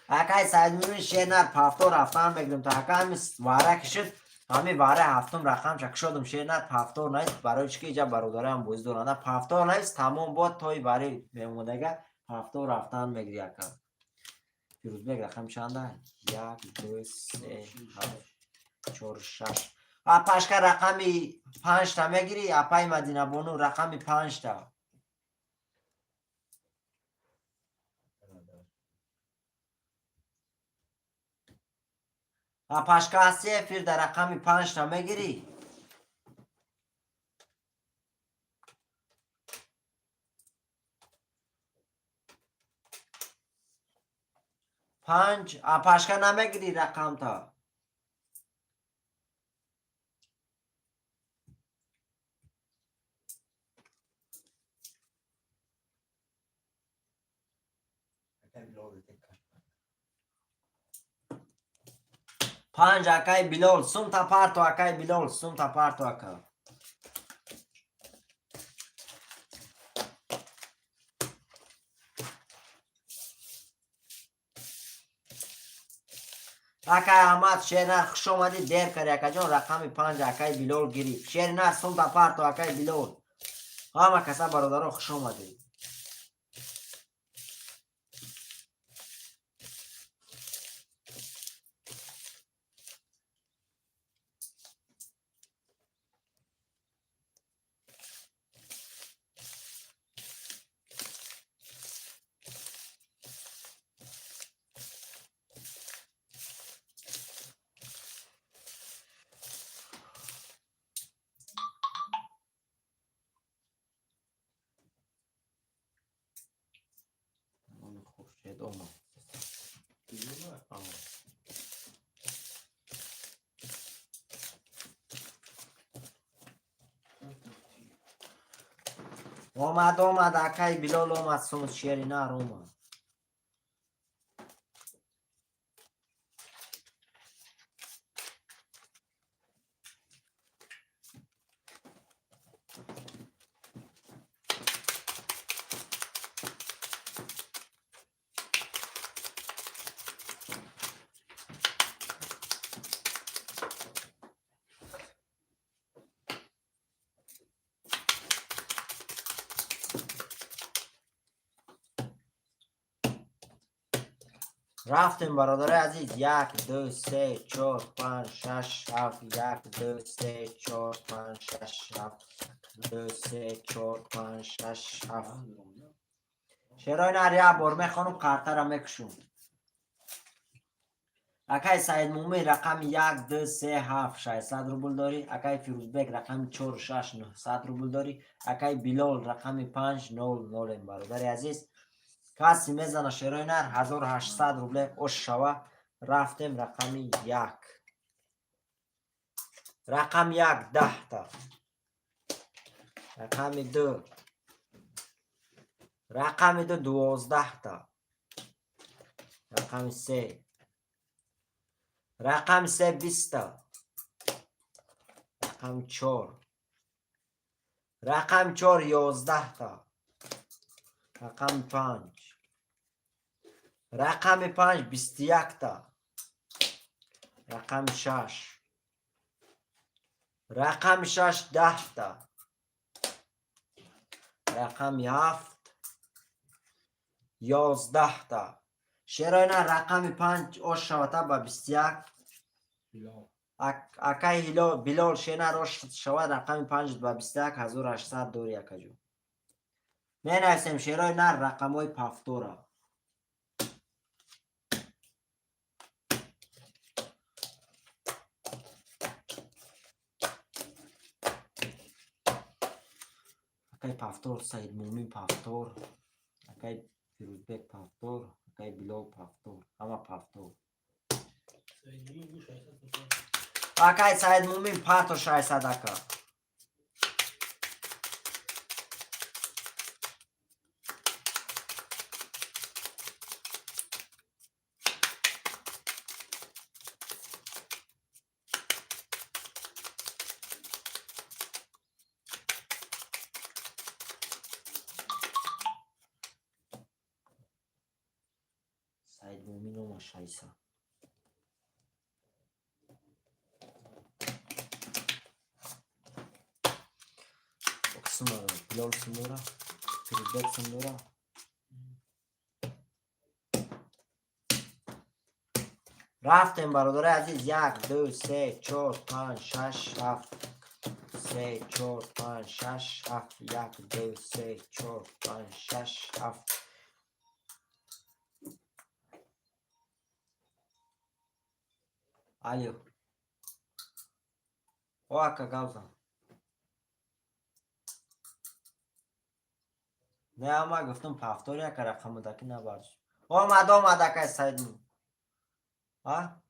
اکای سعید مومین شیر نه پافتور رفتن بگیرم تا اکا همی واره کشید همی واره هفتم رقم چک شدم شیر نه پافتور نیست برای چکی اینجا برادره هم بویز دارنه پافتور نیست تمام بود توی باری بیمودگه پافتور رفتن بگیری اکا فیروزبگ رقم چنده 1 2 3 7 4 6 اپاشکا رقمی 5 تا میگیری اپای مدینه بونو رقمی 5 تا اپاشکا هستی فیر در رقمی 5 تا میگیری پنج اپاشکا نمیگیری رقم تا پنج اکای بلال سوم تا پارتو اکای بلال سوم تا پارتو اکا اکای احمد شیرنر خوش اومدی دیر کردی اکا جان رقم 5 اکای بلال گیری شیرنر سوم تا پارتو اکای بلال همه کسا برادرها خوش اومدی خورشید اومد اومد اکای بلال اومد سومت شیرینار اومد. رفتیم برادر عزیز. 1 2 3 4 5 6 7 1 2 3 4 5 6 7 2 3 4 5 6 7 چرا نریا برمه خانم کارتا را میکشون. اکای سعید مومی رقم 1 2 3 7 600 روبل داری. اکای فیروزبک رقم 4 6 900 روبل داری. اکای بلال رقم 5 0 0 برادر عزیز. کسی میزنه شیرای نر 1800 روبله اوش شوه. رفتیم رقم 1. رقم 1 10 تا. رقم 2. رقم 2 12 تا. رقم 3. رقم 3 20 تا. رقم 4. رقم 4 11 تا. رقم 5. رقم 5 21 تا. رقم 6. رقم 6 10 تا. رقم 7 11 تا. شیراینا رقم 5 اوش شوتا با 21. بلال اکای هیلو بلال شینا روش شود رقم 5 با 21 1800 دوری اکجو. می نویسیم شیرای نر رقم های پافتورا. اکای پافتور سعید مومین پافتور. اکای فیروزبک پافتور. اکای بلال پافتور. همه پافتور. سعیدی گوش هست اکای سعید مومین پاتو 600 اکا. سعید مومین و مشایسه. Sumara, Bilal Sumara, Firuzdek Sumara. رفتیم برادر عزیز. 1 2 3 4 5 6 7 3 4 5 6 7 1 2 3 4 5 6 7. الو واکا گاوزم. نه اما گفتم پافتوریا که رقم دکی نبرش. اومد اکای سعید مون. ها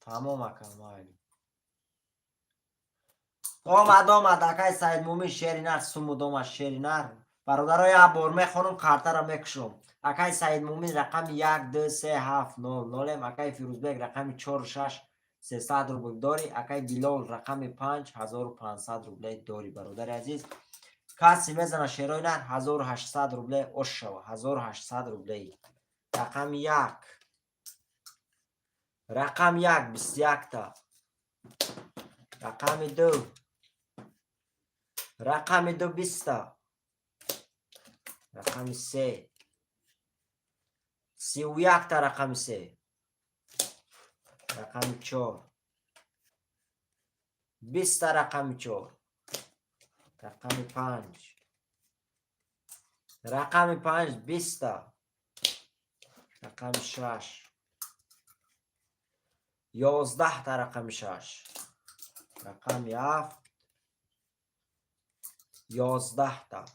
تمام اکم مایلی. اومد اکای سعید مومین شیرینر سمودوم شیرینر. برادرای ابرمه خانم کارتا را میکشم. اکای سعید مومین رقم 1 2 3 7 0 0. اکای فیروزبک رقم 4 6 300 روبل داری. اکای بلال رقم 5 1500 روبل داری برادر عزیز. کسی میزنه شیرای نر 1800 روبله اوش شوه. 1800 روبله. رقم 1. رقم 1 21 تا. رقم 2. رقم 2 20 تا. رقم 3 31 تا. رقم 3. رقم 4 20 تا. رقم 4. رقم 5. رقم 5 20 تا. رقم 6 11 تا. رقم 6. رقم 7 11 تا.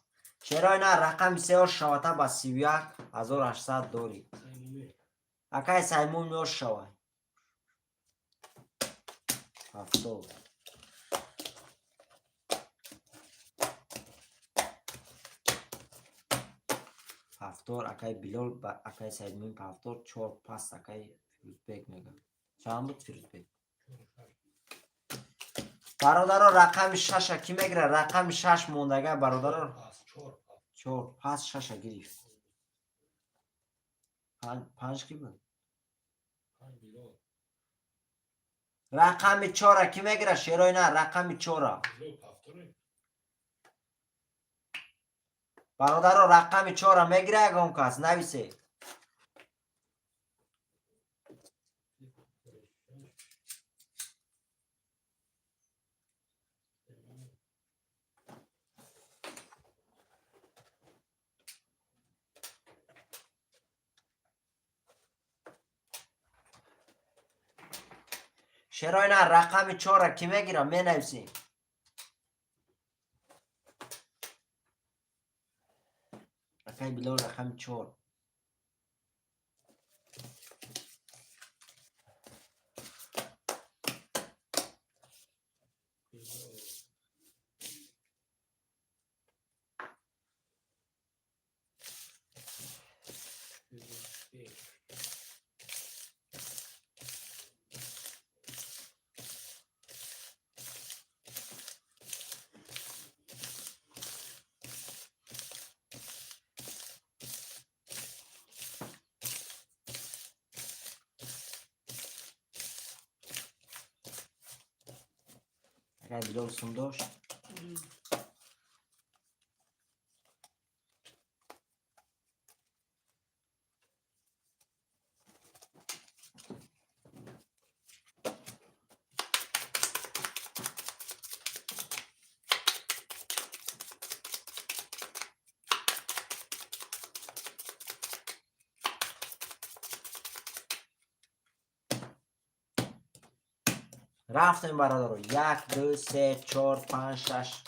چرا نه رقم 3 شوتا با 31 1800 دوری. سعیدی اکای سایمون میو شوه. هفتاد پافتور اکای بلال با اکای سعید مومن پافتور 4 پاس اکای فیروزبک میگه چند بود فیروزبک برادر رقم 6 کی میگیره رقم 6 موندگه برادر 4 پاس 6 گرفت 5 کی بود رقم 4 کی میگیره شیرای نه رقم 4 برادر رقم 4 میگیره اگه اون کس نویسه شیرای نه رقم 4 کی میگیره می نویسه اکای بلال رقم 4 اکای بلال سم داشت رفتیم برادر 1 2 3 4 5 6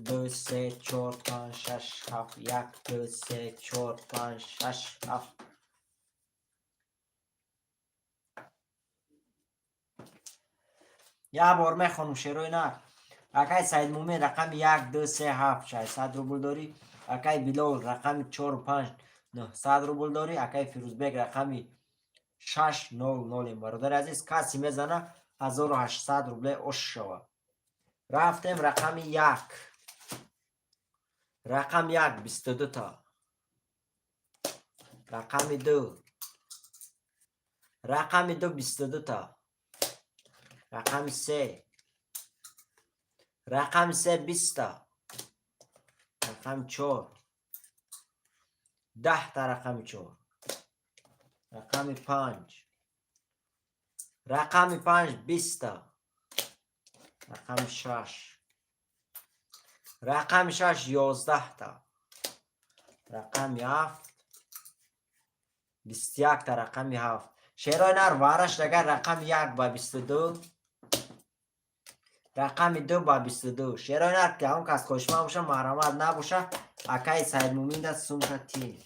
2 3 4 5 6 7 1 2 3 4 5 6 7 یه بار میخونم شیروی نه اکای سعید مومن رقم 1 2 3 7 600 روبل داری اکای بلال رقم 4 5 900 روبل داری اکای فیروزبک رقم 6 0 0 برادر عزیز کسی میزنه 1800 روبل اش شود رفتیم رقم 1 رقم 1 22 تا رقم 2 رقم 2 22 تا رقم 3 رقم 3 20 تا رقم 4 10 تا رقم 4 رقم 5 رقم 5 20 تا رقم 6 رقم 6 11 تا رقم 7 21 تا رقم 7 شیرای نر وارش دگر رقم 1 با 22 رقم 2 با 22 شیرای نر که اون کس کشما باشه محرمت نباشه اکای سعید مومین دست سومشه تین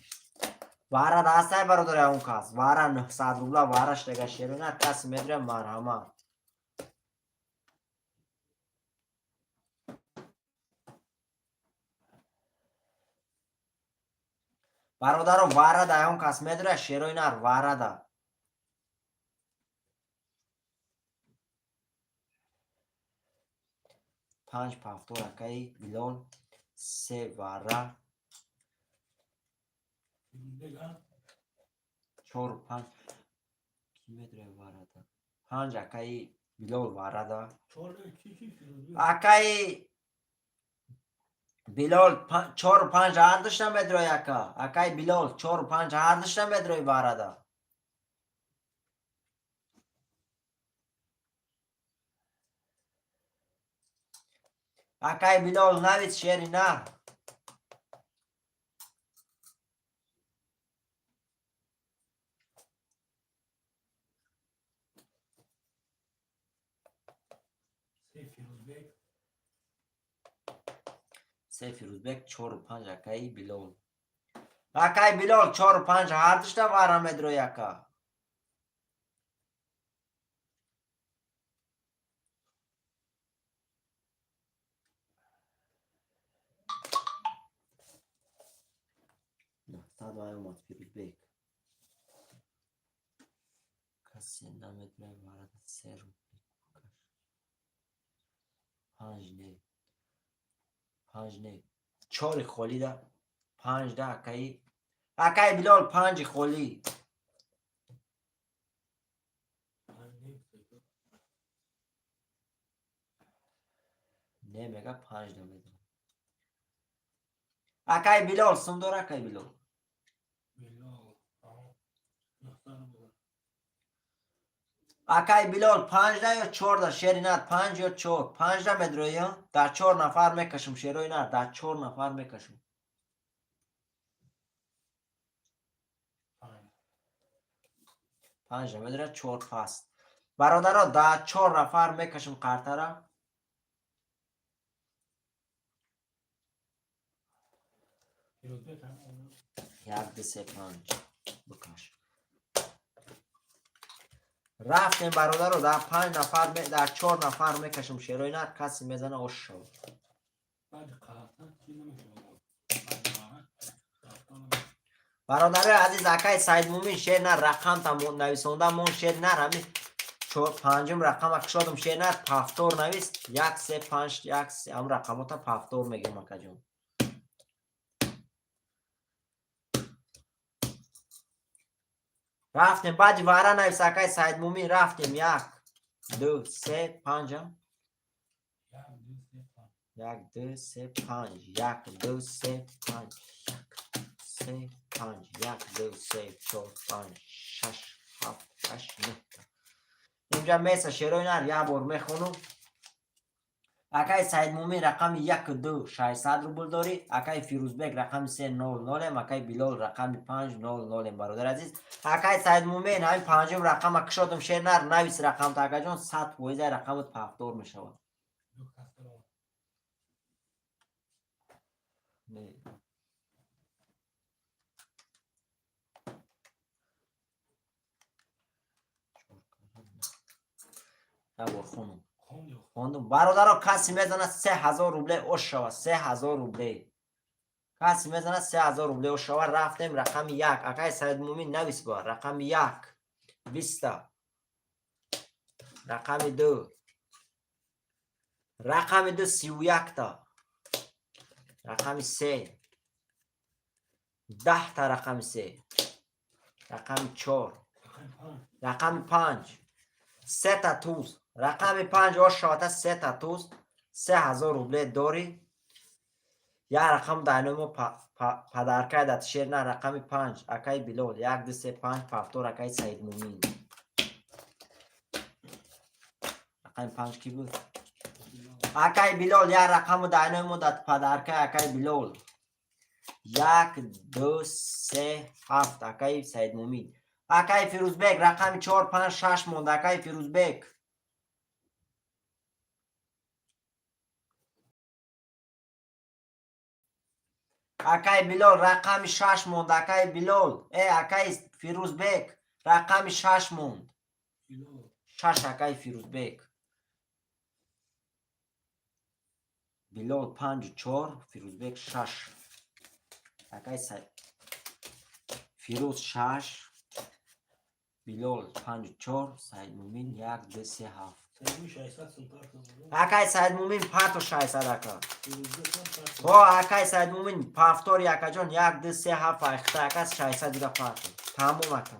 واره دسته برادر اون کس واره 900 روبله وارش دگر شیرای نر کس میدره محرمت برادر واره ده اون کس میدره شیرای نر واره ده 5 پافتور اکای بلال 3 واره 4 5 کی میدره واره ده 5 اکای بلال واره ده اکای بلال 4 5 هر داشتم بدروی اکای بلال 4 5 هر داشتم بدروی واره ده اکای بلال نوید شیری نه سه فیروزبک 4 5 اکای بلال اکای بلال 4 5 هر داشتم واره بدروی اکا بعد ما اومد فیروز بیک کسی نمیدونه وارد 3 روبله پنج نه 4 خالی ده 5 ده اکای بلال 5 خالی نمیگه 5 نمیدونه اکای بلال سندور اکای بلال اکای بلال 5 ده یا 4 ده شیرینات 5 یا 4 5 ده میدروی در 4 نفر میکشم شیروی نه در 4 نفر میکشم 5 میدره 4 پاس برادرها در 4 نفر میکشم کارتا را 1 2 3 5 بکش رفتیم برادر رو در 5 نفر در 4 نفر میکشم شیروی نه کسی میزنه اوش شد برادر عزیز اکای سعید مومین شیر نه رقم تا نویسونده مون شیر نه همین 5م رقم کشادم شیر نه پافتور نویس 1 3 5 1 3 هم رقم تا پافتور میگیم اکا جون رفتیم بعد واره نویس اکای سعید مومین رفتیم 1 2 3 5 1 2 3 5 1 2 3 5 3 5 1 2 3 4 5 6 7 8 9 اینجا میسه شیروی نر یه بار میخونم اکای سعید مومین رقم 1 2 600 روبل داری اکای فیروزبک رقم 3 0 0 اکای بلال رقم 5 0 0 برادر عزیز اکای سعید مومین همین 5م رقم کشادم شیر نر نویس رقم تا اکا جان 100 پویزه رقمت پافتور میشود یه بار خوندم برادرها کسی میزنه 3000 روبله اوش شود 3000 روبله کسی میزنه 3000 روبله اوش شود رفتیم رقم 1 اکای سعید مومین نویس با رقم 1 20 رقم 2 رقم 2 31 تا رقم 3 10 تا رقم 3 رقم 4 رقم 5 3 تا توز رقم 5 اوش شود 3 تا توز 3000 روبله داری یا رقم داینامو پدرکای دات شیر نه رقم 5 اکای بلال 1 2 3 5 پافتور اکای سعید مومین رقم 5 کی بود اکای بلال یا رقم داینامو دات پدرکای اکای بلال 1 2 3 7 اکای سعید مومین اکای فیروزبک رقم 4 5 6 موند اکای فیروزبک اکای بلال رقم 6 موند اکای بلال اکای فیروزبک رقم 6 موند 6 اکای فیروزبک بلال 5 4 فیروزبک 6 اکای فیروز 6 بلال 5 4 سعید مومین 1 2 3 7 اکای سعید مومین پارتو 600 اکا اکای سعید مومین پافتور یکا جان 1 2 3 7 اختا اکا 600 دیگه پارتو تموم اکا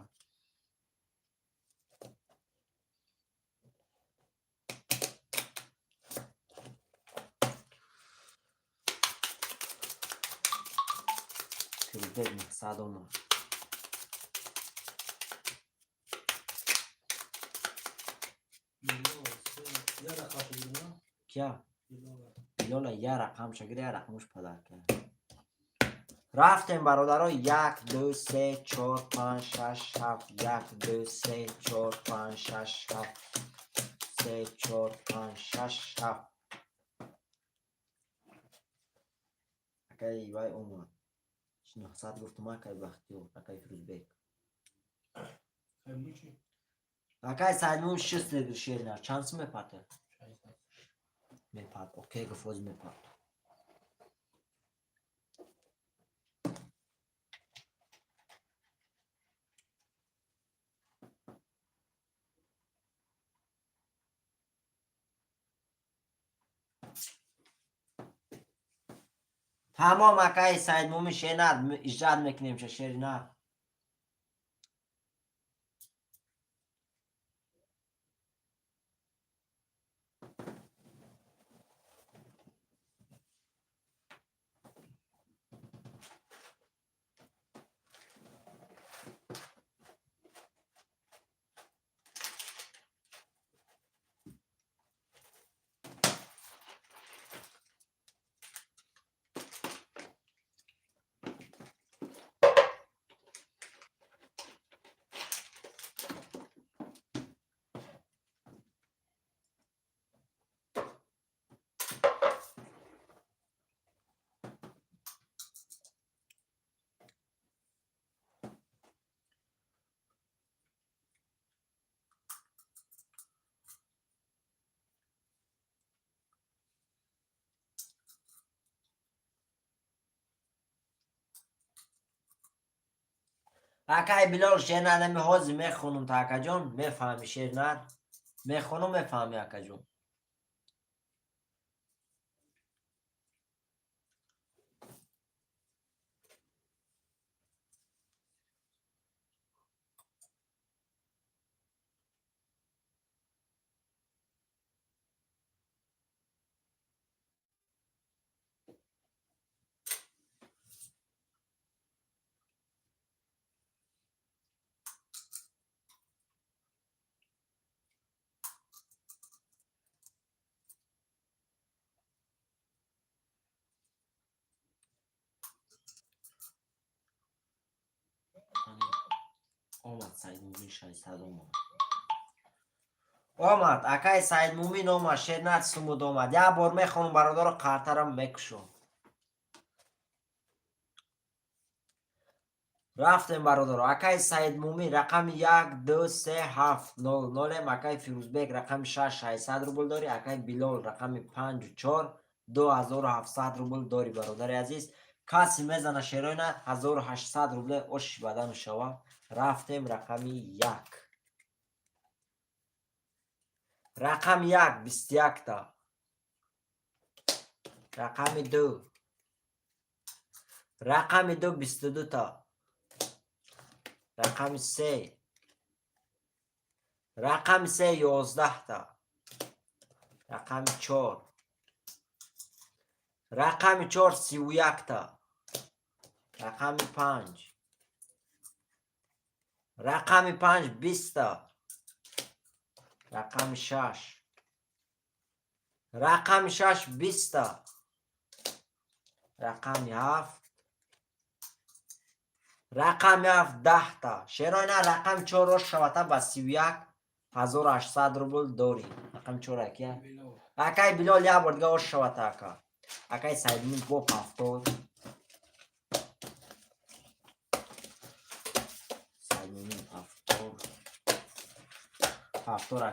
فیروزبک مقصد اومد کیا بلال یه رقم شگیره یه رقمش پدر کرد رفتیم برادرها 1 2 3 4 5 6 7 1 2 3 4 5 6 7 3 4 5 6 7 اکای وای اومد 900 گفتم اکای بختیو اکای فیروزبک اکای سعید شست دیگر شیر نه چانس میپاته میپات اوکی گفوز میپات تمام اکای سعید مومن شینر ایجاد میکنیم چه شیرینر. اکای بلال شیرینر نمی حوزی میخونم تا اکا جون میفهمی شیرینر میخونم میفهمی اکا جون. آمد سعید مومن 600 اومد. آمد اکای سعید مومن اومد شیرینر سمود اومد. یه بار میخونم برادر قرطرم میکشم. رفتیم برادر. اکای سعید مومن رقم 123700 اکای فیروزبک رقم 6600 روبل داری. اکای بلال رقم 54 2700 روبل داری برادر عزیز. کسی میزنه شیرین 1800 روبل اوش بدن شوا. رفتیم رقم 1 رقم 1 21 تا. رقم 2 رقم 2 22 تا. رقم 3 رقم 3 11 تا. رقم 4 رقم 4 31 تا. رقم 5 رقم 5 20 تا. رقم 6 رقم 6 20 تا. رقم 7 رقم 7 10 تا. شیرین رقم 4 روش شوته با 31800 روبل داری. رقم 4 اکیه بلال اکای بلال یه بار دیگه روش شوته اکا. اکای سعید مومن با 70 سعید مومن 70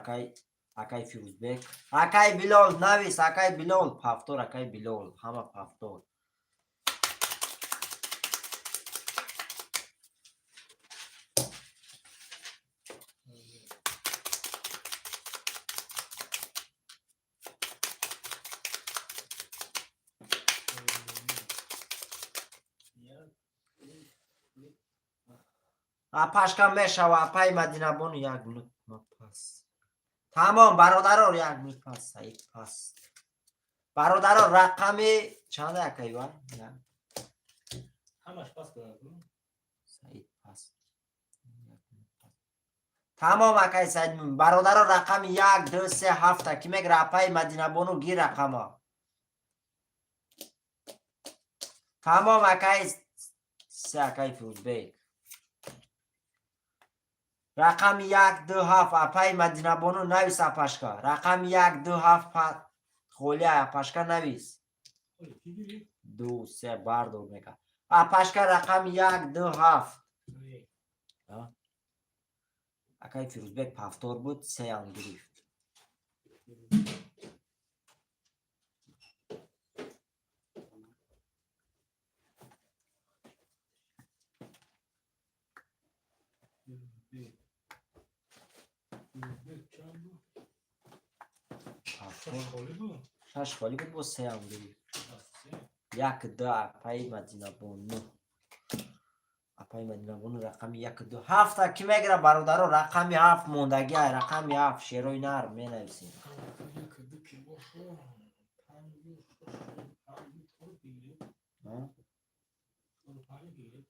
اکای فیروزبک. اکای بلال نویس اکای بلال 70 اکای بلال همه 70. اپشکم میشوه اپای مدینه بانو 1 منوت پس. تمام برادرار 1 منوت پس. سعید پس برادرار رقم چند اکای با همش پاس کنم. سعید پس. تمام اکای سعید مومن برادرار رقم 1 2 3 7 کی میگره اپای مدینه بانو گی رقم ها. تمام اکای 3 اکای فیروزبک رقم 1 2 7 اپای مدینه بانو نویس اپشکا. رقم 1 2 7 خولی اپشکا نویس 2 3 بردار میکن اپشکا. رقم 1 2 7 اکای فیروزبک پفتار بود 3 هم گرفت. پفتار شش خالی بود با 3 هم گرفت. سه. 1 2 اپای مدینه بانو. اپای مدینه بانو رقم 1 2 7 کی میگیره برادرو رقم 7 موندگی رقم 7 شیروی نر می نویسیم. یک دو که باشه. پنج تو بگیری. تو پنج بگیری.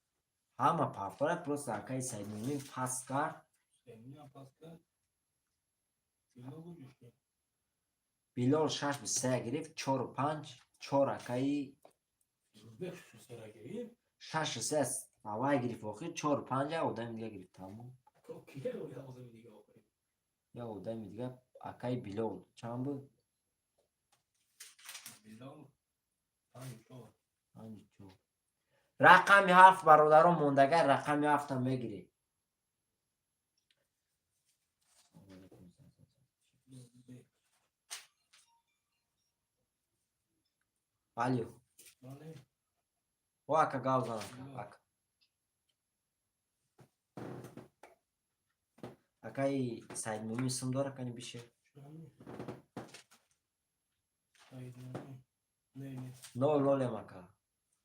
همه پاپره پروس اکای سعید مومین پاس کرد. سیمیا پاس کرد. سیلا بودش که. بیلال 6 به 3 گرفت 4 و 5 4 اکای بخش سر گیری. 6 3 هوای گرفت آخر 4 و 5 آدم دیگه گرفت تمام. تو کیه رو یازم دیگه آخری. یا آدم دیگه اکای بیلال چند بود؟ بیلال. پنج چهار. 5 4 رقم 7 برادران موندگار رقم 7 هم میگیری. Alio. بله. Oaka gauzanaka. Aka. Akai Said Mumin sumdora kani bir şey. Said Mumin. Ne? No lole maka.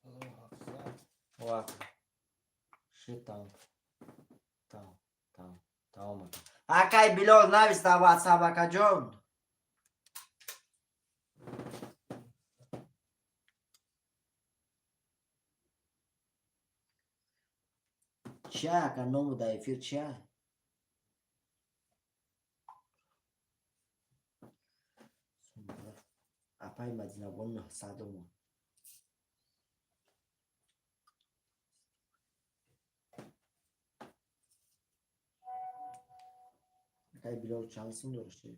Allah aksa. Oaka. Şey tamam. Tamam maka. Akai Bilal navista WhatsApp aka John. Ce aka nomul da efir ce? Apai Madina Bonno Sadomo. Akai Bilal çalsın da işte.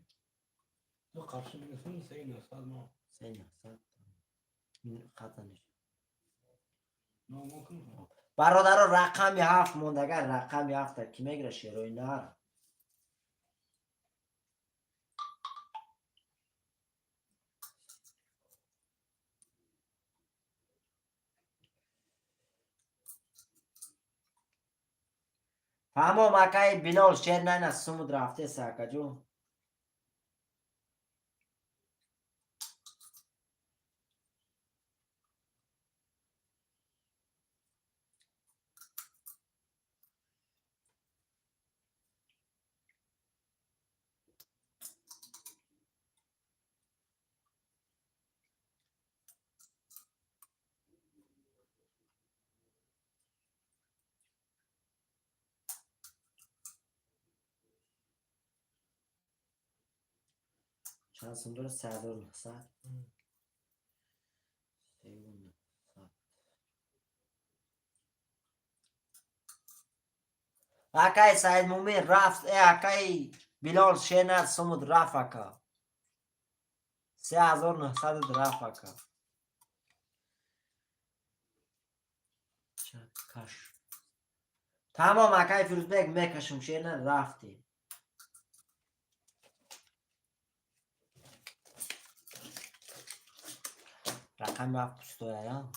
تو قرش میرسون سه نسال ما. Sen yapsan. Kazanır. نه ممکن. برادر رقم 7 موندگار رقم 7 کی میگیره شیروی نر. تمام اکای بلال شیر نه سمود رفته ساکا جو. چند سم داره 3900 اکای سعید مومین رفت اکای بلال شیر نه سمود رفت اکا 3900 رفت اکا کش تمام اکای فیروزبگ میکشم شیر نه رفتی رقم 7 پشتویا یا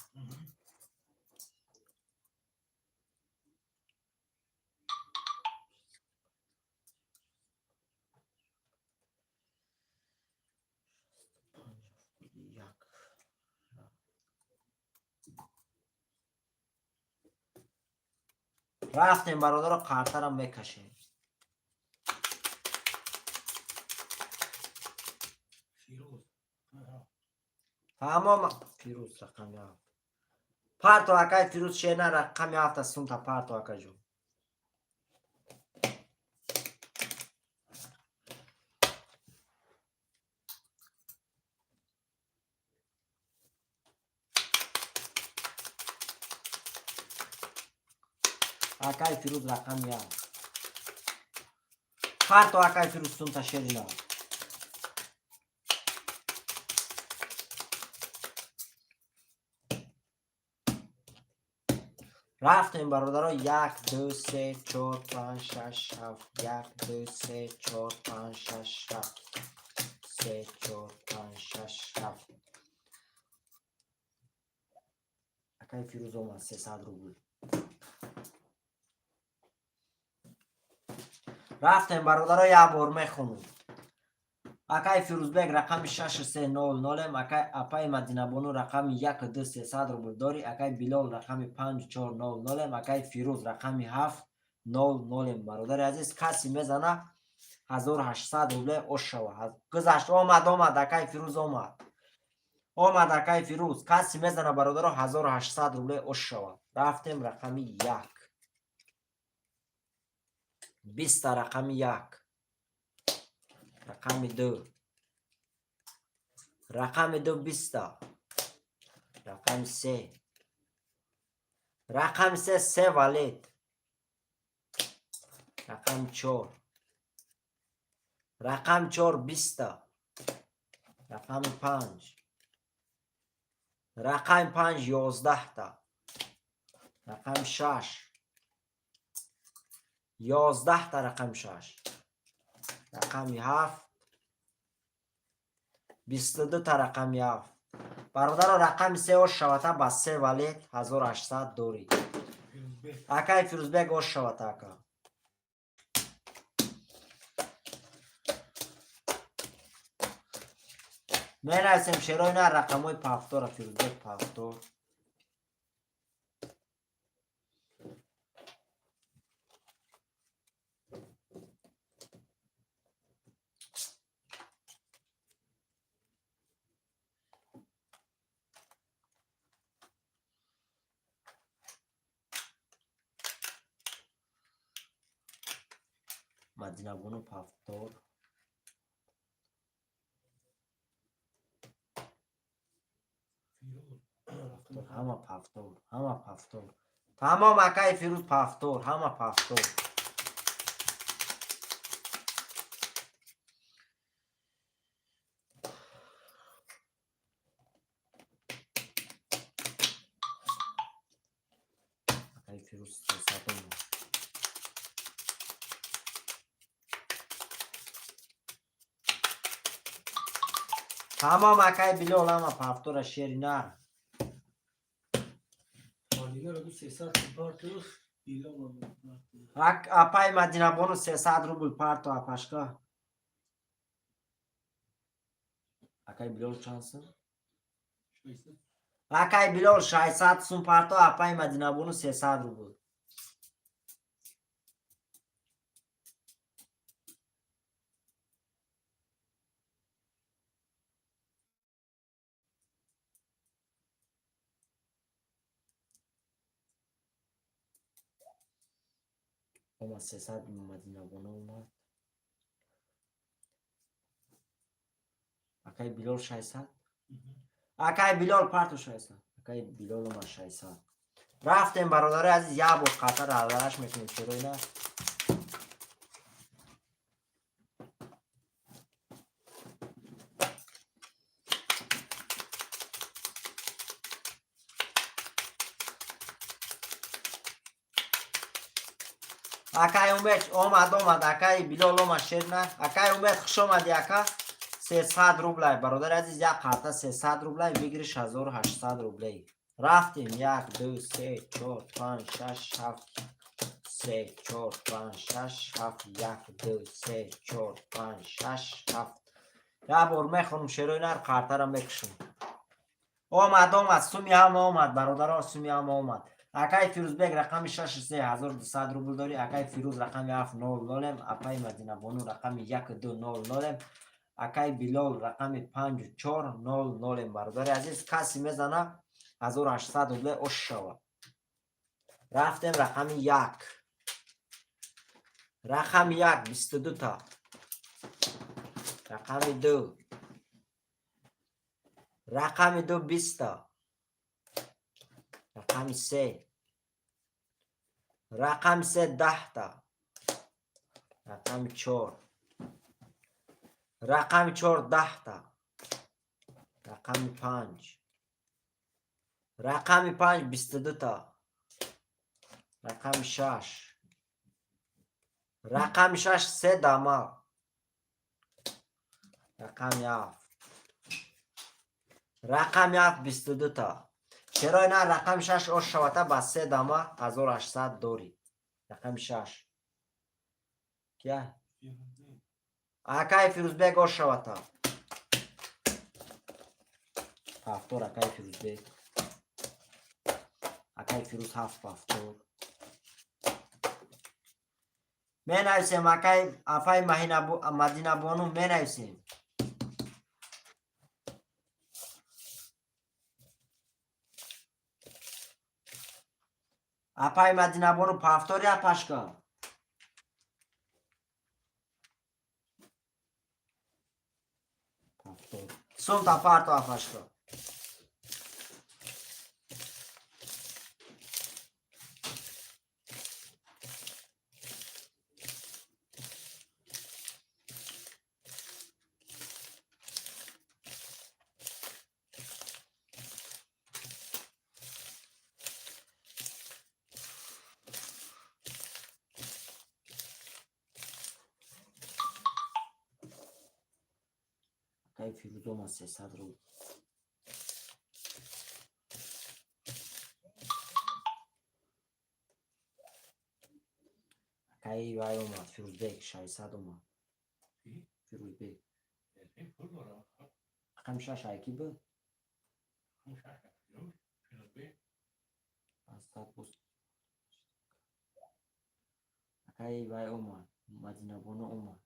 رفتیم برادر قرطرم بکشیم فیروز. تمام فیروز رقم 7 پارتو اکای فیروز شیر نه رقم 7 سم تا پارتو اکا جو اکای فیروز رقم 7 پارتو اکای فیروز سم تا شیر نه رفتیم برادرها 1 2 3 4 5 6 7 1 2 3 4 5 6 7 3 4 5 6 7 اکای فیروز اومد 300 روبل رفتیم برادرها یه بار میخونیم акай Фирӯзбек рақами 6300 акай апай Мадинабону рақами 12300 рубл дори, акай Билол рақами 5400 акай Фирӯз рақами 700. бародари азиз, каси мезана 1800 рубле ош шава. Гузашт, омад акай Фирӯз омад акай Фирӯз, каси мезана бародаро 1800 рубле ош шава. рафтем рақами 1 20 рақами 1 рақами 2 рақами 2 20 рақами 3 рақами 3 валид рақами 4 рақами 4 20 рақами 5 рақами 5 11 рақами 6 11 рақами 6 рақами 7 22 рақами 7. бародаро рақами 3 ош шавата ба 3 валид 1800 дорӣ. акай Фирӯзбек ош шавата ака. менависем шерои на рақамои пафтора Фирӯзбек пафтор. Мадинабону пафтор. ҳама пафтор. Тамом акай Фирӯз пафтор, ҳама пафтор. акай Фирӯз 300. тамом акай Билол, ҳама пафтора шери нар. апай Мадинабону 300 рубл парту апашка. акай Билол чанд сум? акай Билол 600 сум парту апай Мадинабону 300 рубл. омад 300 Мадинабону омад. акай Билол 600. акай Билол парту 600. акай Билол омад 600. рафтем бародари азиз, як бор қатар алараш мекунем чорои на. акай Умед омад акай Билол омад шерна. акай Умед хуш омади ака. 300 рублай бародари азиз, як қарта 300 рублай бигириш 1800 рублай. рафтем 1 2 3 4 5 6 7 3 4 5 6 7 1 2 3 4 5 6 7. як бор мехонум шерои нар, қартара мекушум. омад суми ҳама омад бародаро, суми ҳама омад. акай Фирӯзбек рақами 63200 рубл дори, акай Фирӯз рақами 700, апай Мадинабону рақами 1200, акай Билол рақами 5400. бародари азиз, каси мезана 1800 рубле ош шава. рафтем рақами 1 рақами 1 22 рақами 2 рақами 2 20 рақами 3 рақами 3 10 рақами 4 рақами 4 10 рақами 5 рақами 5 22 рақами 6 рақами 6 3 дама рақами 7 рақами 7 22. черои на рақами 6 ош шавата ба 3 дама 1800 дори. рақами 6 кия акай Фирӯзбек ош шавата. Ҳафтор акай Фирӯзбек. Акай Фирӯз 7 ҳафтор. менависем акай апай Мадинабону менависем. апай Мадинабону пафтор я пашка. Пафтор. Сум та парто апашка. Акай Фирӯз омад 300 рубл. Акай вай омад Фирӯзбек 600 омад. Фирӯзбек. Рақами 6 айки буд. Акай вай омад Мадинабону омад.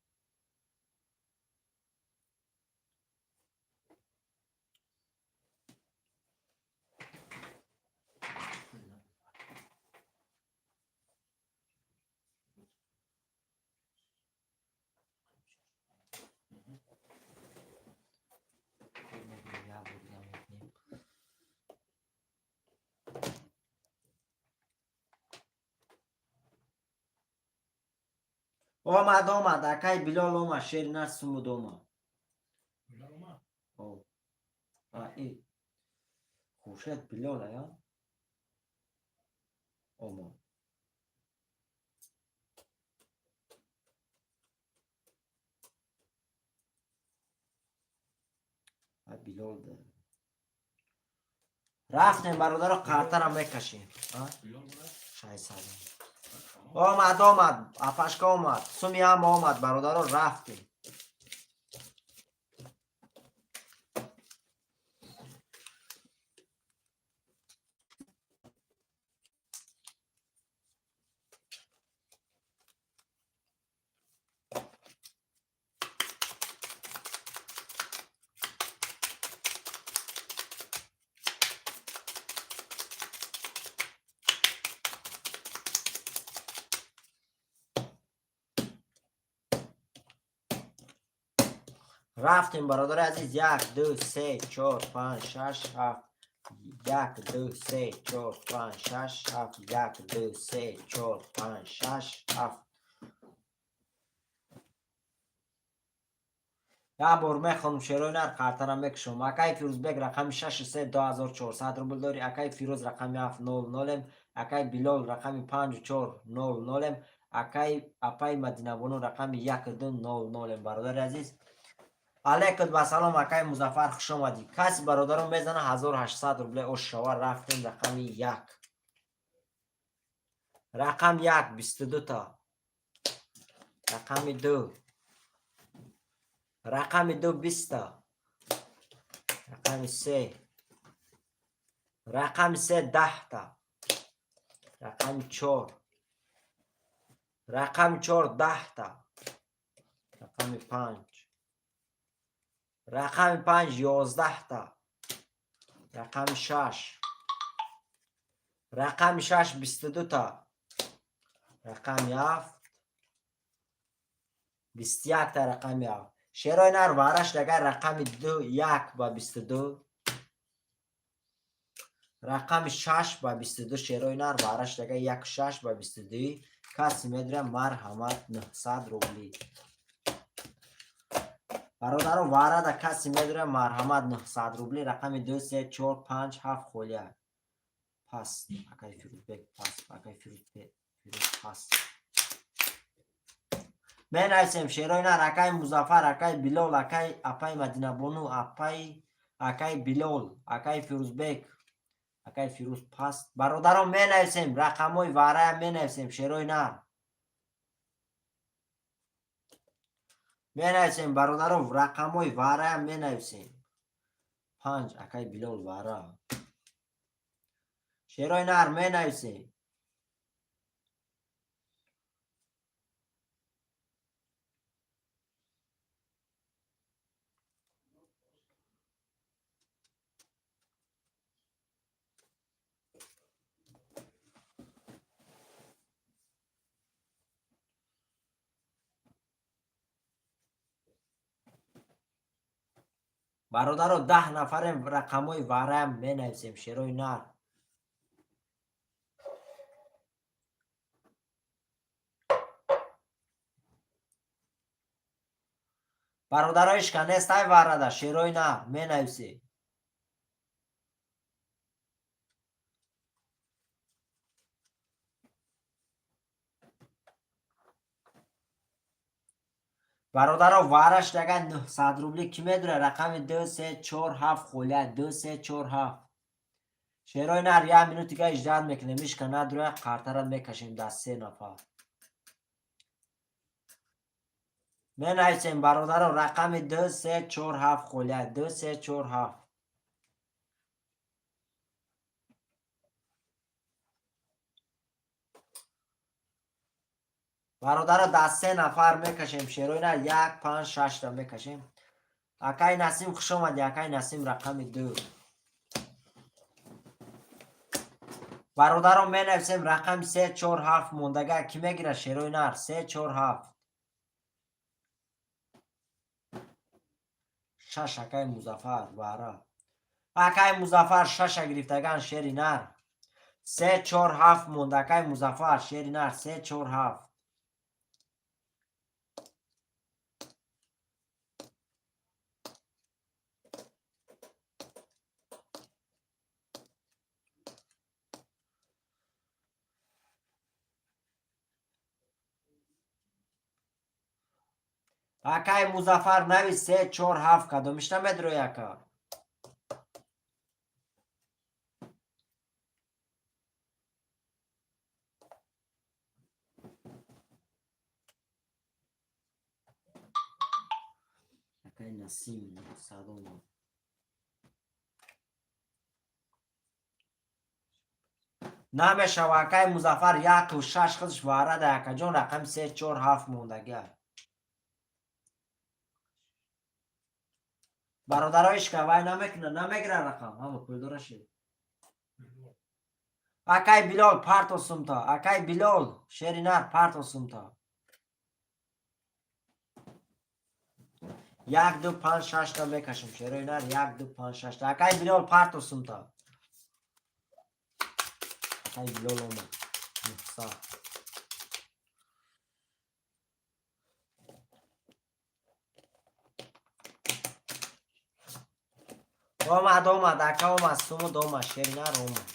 омад акай Билол омад Шеринар Сумуд омад. хушед Билол ая омад. Билол рафтем бародаро қартара мекашем. 600 омад апашка омад суми ҳам омад бародаро рафтем. рафтем бародари азиз 1 2 3 4 5 6 7 1 2 3 4 5 6 7 1 2 3 4 5 6 7 я бор мехонум шерои нар қартара мекушам. акай Фирӯзбек рақами 6 2400 рубл дори. акай Фирӯз рақами 700 акай Билол рақами 5400 акай апай Мадинабону рақами 1200 бародари азиз. алейкум басалом акай Музаффар хуш омадӣ. каси бародарам мезана 1800 рубл ошшава рафтем рақами 1. рақам 1 22 та. рақами 2. рақами 2 20 та. рақами 3. рақами 3 10 та. рақами 4. рақами 4 10 та. рақами 5. рақами 5 11 та. рақами 6. рақами 6 22 та. рақами 7 21 та. рақами 7. шерои нар вараш дагар рақами 2 1 ба 22. рақами 6 ба 22 шерои нар вараш дагар 1 6 ба 22. каси медра марҳамат 900 рубли. бародаро варада каси медра марҳамат 900 рубли. рақами 2 3 4 5 7 холия. пас акай Фирӯзбек пас акай Фирӯз пас. менависем шерои нар акай Музаффар акай Билол акай апай Мадинабону акай Билол акай Фирӯзбек акай Фирӯз пас. бародаро менависем рақамои варая менависем шерои нар. менависем бародаро рақамои вараам менависем 5 акай Билол вара шерои нар менависем бародаро 10 нафарем рақамои вараам менависем шерои нар бародаро ишка нестай варада шерои нар менависем бародаро вараш даган 900 рубли ки медура рақами 2347 хулия 2347 шерои нар 1 минутига иҷдат мекунем ишка надура қартара мекашем дар 3 нафар менависем бародаро рақами 2347 хулия 2347 бародаро дар 3 нафар мекашем шерои нар 1 5 6 та мекашем акай Насим хуш омадӣ акай Насим рақами 2 бародаро менависем рақами 347 мондага ки мегирад шерои нар 347 6 акай Музаффар вара акай Музаффар 6 гирифтаган шери нар 347 монда акай Музаффар шери нар 347 акай Музаффар нави 347 кадомишта медрои ака акай Насим садом намешава акай Музаффар 1 худш варада акаҷон рақами 347 мондагия бародаро ишка вай намекуна намегира рақам ҳама пулдора шед акай Билол парто сумта акай Билол шери нар парто сумта 1 2 5 6 та мекашем шерои нар 1 2 5 6 та акай Билол парто сумта акай Билол омад 900 омад ака омад сумуд омад шери нар омад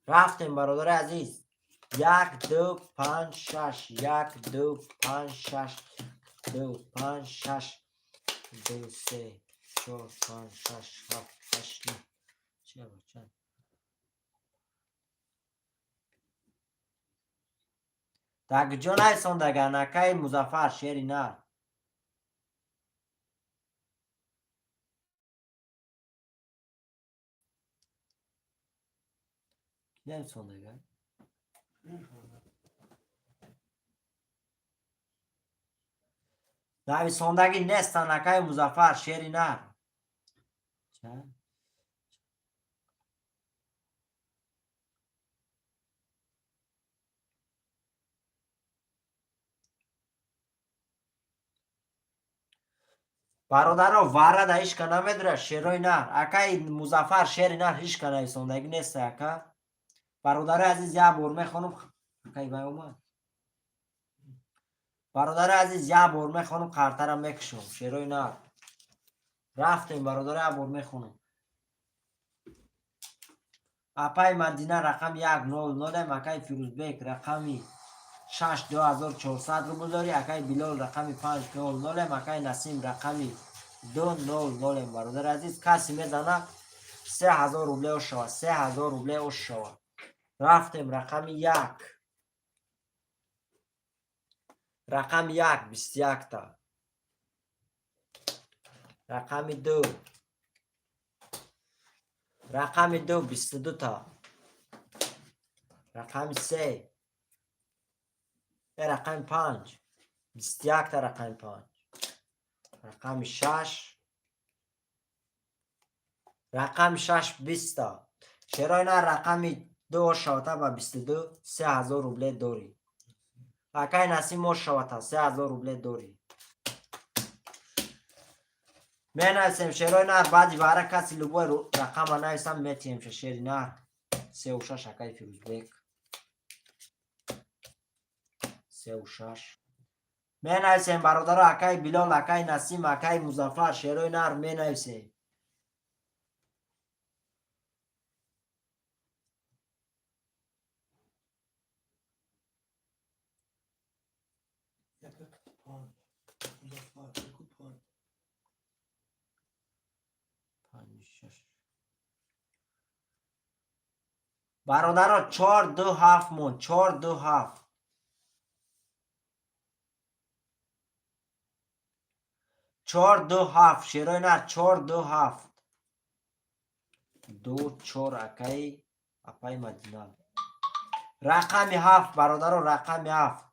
рафтем бародари азиз 1 2 5 6 1 2 5 6 2 5 6 2 3 4 5 6 7 8 9 дар куҷо нарисондаган акай Музаффар шери нар нарисондаган нависондагӣ нестан акай Музаффар шери нар бародаро варада ишка намедура шерои нар акай Музаффар шери нар ишка нависондагӣ неста ака бародари азиз як бор мехонам акай вай омад бародари азиз як бор мехонам қартара мекушам шерои нар рафтем бародари як бор мехонам апай Мадина рақами 100 акай Фирӯзбек рақами 6 2400 рубл дори акай Билол рақами 500 акай Насим рақами 2-0 برادر عزیز. کسی میزنه 3000 روبله شوا. 3000 روبله شوا. رفتیم رقم 1. رقم 1 21 تا. رقم 2. رقم 2 22 تا. رقم 3. رقم 5 21 تا. رقم 5. رقم 6. رقم 6 20 تا. چرا اینا رقم 2 شاتا با 22 3000 روبله دوری. اکای نسیم مو شاتا 3000 روبله دوری. من نسیم شروع نار بعدی باره کسی لبوی رقم نویسم میتیم شیر نار 3 و 6 اکای فیروزبک 3 و 6. من نویسیم برادر اکای بلال اکای نسیم اکای مظفر شروع نار می نویسیم. برادر 427 مون 427 427 شروع نار 427 2 4 اکای اپای مدینه. رقم 7 برادر رقم 7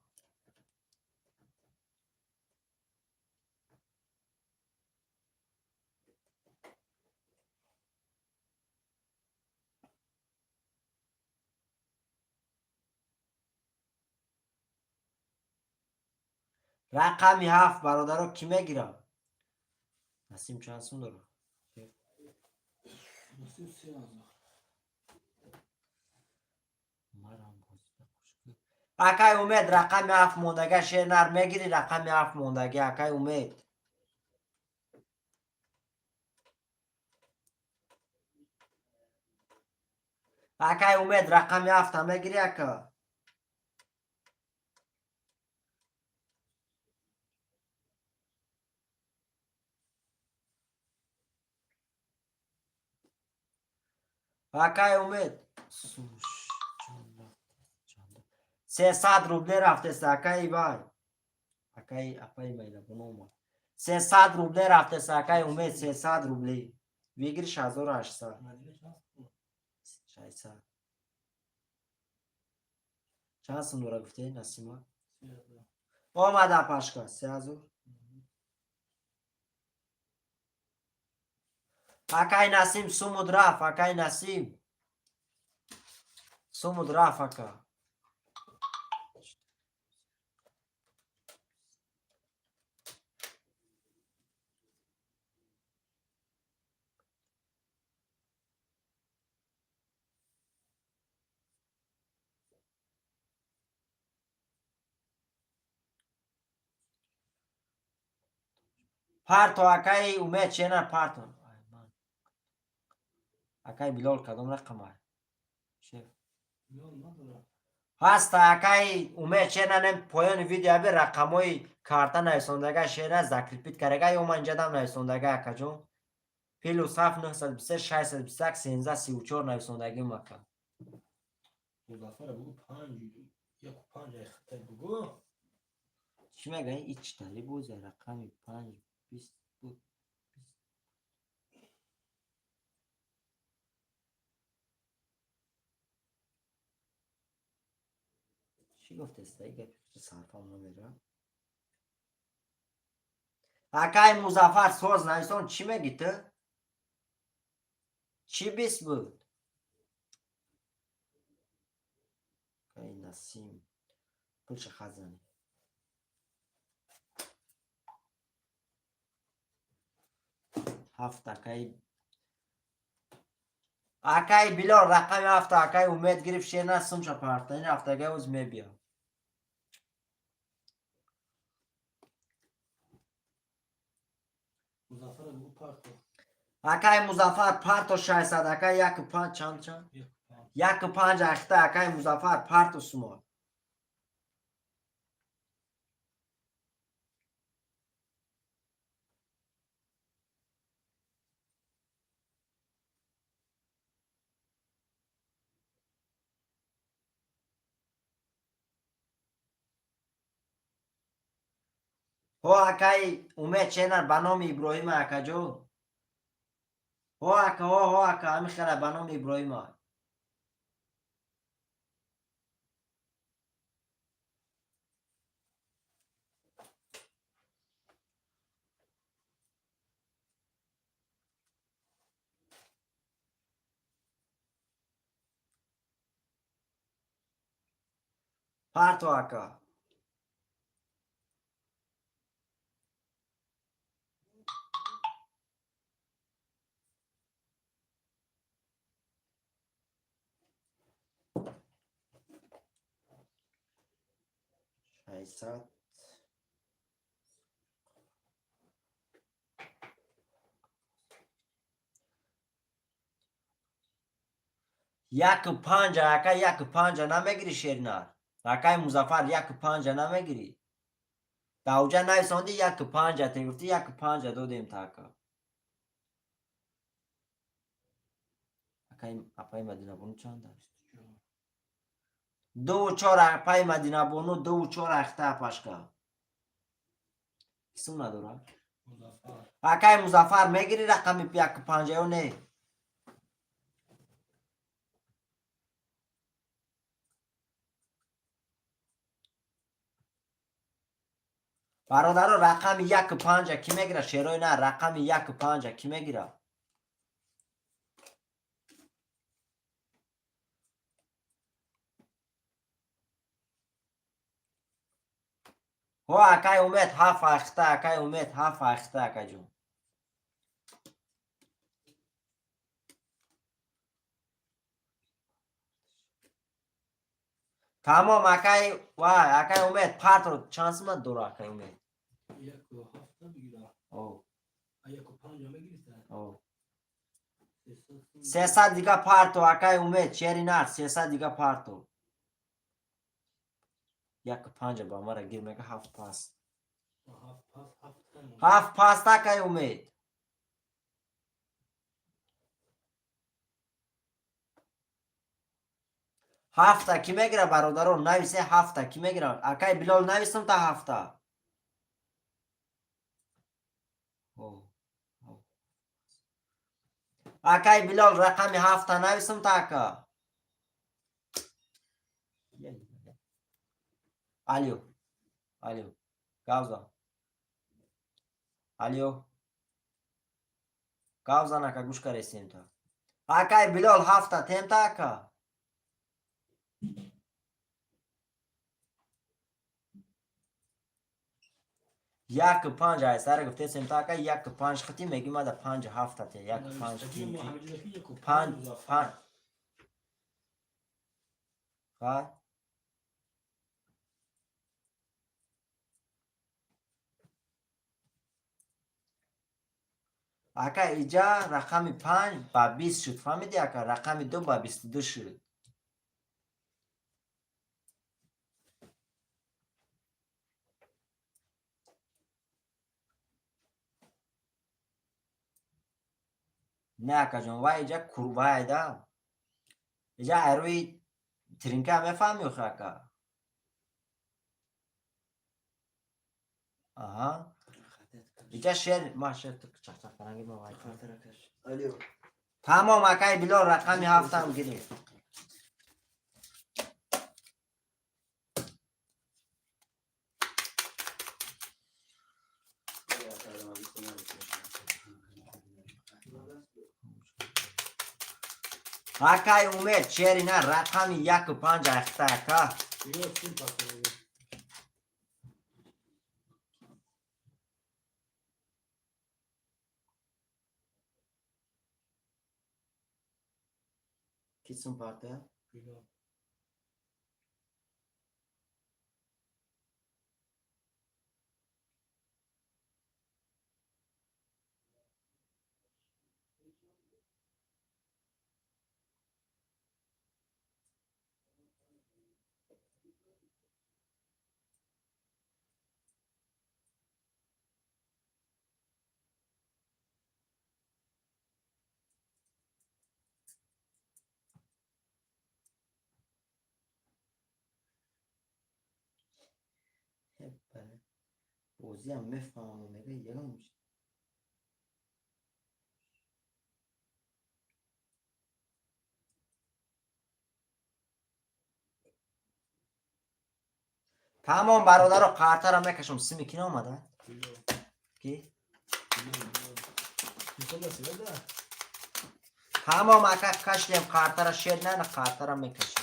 رقم 7 برادر کی میگیره؟ نسیم چند سون داره؟ نسیم 3000. اکای امید رقم 7 موندگه شیر نر میگیری. رقم 7 موندگه اکای امید. اکای امید رقم 7 هم میگیری اکا. اکای امید 300 روبله رفته است اکای بای. اکای اپای میلا بنوما 300 روبله رفته است اکای امید 300 روبله بگیری 1800 600 چند سون داره گفته نسیما؟ آمده پشکا 3000. اکای نسیم سومود رفت اکای نسیم سومود رفت اکا. پرتو اکای امید چه پرتو اکای بلال کدام رقم های هست اکای امید چه نم پایان ویدیو به رقم های کارتا نویسندگه شیر ذکر کرده یا من جدم نویسندگه اکا جون پیلو صف 923 621 1334 نویسندگی مکن. مظفر بگو 5 1 و 5 خطر بگو. چی میگه این ایچ تاری بوزه رقم 5 20 بود. چی گفته است دیگه صرفم نمیره. اکای مظفر سوز نویسان چی میگی تو؟ چی 20 بود؟ اکای نسیم پلش خزانه هفت اکای بلال رقم 7 اکای امید گرفت شیر نستم چه پارتا این هفتگه اوز میبیا. مظفر بگو پارتو. اکای مظفر پارتو 600 اکای 1 و 5 چند 1 و 5 اخته اکای مظفر پارتو سمال. هو اکای اومد چنر به نام ابراهیم اکا جو هو اکا همین خیلی به نام ابراهیم ها پارتو اکا شایستاد یک پنج اکا یک پنج نمیگیری شیرنر اکای مزفر یک پنج نمیگیری دوجه نویساندی یک پنج تی گفتی یک پنج دادیم تاکا اکای اپای مدینه بونو چند است دو و چار اپای مدینه بونو دو و چار اخته پشکا کسون نداره مظفر اکای مزفر میگیری رقم یک پنج یا نه برادر رقم یک پنج کی میگیره شیروی نه رقم یک پنج کی میگیره هو اکای اومد هفت اخته اکای اومد هفت اخته اکای جون تمام اکای و اکای اومد پارت چانس مت دور اکای اومد یک و هفت بگیره او یک و پنج بگیری او 300 300 دیگه پارتو اکای اومد چری نه 300 دیگه پارتو یک پنج با مرا گیر میگه هفت پاس هفت پاس هفت کن هفت پاس تاکای اومد هفته کی میگیره برادران نویسه هفته کی میگیره اکای بلال نویسم تا هفته او او. اکای بلال رقم هفته نویسم تا اکا الیو الیو گاوزا الیو گاوزا نکا گوش کرسیم تا اکای بلال هفته تیم تا اکا یک پنج های سر گفته سیم تا اکا یک پنج خطی میگی ما در پنج هفته تی یک پنج خطی پنج پنج خواهد اکا ایجا رقم 5 با 20 شد فهمیدی اکا رقم 2 با 22 شد نه اکا جان وای ایجا کروبای دا ایجا اروی ترینکه همه فهمی اخی اکا آها ایجا شیر ما شیر تو چخ چخ فرنگی ما وای خاطر کش الیو تمام اکای بلال رقم 7 هم گیری اکای اومد چیری نه رقم 1 و 5 اخته اکا دیگه چین پاس بگیری کیسون پارته دیگه بازی هم میفهمم میگه یگم میشه. تمام برادر رو قطر هم میکشم. سیمی کی آمده؟ کی؟ تمام اکا کشلیم قطر شیر نه قطر هم میکشم.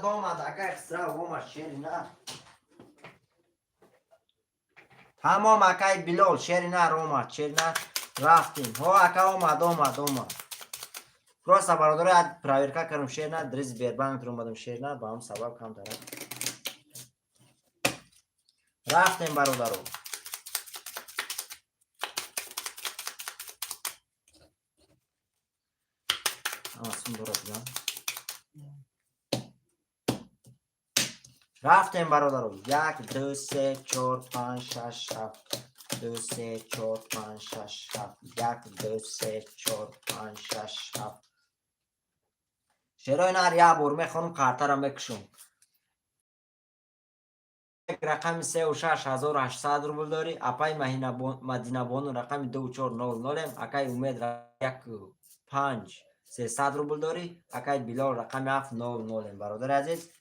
آمد اگه اکسترا اومد شیری نه. تمام اکای بلال شیری نه اومد شیری نه رفتیم. ها اکا اومد. پروسا برادر پراویرکا کردم شیر نه دریز بیربانک رو اومدم شیر نه با هم سبب کم داره. رفتیم برادر رو. اما سیم درست بیان. رفتیم برادر رو. 1 2 3 4 5 6 7 2 3 4 5 6 7 1 2 3 4 5 6 7 شیرای نر یا برمه خانم کارتر هم بکشم. رقم 36,800 روبل داری. اپای مدینه بانو رقم 2400 اکای امید رقم 5,300 روبل داری. اکای بلال رقم 700 برادر عزیز.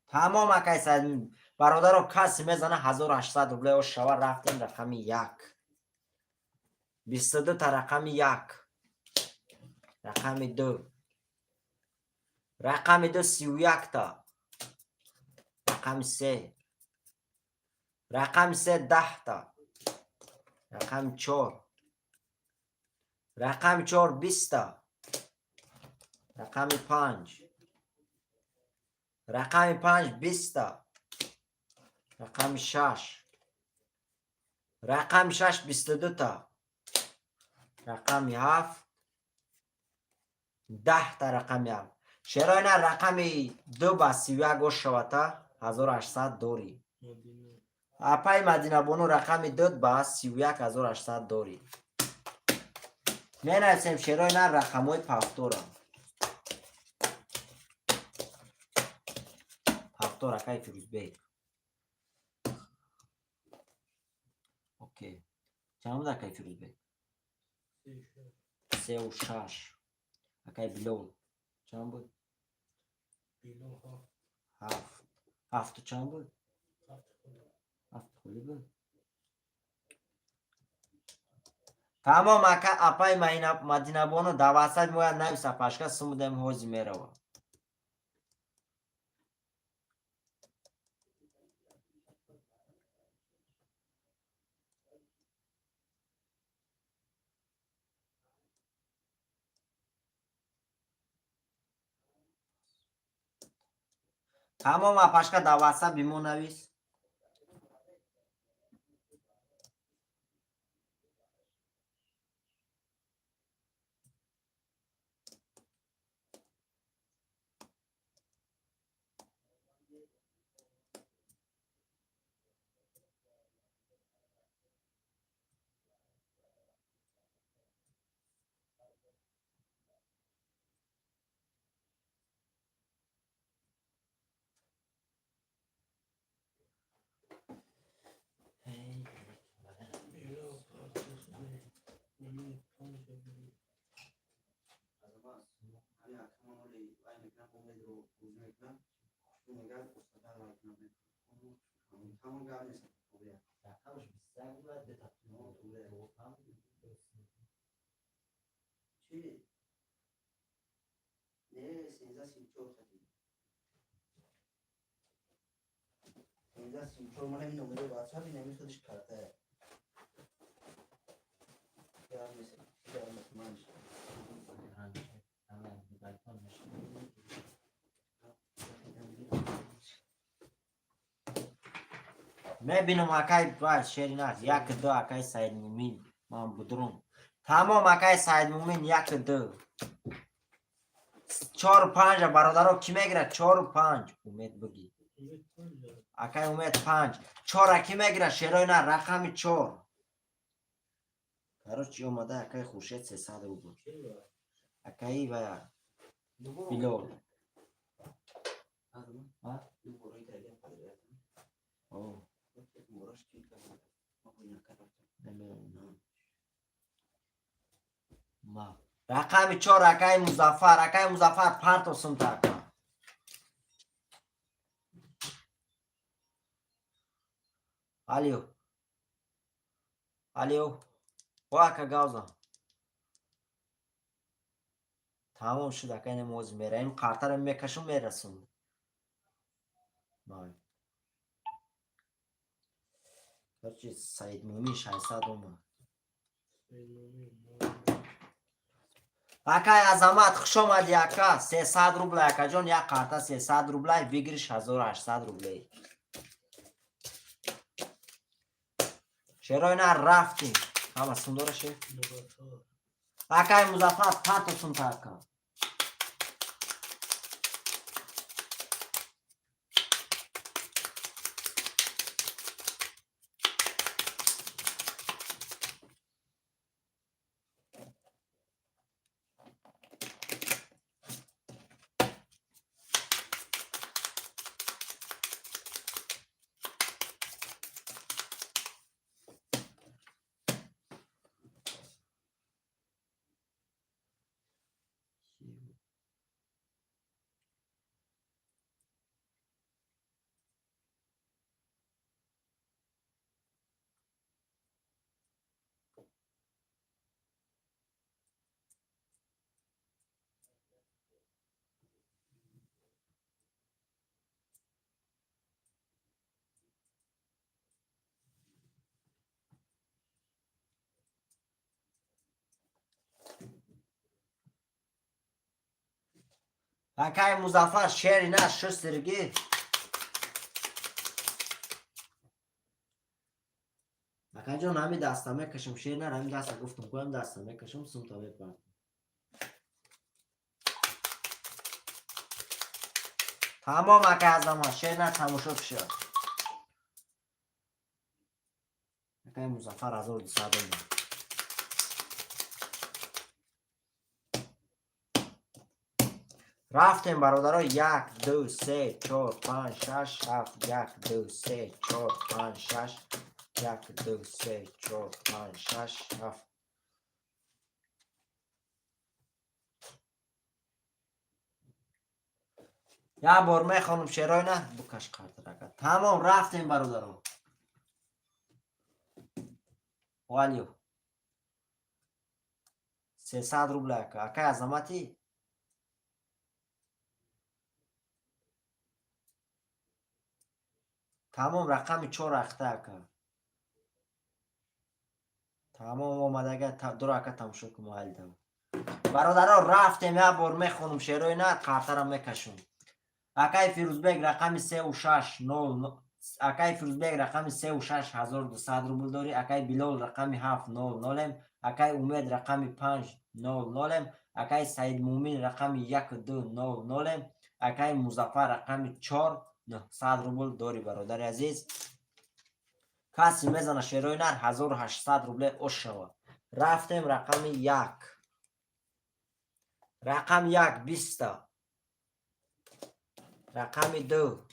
تمام اکای ساید برادر رو کسی میزنه 1800 روبل و شوار رفتیم رقم 1 22 تا رقم 1 رقم 2 رقم 2 31 تا رقم 3 رقم 3 10 تا رقم 4 رقم 4 20 تا رقم 5 رقم 5 20 تا رقم 6 رقم 6 22 تا رقم 7 10 تا رقم 7 شرای نه رقم 2 با 31 گوش شوتا 1800 دوری. اپای مدینه بانو رقم 2 با 31,800 دوری. نه نفسیم شرای نه رقم های پفتورم. پفتور اکای فیروز بی. اوکی. چند بود اکای فیروز بی؟ 3 و 6. اکای بلول چند بود؟ 7. 7 چند بود؟ 7 خولی بود. تمام اکا اپای مدینه بانو دواسد موید نویسه پشکه سمودم حوزی میرو. تمام اپشکه دواسد بیمون نویس. میبینم اکای باید شیری نه یک دو اکای سعید مومین من بدرم تمام اکای سعید مومین یک دو 4 و 5 برادرها کی میگیره 4 و 5 امید بگی اکای امید 5 4 کی میگیره شیرای نه رقم 4 کارو چی اومده اکای خورشید 300 روبل اکای و بلال اوه ما رقم 4 اکای مظفر پرت سم تا الیو واکا گازا تمام شد اکای نماز میره این قرطه رو میکشم میرسون نای هرچی سعید مومی 600 اومد اکای عظمت خوش آمدی اکا 300 روبل اکا جان یک قرطه 300 روبل بگیرش 1800 روبل شیرای نه رفتیم همه سندوره شد اکای مظفر پرت سون تا اکا اکای مظفر شیری نه شسترگی اکای جان همی دستمه کشم شیر نه همی دسته گفتم کنم دستمه کشم سم تا بپرد تمام اکای عظمت شیر نه تماشا بشه اکای مظفر 1200 اومد رفتیم برادرها 1 2 3 4 5 6 7 1 2 3 4 5 6 1 2 3 4 5 6 7 یا بار خانم شیرای نه بکش قرد رکت تمام رفتیم برادرها والیو 300 روبل اکای عظمتی تمام رقم 4 اخته اکا تمام آمدگه دو رکت تماشا که محل دو برادرها رفتیم یک بار میخونم شیرای نه قرطه را میکشم اکای فیروزبگ رقم 3 و 6 0 اکای فیروزبگ رقم 3 و 6 1200 روبل داری اکای بلال رقم 7 00 اکای امید رقم 5 00 اکای سعید مومین رقم 1 2 00 اکای مظفر رقم 4 900 روبل داری برادر عزیز کسی میزنه شیرای نر 1800 روبل اوش شود رفتیم رقم 1 رقم 1 20 رقم 2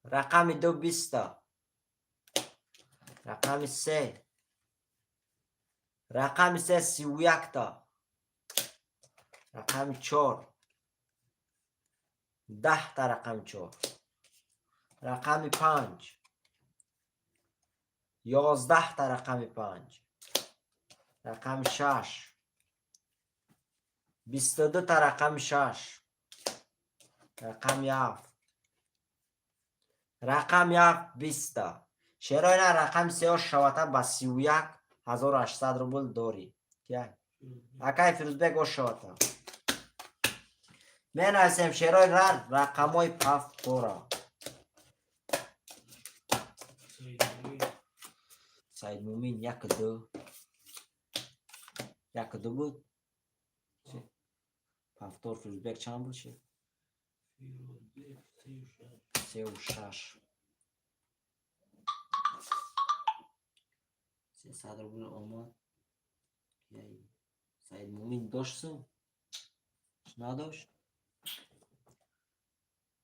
رقم 2 20 رقم 3 رقم 3 31 تا رقم 4 10 تا رقم 4 رقم 5 11 تا رقم 5 رقم 6 22 تا رقم 6 رقم 7 رقم 7 20 تا شیرای نه رقم 3 شوته با 31 1800 روبل داری اکای فیروزبگ او شوته من هستم شیرای رقم های پف دورا سعید مومین 1-2 1-2 بود. پافتور فیروزبک چند بود شد؟ فیروزبک 3 و 6. 300 روبل آمد. سعید مومین داشت سو؟ نداشت؟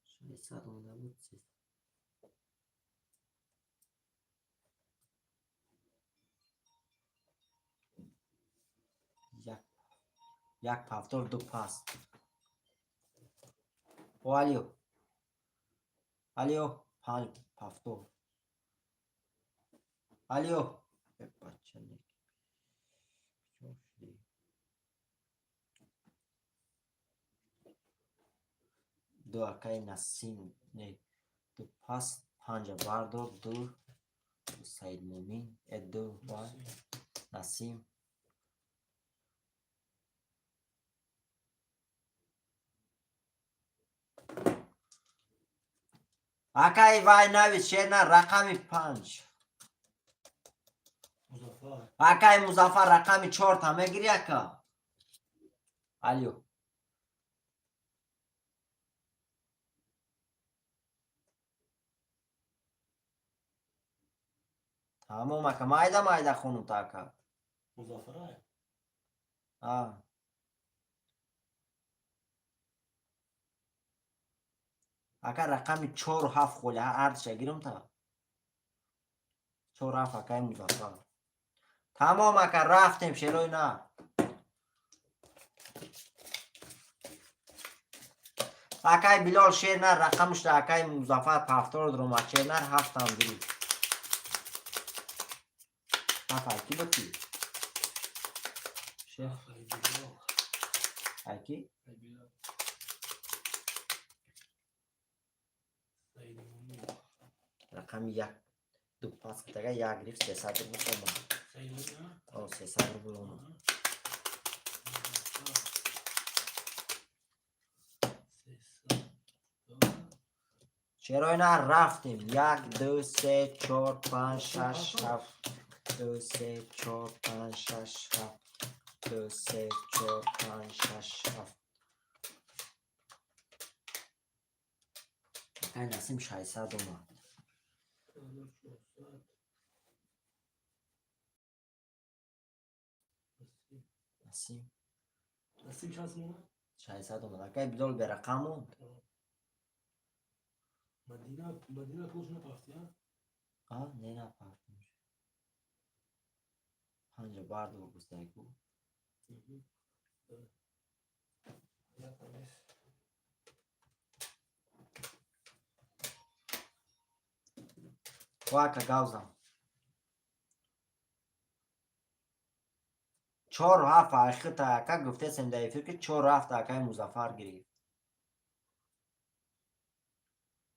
300 آمده بود. یک پافتور 2 پاس. و الیو 5 پافتور. الیو بچه نیک. دو اکای نسیم نه 2 پاس 5 باردار 2 سعید مومین 2 نسیم. اکای وای نویس شیرنا رقمی 5. مظفر اکای مظفر رقمی 4 تا میگیری اکا. الیو تمام اکا مایده خونم تا اکا. مظفر اکا رقمی 4 و 7 خوله هر شگیرم تا 4 و 7 اکای مظفر. تمام اکا رفتیم شروع نه. اکای بلال شیرنر رقمش ده اکای مظفر پافتور درومه شیرنر 7 هم گیری. 7 اکی بکی شیخ اکی رقم 1 2 پاس کتگه 1 گرفت 300 رو بکنم. 300 رو بکنم. چرا نه رفتیم 1 2 3 4 5 6 7 2 3 4 5 6 7 2 3 4 5 6 7 این نسیم 600 اومد. نسیم چند اومد؟ 600 اومد. اگه بدول به رقمون مدینه پولش نپرفتی ها؟ نه نپرتیم 5 بار دو گستای کو واکا گاوزم 4 و 7 آخر تا اکا گفته سندهی فکر 4 و 7 اکای مظفر گرفت.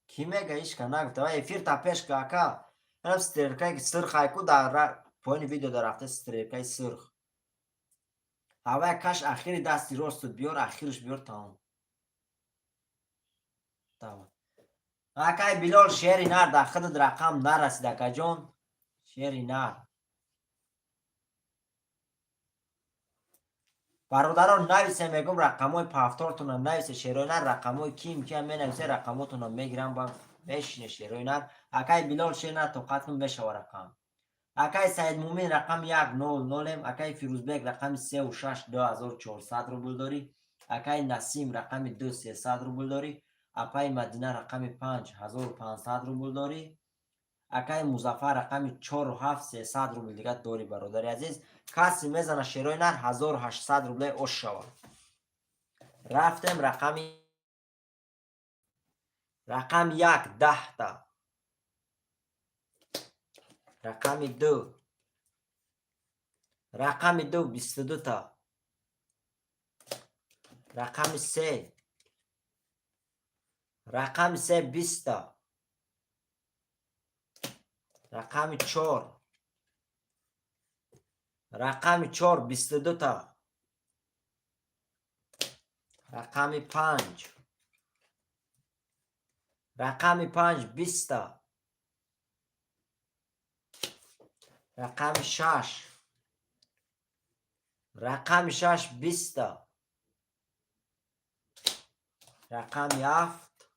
کی میگه ایش که نگفته و افیر تا پیش که اکا اینم سترکای سرخ ایکو در پایین ویدیو در رفته سترکای سرخ هوا کش اخیری دستی راست بیار اخیرش بیار تمام. اکای بلال شیری نر در خود رقم نرسید اکا جان شیری نر. برادران نویسه میگم رقمای پافتورتون هم نویسه شیرای نر رقمای کیم می نویسه رقماتون هم میگیرم با بشینه شیرای نر. اکای بلال شیر نر توقعتون میشه رقم. اکای سعید مومین رقم 100 اکای فیروزبک رقم 3 و 6 2400 روبل داری. اکای نسیم رقم 2 300 روبل داری. اکای مدینه رقم 5500 روبل داری. اکای مظفر رقم 4 و 7 300 روبل دیگه داری برادر عزیز. کسی میزنه شیرای نر 1800 روبل اوش شود. رفتم رقم 1 10 تا. رقم 2 22 تا. رقم 3 20 تا. رقم 4 22 تا. رقم 5 20 تا. رقم 6 رقم 6 20 تا. رقم 7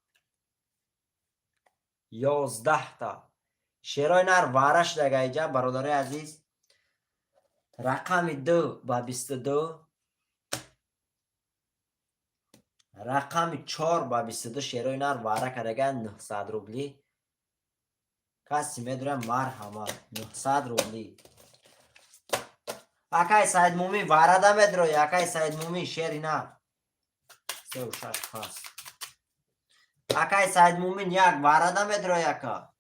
11 تا. شیرای نر وارش دیگه اینجا برادر عزیز. رقم 2 با 22. رقم 4 با 22 شیرای نر واره کرده 900 روبلی. کسی میدونه مرحمت 900 روبلی. اکای سید مومی وارده میدره اکای سید مومی شیری نر 3 و 6 پاس. اکای سید مومین یک وارده میدره یکا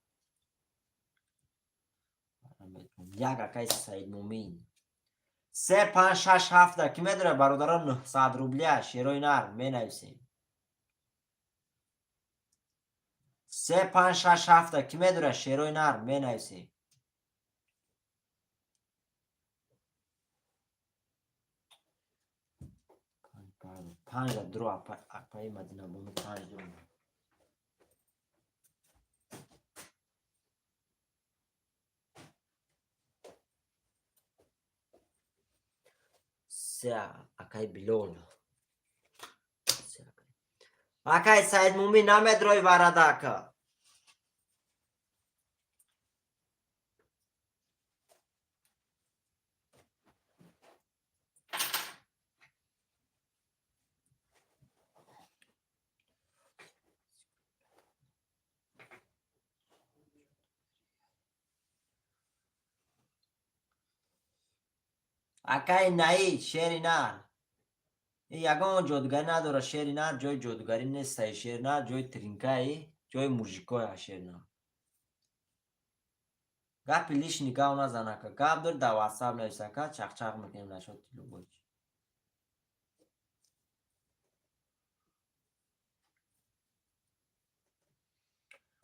یک اکای سید مومین 3 5 6 7 کی میدره برادران 900 روبلی شیروی نر می نویسیم 3 5 6 7 کی میدره شیروی نر می نویسیم 5 درو اپای مدینه بومی 5 درو 3 اکای بلول اکای سید مومی نمیدروی وارده که اکای نایی شیری نر یگان جادوگری نداره شیری نر جای جادوگری نیست شیری نر جای ترینکایی جای موژیکای شیری نر گپی لیش نگاه نزنه که گپ دار در واتساپ نویسه که چق چق میکنیم نشد تیلو بوچ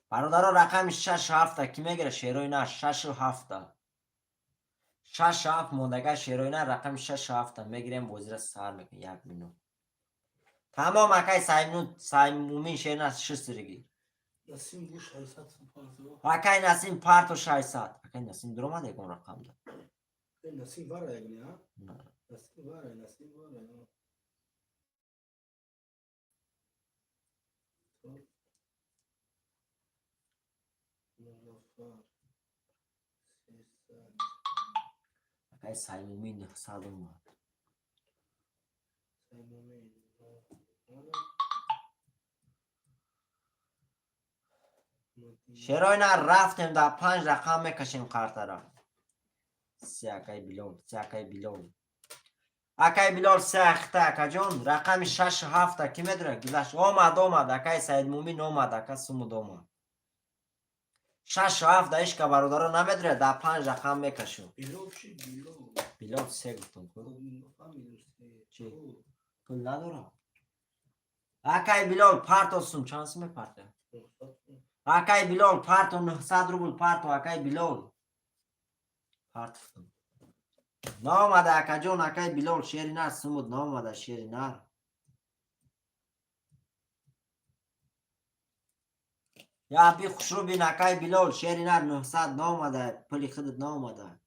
برادرها رقم 6 7 کی میگیره شیروی نر 6 و 7 6 7 موندگه شیروی نر رقم 6 7 میگیریم وزیر سر میکنیم 1 مینوت تمام اکای سایمومین شیری نر 6 سرگی نسیم بو 600 پارتو اکای نسیم پارتو 600 اکای نسیم درو مده کن رقم ده نسیم واره یگنی ها نه نسیم واره مظفر 300 اکای سایمومین 900 اومد سیمومین شیروی نر رفتیم در 5 رقم میکشیم کارتا را 3 اکای بلول 3 اکای بلول اکای بلال 3 اخته اکا جان رقم 6 7 کی میدونه گذشت اومد اکای سید مومین اومد اکا سمود اومد 6 7 ایش که برادرها نمیدونه در 5 رقم میکشم بلال 3 گفتم چی؟ پول نداره اکای بلال پارتو سم چانس میپرده اکای بلال پارتو 900 روبل پارتو اکای بلال پارتو نامده اکا جون اکای بلال شیری نر سمود نامده شیری نر یا بی خوش رو بین اکای بلال شیری نر 900 نامده پلی خودت نامده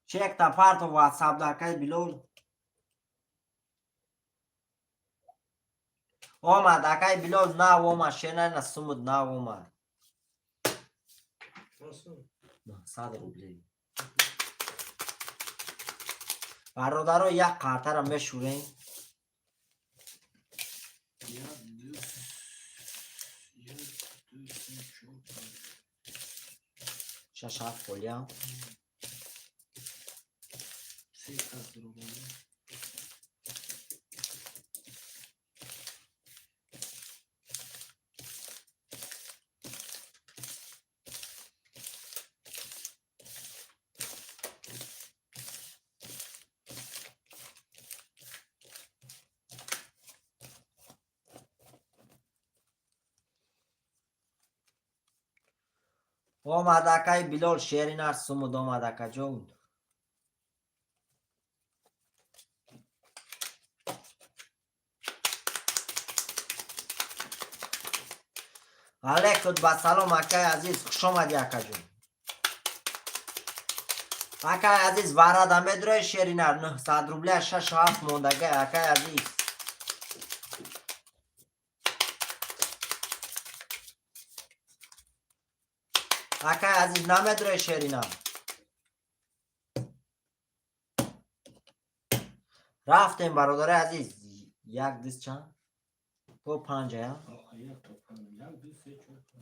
چک تا پارتو واتساپ دا اکای بلال اومد اکای بلال نه اومد شیری نر سمود نه اومد 900 روبلی برادرها یک قارتا را میشوریم شش هفت فولیا اومد اکای بلال شیری نر سمود اومد اکا جون علیکم با سلام اکای عزیز خوش آمدی اکا جون. اکای عزیز وارد امدروی شیرینار 900 روبله 6 و 7 موندگه اکای عزیز. اکای عزیز نمدروی شیرینار. رفتیم برادر عزیز. یک دست چند؟ تو 5 یا؟ آخه یک تا پنج.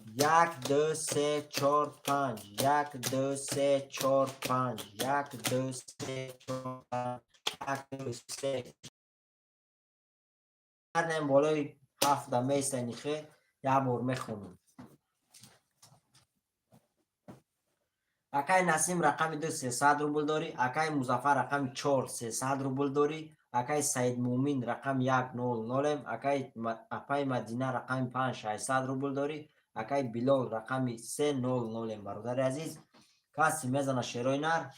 یک 1 2 دو سه چهار پنج. 3 4 5 1 2 3 4 5 1 2 3 4 5 1 2 3 کردیم بالای 7 میسه نیخه یه بار میخونم. اکای نسیم رقم 2 300 روبل داری. اکای مظفر رقم 4 300 روبل داری. اکای سید مومین رقم 100 اکای مدینه رقم 5 600 روبل داری. اکای بلال رقم 300 برادر عزیز. کسی میزنه شیرای نر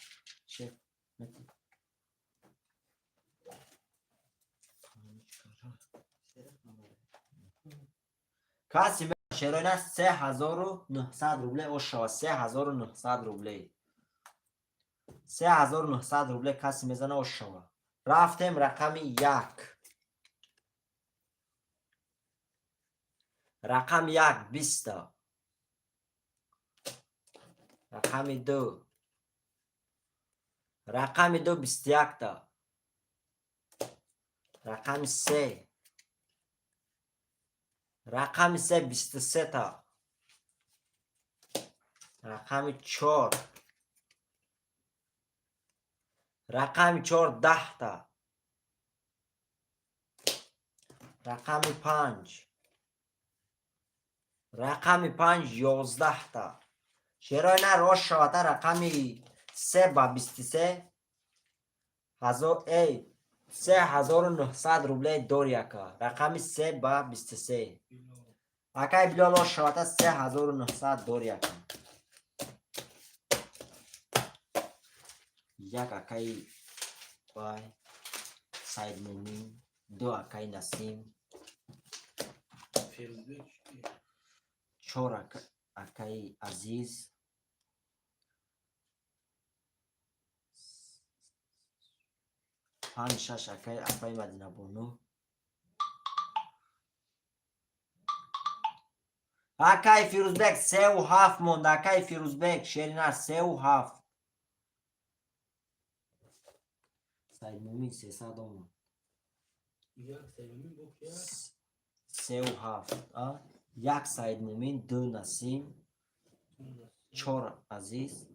کسی میزنه شیرای نر 3900 روبله اوشا 3900 روبله 3900 روبله کسی میزنه اوشا. رفتیم رقم 1 رقم 1 20 رقم 2 رقم 2 21 تا رقم 3 رقم 3 23 تا رقم 4 رقم 4 10 تا رقم 5 رقم 5 11 تا شیرای نه روش شواته رقم 3 با 23 3900 روبله دور یکا رقم 3 با 23 اکای بلال روش شواته 3900 دور یکا یک اکای بای سید مومین 2 اکای نسیم 4 اکای عزیز 5 6 اکای مدینه بونو اکای فیروزبک 3 و 7 موند اکای فیروزبک شیرینار 3 و 7 سید مومین 300 اومد 3 و 7 یک سید مومین 2 نسیم 4 عزیز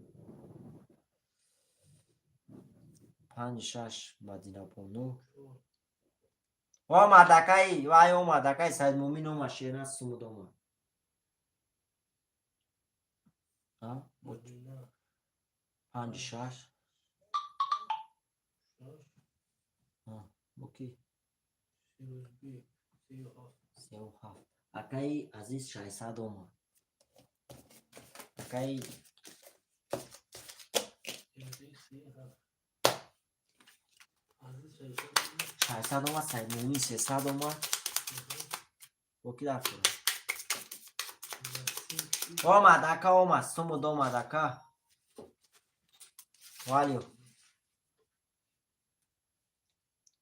5 6 مدینه بونو اومد اکای وای اومد اکای سید مومین اومد شیرینار سمود اومد 5 6 اوکی 3 و 7 اکای عزیز 600 اومد اکای 600 اومد سید مومین 300 اومد اوکی دفتر اومد اکا اومد سمود اومد اکا والیو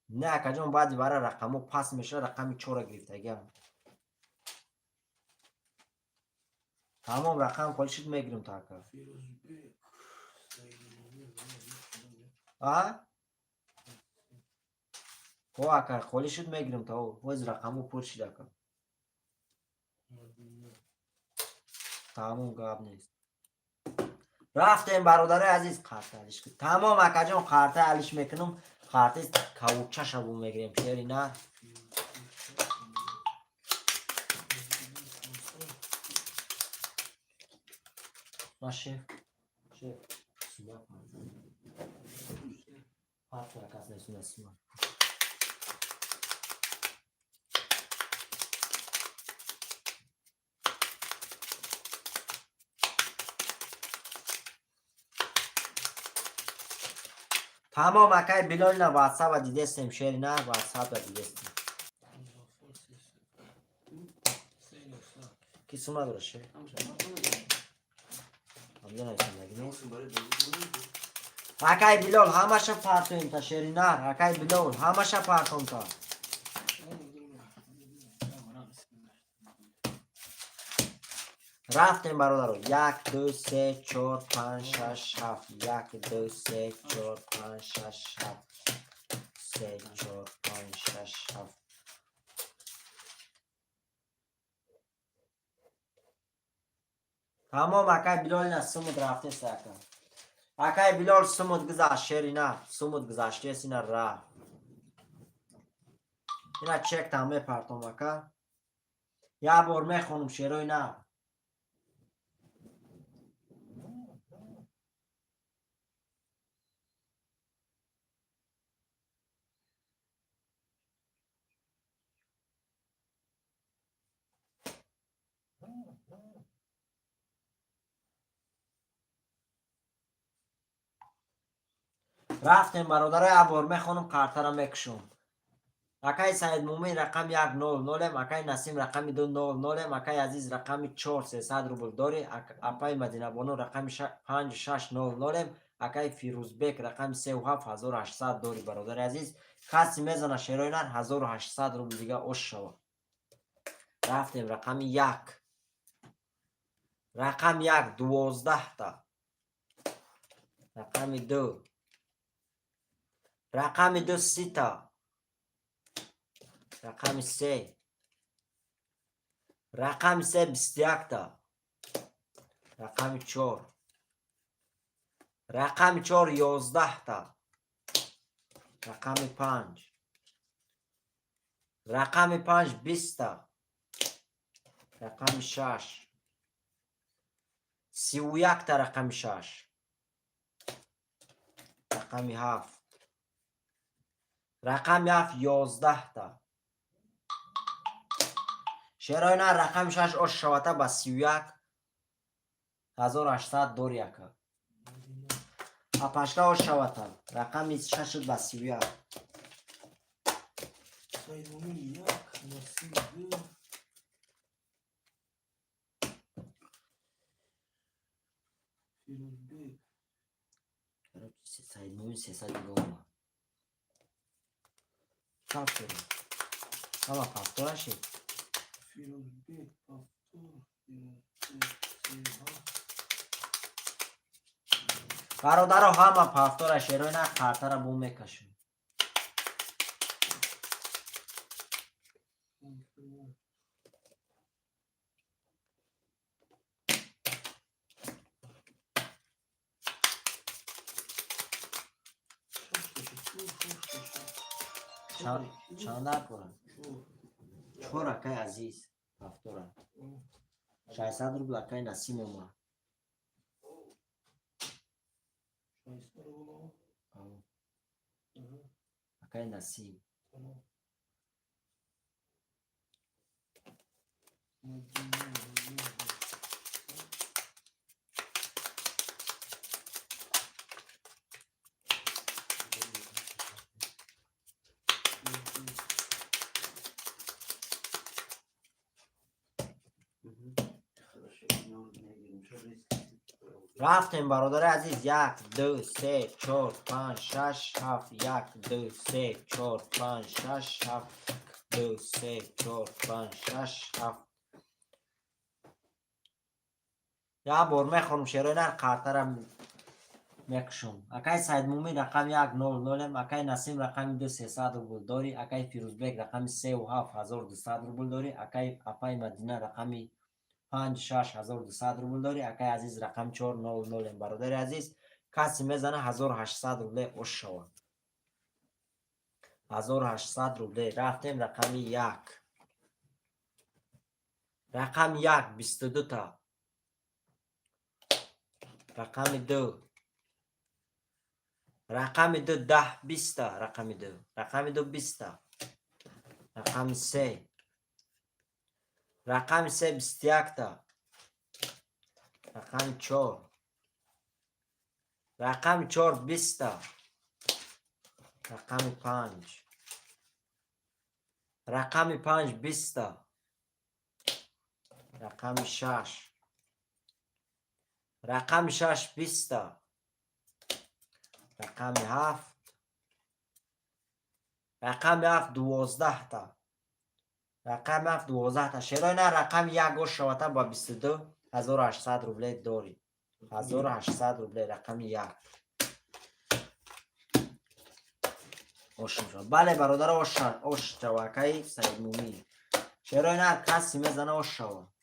نه اکا جان بعدی برای رقمو پس میشه رقم 4 گرفتگی تمام رقم خالی شد میگیرم تا اکا خب اکا خالی شد میگیرم تا او وز رقمو پر شد اکا تمام گاب نیست رفتیم برادر عزیز خارطه علیش کن تمام اکا جان خارطه علیش میکنم خارطه کوچه شبو میگیریم شیری نه شیف سیاه پات را کس نسونه سیاه تمام اکای بلال نه واتساپ و دیده استیم شیری نه واتساپ و دیده استیم کی سومد باشه همجا نوشتم نگیم اکای بلال همش پارتویم تا شرینار اکای بلال همش پارتوم تا رفتیم برادر 1 2 3 4 5 6 7 1 2 3 4 5 6 7 3 4 5 6 7 تمام اکای بلال نه سمود رفته ساکن اکای بلال سمود گذاشت شرینا سمود گذاشته سینا را اینا چک تمام پارتوم اکا یا بار میخونم شروع نه رفتیم برادر یا بار میخونم کارتا را میکشم اکای سعید مومین رقم 100 اکای نسیم رقم 200 اکای عزیز رقم 4300 روبل داری اپای مدینه بانو رقم 5600 اکای فیروزبک رقم 37800 داری برادر عزیز کسی میزنه شیروینر 1800 روبل دیگه اوش شود رفتیم رقم 1 رقم 1 12 تا رقم 2 رقم 2 3 تا رقم 3 رقم 3 21 تا رقم 4 رقم 4 11 تا رقم 5 رقم 5 20 تا رقم 6 31 تا رقم 6 رقم 7 رقم 7 11 تا شیراینا رقم 6 اش شوته با 31 1800 دور یکا اپاشکا اش شوته رقم 6 شد با 31 سعید مومین 1 نسیم 2 فیروزبک سعید مومین 300 دیگه اومد چاپ شده اما پافتوره شد فیروزبک پافتور فیروزبک سیها برادر همه پافتوره شیراینا کارتا را بو میکشم چند کنم چهار اکای عزیز پافتوره 600 روبل اکای نسیم اومد اکای نسیم رفتیم برادر عزیز 1 2 3 4 5 6 7 1 2 3 4 5 6 7 2 3 4 5 6 7 یا بار میخونم شیراینا کارتا را میکشم اکای سعید مومین رقم 100 اکای نسیم رقم 2300 روبل داری اکای فیروزبک رقم 37200 روبل داری اکای اپای مدینه رقم 56200 روبل داری اکای عزیز رقم 400 برادر عزیز کسی میزنه 1800 روبل اوش شود 1800 روبل رفتیم رقم 1 رقم 1 22 تا رقم 2 رقم 2 10 20 تا رقم 2 رقم 2 20 تا رقم 3 رقم 3 21 تا رقم 4 رقم 4 20 تا رقم 5 رقم 5 20 تا رقم 6 رقم 6 20 تا. رقم 7 رقم 7 12 تا. رقم 7 12 تا. شیرای نه رقم 1 گوش شواتن با 22 1800 روبله داری. 1800 روبله رقم 1 اوشم شد. بله برادر اوش چواکای سید مومی. شیرای نه کسی میزنه اوش شوا.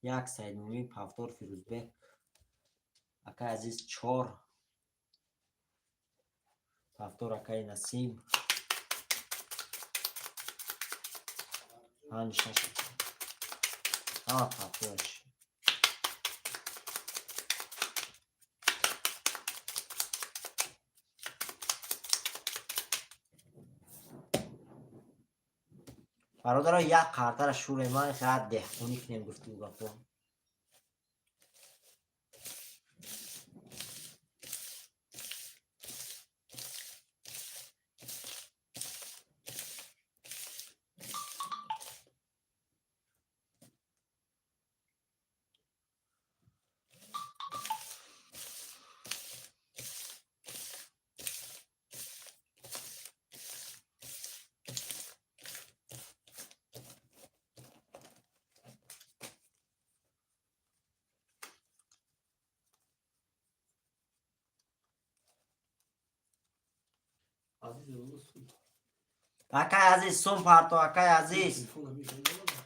یک سید مومی پافتور فیروزبک اکای عزیز 4 پافتور اکای نسیم 5 6 پافتورش برادر یک قرطه را شور من خیلی دهخونی کنیم گفتیم گفتم عزیز بگو سود. اکای عزیز سون پارتو اکای عزیز تلفن همیشه اینجا بده.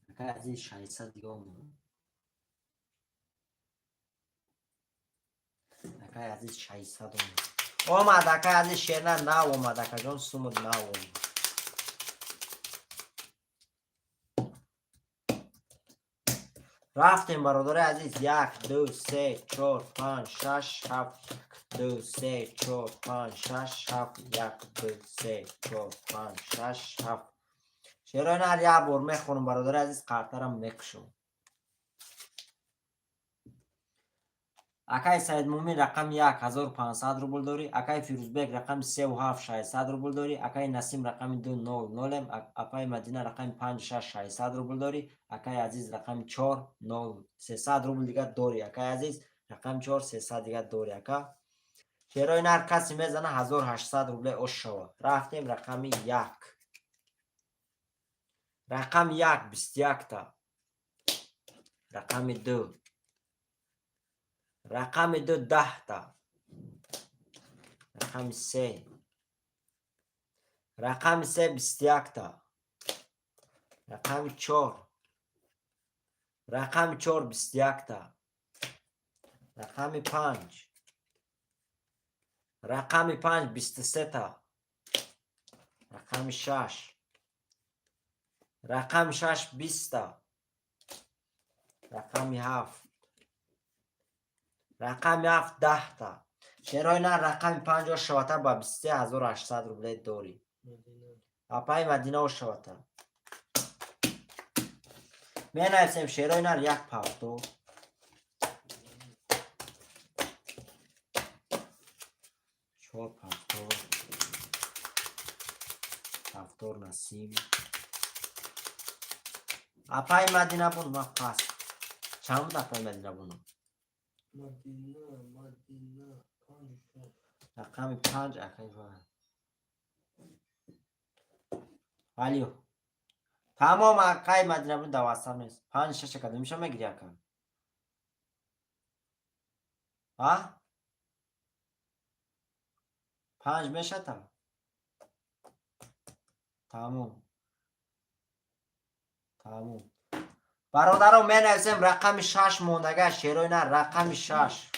اکای عزیز 600 دیگه اومد اکای عزیز 600 اومد اکای عزیز شیرنه نه اومد اکای جان سومد نه اومد رفتیم برادر عزیز 1 2 3 4 5 6 7 2 3 4 5 6 7 1 2 3 4 5 6 7 شیرای نه یه بار میخونم برادر عزیز قرطرم میکشم اکای سید مومین رقم 1500 روبل داری اکای فیروزبک رقم 37600 روبل داری اکای نسیم رقم 200 اکای مدینه رقم 56600 روبل داری اکای عزیز رقم 40300 روبل دیگه داری اکای عزیز رقم 4300 دیگه داری اکا شیرای نر کسی میزنه 1800 روبل اوش شوا رفتیم رقم 1 رقم 1 21 تا رقم 2 رقم 2 10 تا رقم 3 رقم 3 21 تا رقم 4 رقم 4 21 تا رقم 5 رقم 5 23 تا رقم 6 رقم 6 20 تا رقم 7 رقم 7 10 تا شیرای نه رقم 5 شواته با 23800 روبله داری اپای مدینه و شواته می نویسیم شیرای نه یک پافتور چهار پافتور نسیم اپای مدینه بون ما پس چند اپای مدینه بونم مدینه 5 رقم 5 اکای باید ولیو تمام اکای مدینه بون دوسته نیست 5 6 کده میشه میگیری اکا ها 5 میشه تا تمام برادرم می نویسیم رقم 6 موندگه شیروی نه رقم 6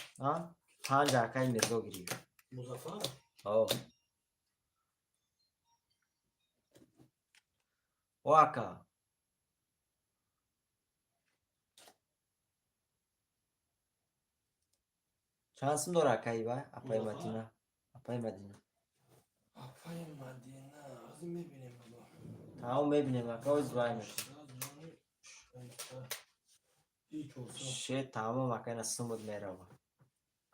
5 اکای میرگو گیری مظفر او واکا چند سم داره اکایی با اپای مدینه اپای مدینه آفای مدینه از میبینیم بابا تمام میبینیم اکا ویز بای میشه شه تمام اکای نسومد میره با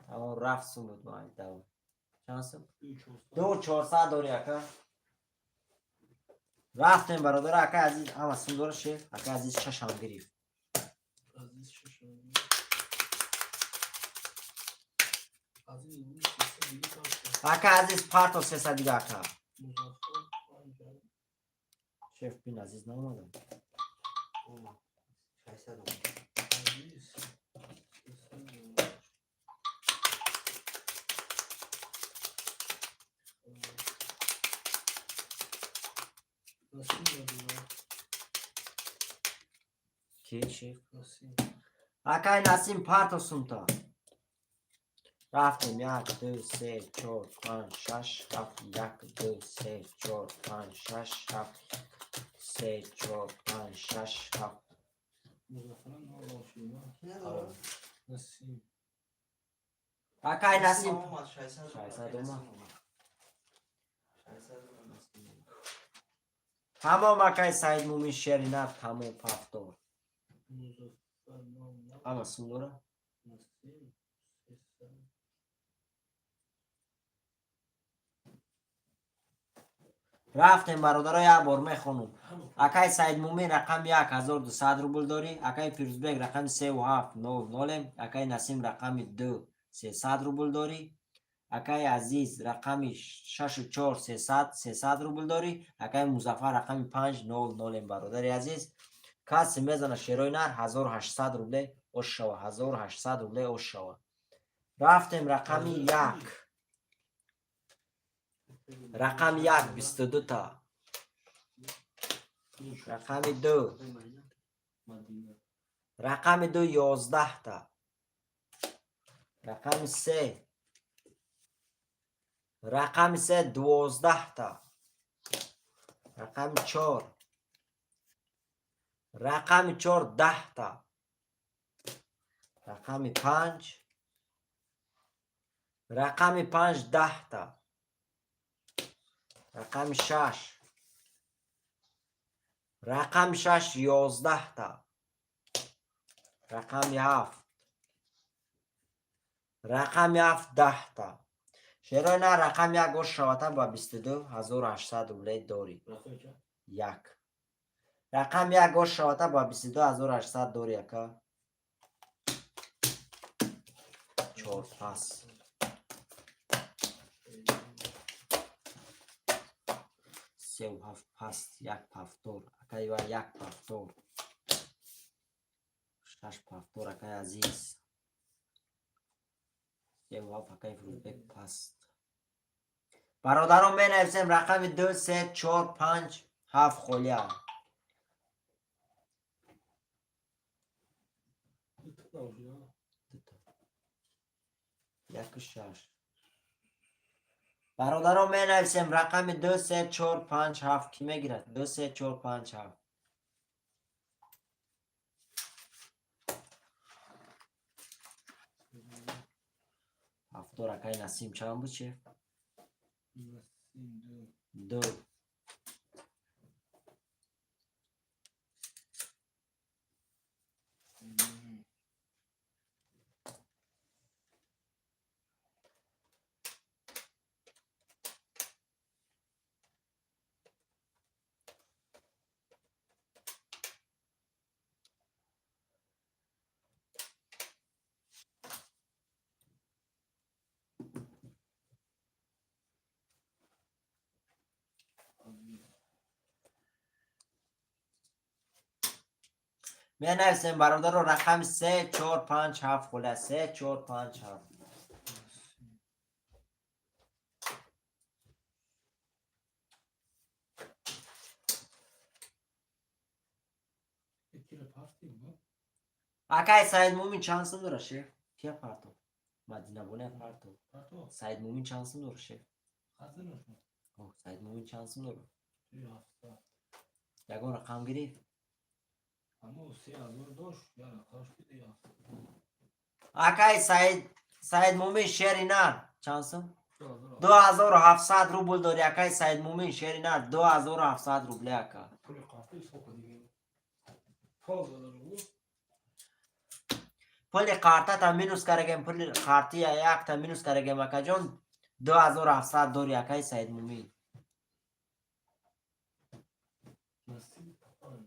تمام رفت سومد با دو چند سم 2400 داری اکا رفتیم برادر اکای عزیز اما سندور شیف اکای عزیز چشم گرفت عزیز ششم عزیز بود 300 دیگه کار اکای عزیز پارتو 300 دیگه اکا مزخرف پنج شیف بین عزیز نمودم اومد 600 اومد عزیز 300 نسیم نداره کی شیف نسیم اکای نسیم پارتو سونتا رفتیم 1 2 3 4 5 6 7 1 2 3 4 5 6 7 3 4 5 6 7 مزخرف نباشه کی نداره نسیم اکای نسیم اومد 600 600 اومد اومد. 600 اومد نسیم. تمام اکای سعید مومین شرینر تمام پافتور مزخرف نباشه اما سندورا نسیم 300 رفتیم برادرها یک بار میخونم همون اکای سعید مومین رقم 1200 روبل داری اکای پیروزبگ رقم 3790 اکای نسیم رقم 2300 روبل داری اکای عزیز رقم 64300 روبل داری اکای مظفر رقم 500 برادر عزیز کسی میزنه شیروی نر 1800 روبل اوش شوا 1800 روبل اوش شوا رفتیم رقم 1 رقم 1 22 تا رقم 2 مدینه رقم 2 11 تا رقم 3 رقم 3 12 تا رقم 4 رقم 4 10 تا رقم 5 رقم 5 10 تا رقم 6 رقم 6 11 تا رقم 7 رقم 7 10 تا شیرای نه رقم 1 گوش شواتا با 22800 روبل داری رقم چه؟ 1 رقم 1 گوش شواتا با 22800 داری یکا 4 پاس 3 و 7 پاس 1 پافتور اکای و 1 پافتور 6 پافتور اکای عزیز 3 و 7 اکای فروزبک پاس برادران می نویسیم رقم 2 3 4 5 7 خولیا یک و 6 برادران می نویسیم رقم 2 3 4 5 7 کی میگیرد 2 3 4 5 7 هفتور اکای نسیم چند بود چه؟ نسیم 2 می نویسیم برادر رو رقم 3 4 5 7 خله 3 4 5 7 اکای سعید مومین چند سن داره شیف؟ کیا پارتو؟ مدینه بونه پارتو سعید مومین چند سن داره شیف؟ سعید مومین چند سن داره؟ یکون رقم گیری؟ اکای سعید مومین شیری نر چند سن؟ 2700 روبل داری اکای سعید مومین شیری نر 2700 روبل اکا پل قارتا تا مینوس کرگیم پل قارتی یک تا مینوس کرگیم اکا جون 2700 داری اکای سعید مومین نسیم پنج.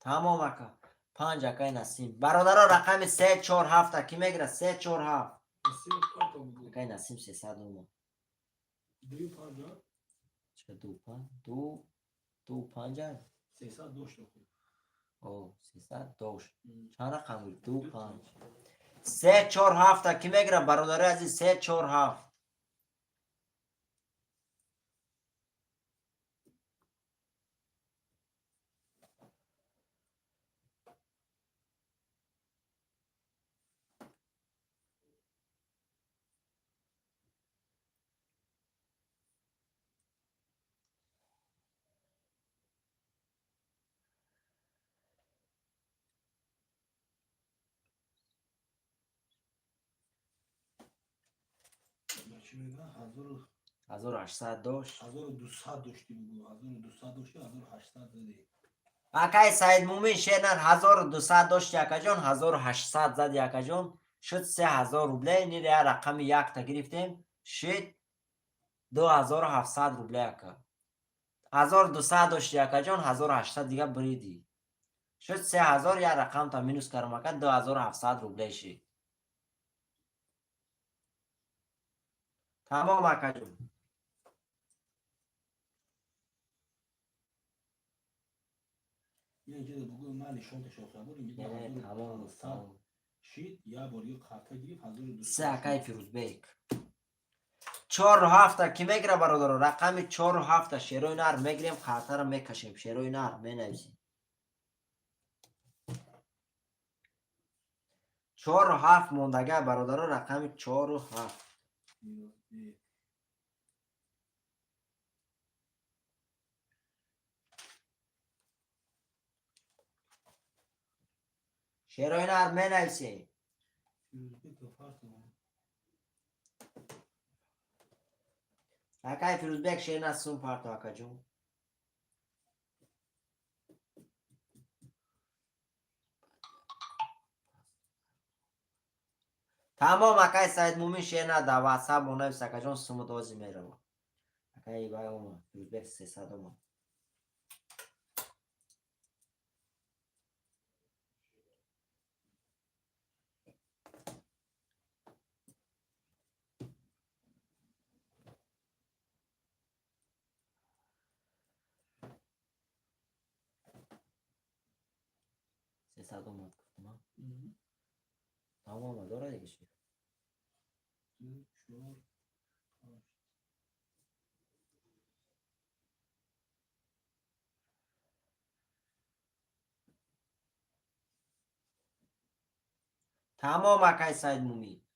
تمام اکا 5 اکای نسیم. برادرها رقم 347 کی میگیره؟ 347 نسیم کارت بگو. اکای نسیم 300 اومد. 25 ها؟ چه 2 5 300 داشت خود. او 300 دوش چند رقم بود؟ 2 دو 5 347 کی میگیره برادر عزیز؟ 347 چی میگه؟ 1800 دوش 1200 داشتی بگو. 1200 داشتی 1800 زدی. اکای سید مومن شینر 1200 داشت یکا جان 1800 زد یکا جان شد 3000 روبله. نیره رقم یک تا گرفتیم شد 2700 روبله یکا. 1200 داشت یکا جان 1800 دیگه بریدی شد 3000. یک رقم تا مینوس کردم اکا 2700 روبله شد. تمام اکا جان. اینجا بگو من نشان تشو خبر اینجا یعنی تمام 1200 شید یا بار یک خطا گرفت 1200 سه اکای فیروز بیک 4 و 7 کی میگیره برادر؟ رقم 4 و 7 شیروی نر میگیریم خاطر میکشیم. شیروی نر مینویسیم 4 و 7 موندگه برادر. رقم 4 و 7 شیروی نر مینویسیم. اکای فیروز بیک شیر نسون پارتا اکا جون. تمام اکای سید مومن شیر نه دا واسه مونویس اکا جون سومو دوزی میره. اکای بای اومد فیروز بیک 300 اومد. سیصد اومد گفتم. تمام داره دیگه شیر. تمام اکای سید مومی.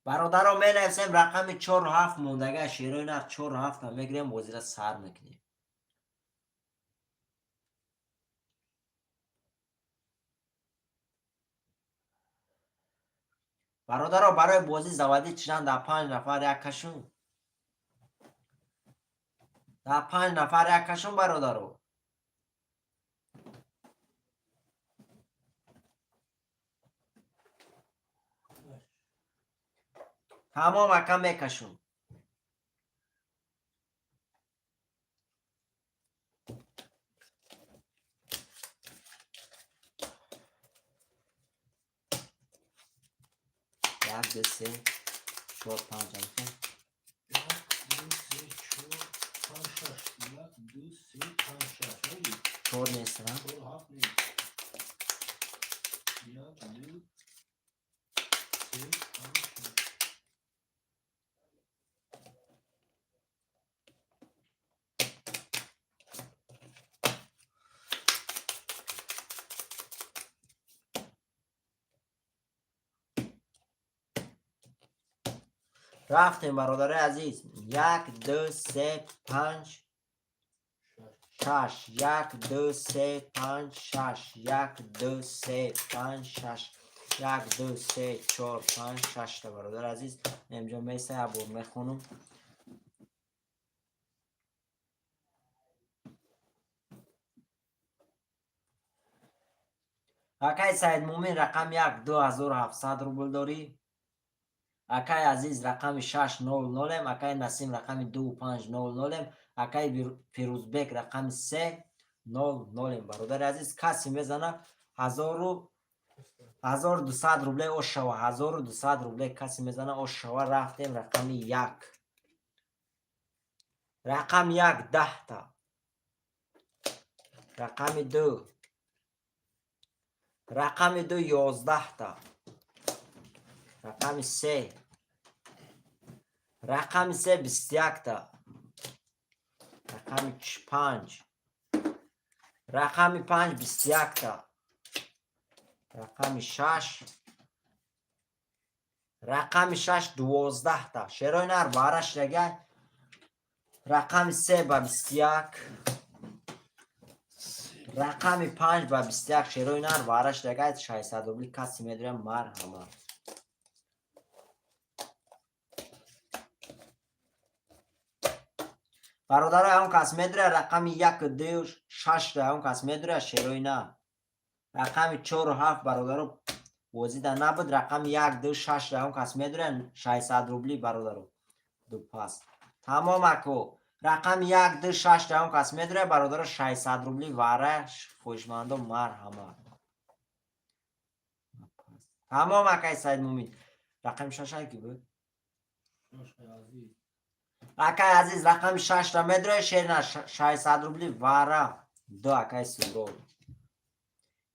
برادرها می نویسیم رقم 4 و 7 موندگه شیروی نر 4 و 7 هم میگیریم وزیر سر میکنیم. برادرها برای بازی زوادی چند در 5 نفر یک کشون. در 5 نفر یک کشون برادرها. تمام اکم میکشون. یک دو سه چهار پنج کن. 4 نیست نه؟ رفتیم برادر عزیز. 1 2 3 5 6 1 2 3 5 6 1 2 3 5 6 1 2 3 4 5 6 تا برادر عزیز. اینجا میسه عبور میخونم. اکای سید مومن رقم 1 2700 روبل داری. اکای عزیز رقم 600 ام. اکای نسیم رقم 2500 ام. اکای فیروزبک رقم 300 ام. برادر عزیز کسی میزنه 1200 روبله او شوا. 1200 روبله کسی میزنه او شوا. رفتیم رقم 1. رقم 1 10 تا. رقم 2 رقم 2 11 تا. رقم 3 رقم 3 21 تا. رقم 5 رقم 5 21 تا. رقم 6 رقم 6 12 تا. شیرای نر بارش دیگه. رقم 3 با 21. رقم 5 با 21. شیرای نر بارش دیگه 600 روبل کسی میدونه مرحبا. برادر اون کس میدونه رقم 1 2 6 اون کس میدونه شیرای نه. رقم 4 و 7 برادر وزیده نبود. رقم 1 2 6 اون کس میدونه 600 روبلی برادر دو پاس تمام اکو. رقم 1 2 6 اون کس میدونه برادر 600 روبلی وارش خوشمندم مرحبا. تمام اکای سید مومن. رقم 6 کی بود؟ اکای عزیز رقم 6 تا میدونه شیرنا 600 روبلی واره دو اکای سورو.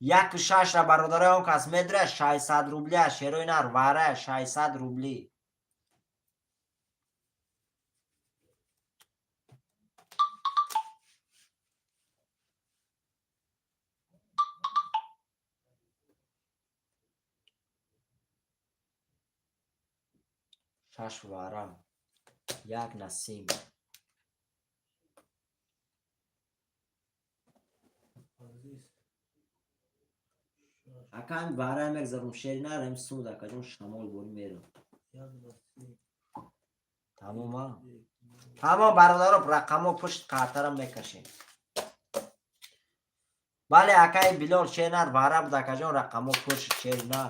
1 و 6 را برادر اون کس میدونه 600 روبلی شیروی نر واره 600 روبلی. شش واره 1 نسیم. اکان واره میگذارم شیر نرم سود اکجون شمال بوری میرم. تمام تمام برادر رقمو پشت قطرم میکشیم. بله اکای بلال شیر نر واره بود اکجون رقمو پشت شیر نر.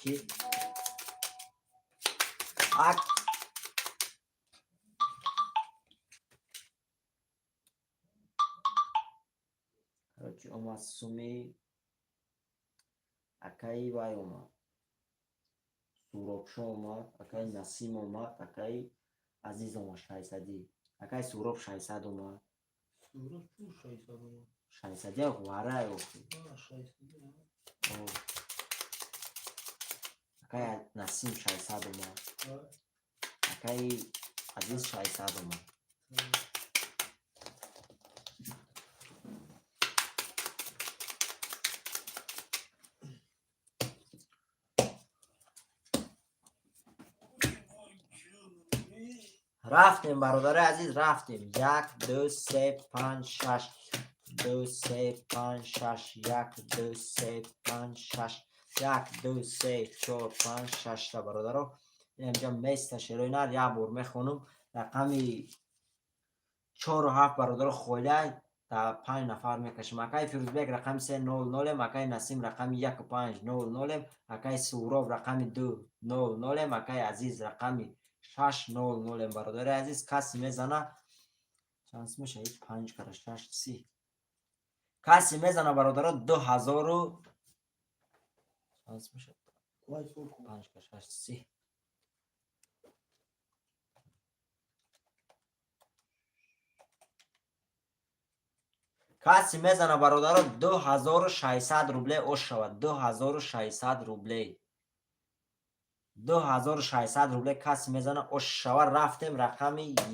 کی؟ اومد سومی اکای وای اومد. سوروبشو اومد. اکای نسیم اومد. اکای عزیز اومد 600. اکای سوروب 600 اومد. 600 یا واره گفتی. اکای نسیم 600 اومد. اکای عزیز 600 اومد. رفتیم برادر عزیز رفتیم. 1 2 3 5 6 2 3 5 6 1 2 3 5 6 1 2 3 4 5 6 تا برادر رو اینجا میسته شیروی نر یا بور میخونم. رقمی 4 و 7 برادر خوله تا 5 نفر میکشیم. اکای فیروزبک رقم 300 اکای نسیم رقم 1500 اکای سوراب رقم 200 اکای عزیز رقم 600 برادر عزیز کسی میزنه چانس میشه 5 کره 6 30 کسی میزنه برادر 2000 چانس میشه 5 کره 6 30 کسی میزنه برادر 2600 روبله او شود. 2600 روبله 2600 روبله کسی میزنه او شود. رفتیم رقم 1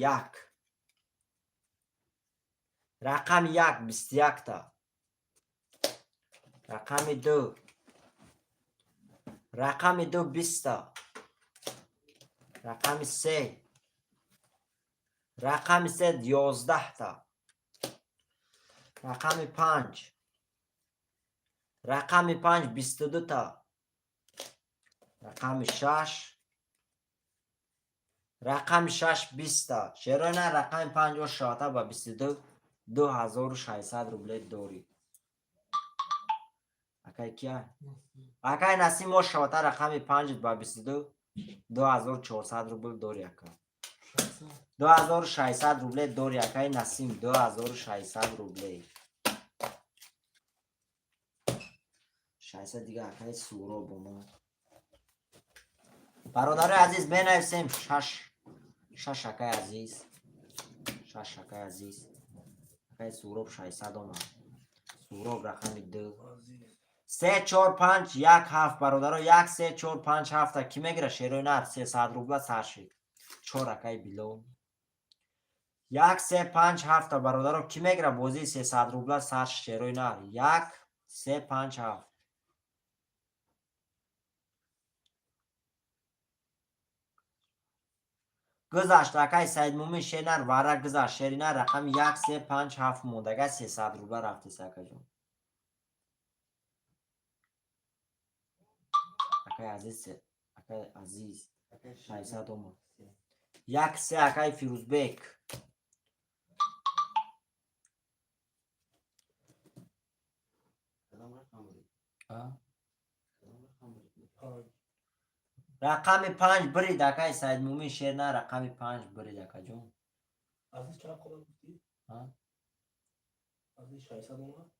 رقم 1 21 تا. رقم 2 رقم 2 20 تا. رقم 3 رقم 3 11 تا. رقم 5 رقم 5 22 تا. رقم 6 رقم 6 20 تا. چرا نه رقم 5 و شاته با 22 2600 روبل داری. اکای کیا؟ اکای نسیم ما شوتا رقم 5 با 22 2400 روبل داری اکا. 2600 روبل داری اکای نسیم 2600 روبل. 600 دیگه اکای سورو بوما. برادر عزیز بنویسیم 6 اکای عزیز. 6 اکای عزیز. اکای سورو 600 اومد. سورو رقم 2 3 4 5 1 7 برادرها 1 3 4 5 7 کی میگیره شیروی نر 300 روبل سرشید 4 اکای بیلو 1 3 5 7 برادرها کی میگیره بازی 300 روبل سر شیروی نر 1 3 5 7 گذشت اکای سید مومن شینر ورق گذشت شیرینر رقم 1 3 5 7 موندگه 300 روبل رفته سکه جون اکای عزیز اکای عزیز 600 اومد 1 3 اکای فیروزبک کدام رقم بود؟ ها کدام رقم بود؟ 5 رقم 5 برید اکای سید مومن شیرینر رقم 5 برید اکا جون عزیز چند کلا گفتی؟ ها عزیز 600 اومد؟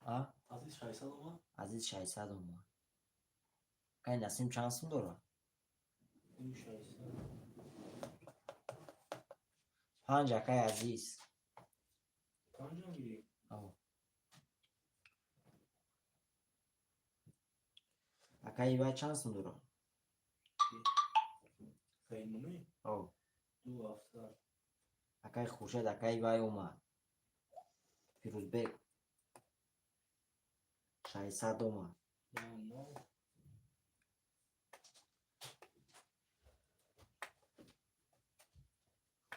ها عزیز 600 اومد؟ عزیز 600 اومد اکای نسیم چند سون داره این 600 5 اکای عزیز 5 هم گیری او اکای ایوای چند سون داره سید مومی او 2700 اکای خوشد اکای ایوای اومد فیروزبک 600 اومد 9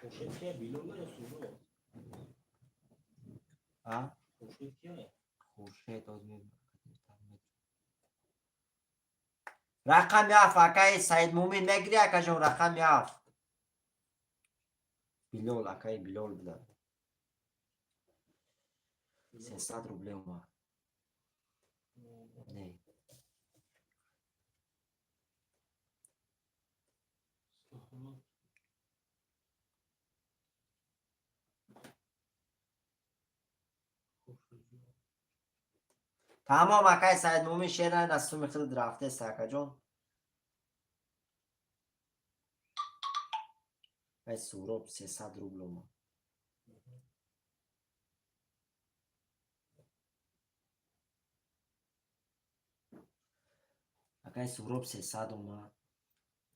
خوشت که بیلو یا سورو؟ ها خوشت که؟ خورشید رقم 7 اکای سید مومن میگیری اکا جون رقم 7 بیلول اکای بیلول بده 300 روبل اومد نه تمام اکای سید مومن شیرن از تو میخواد رفته ساکا جون اکای سوروب 300 روبل اومد اکای سوروب 300 اومد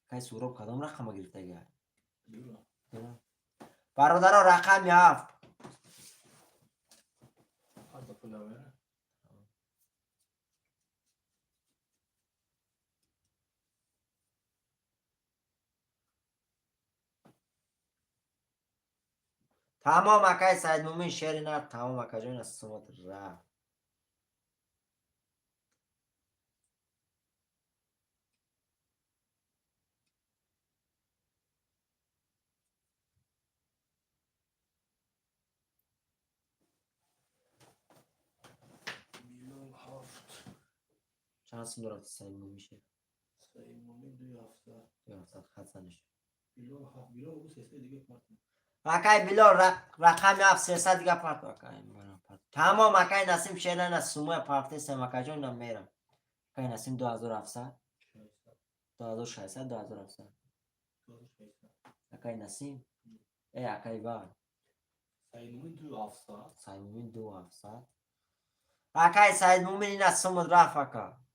اکای سوروب کدام رقم گرفته گرد برادرها رقم 7 تمام اکای سید مومن شیرن تمام اکا جون از سمت رفت بیلو 7 چند سون دارد سید مومن شیر سید مومی 2700 یا خط زنش بیلو 7 بیلو بگو 300 دیگه پارتن اکای بیلول رقم 7 300 دیگه پارت اکای تمام اکای نسیم شیرن از سموی پارته سم اکا جون نمیرم اکای نسیم 2700 2600 2700 اکای نسیم ای اکای وار سید مومی 2700 سید مومن 2700 اکای سید مومن این از سمت رفت اکا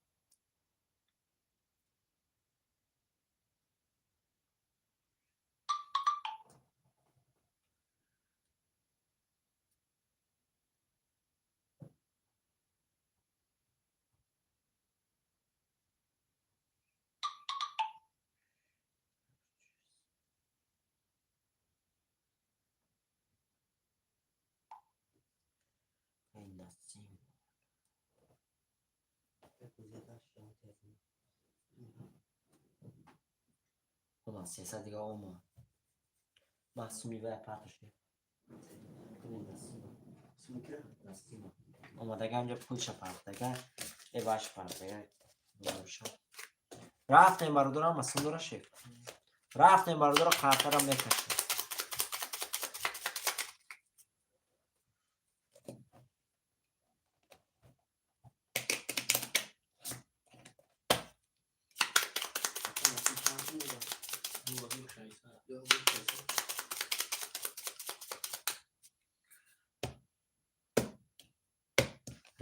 ای نسیم خدا 300 دیگه اومد محسومی و پرتشه Nasima. اومدگه همجا پولش پرتگه ای باش پرتگه رفتیم برادرم مسئول را شیف رفتیم برادر خاطرم میکشیم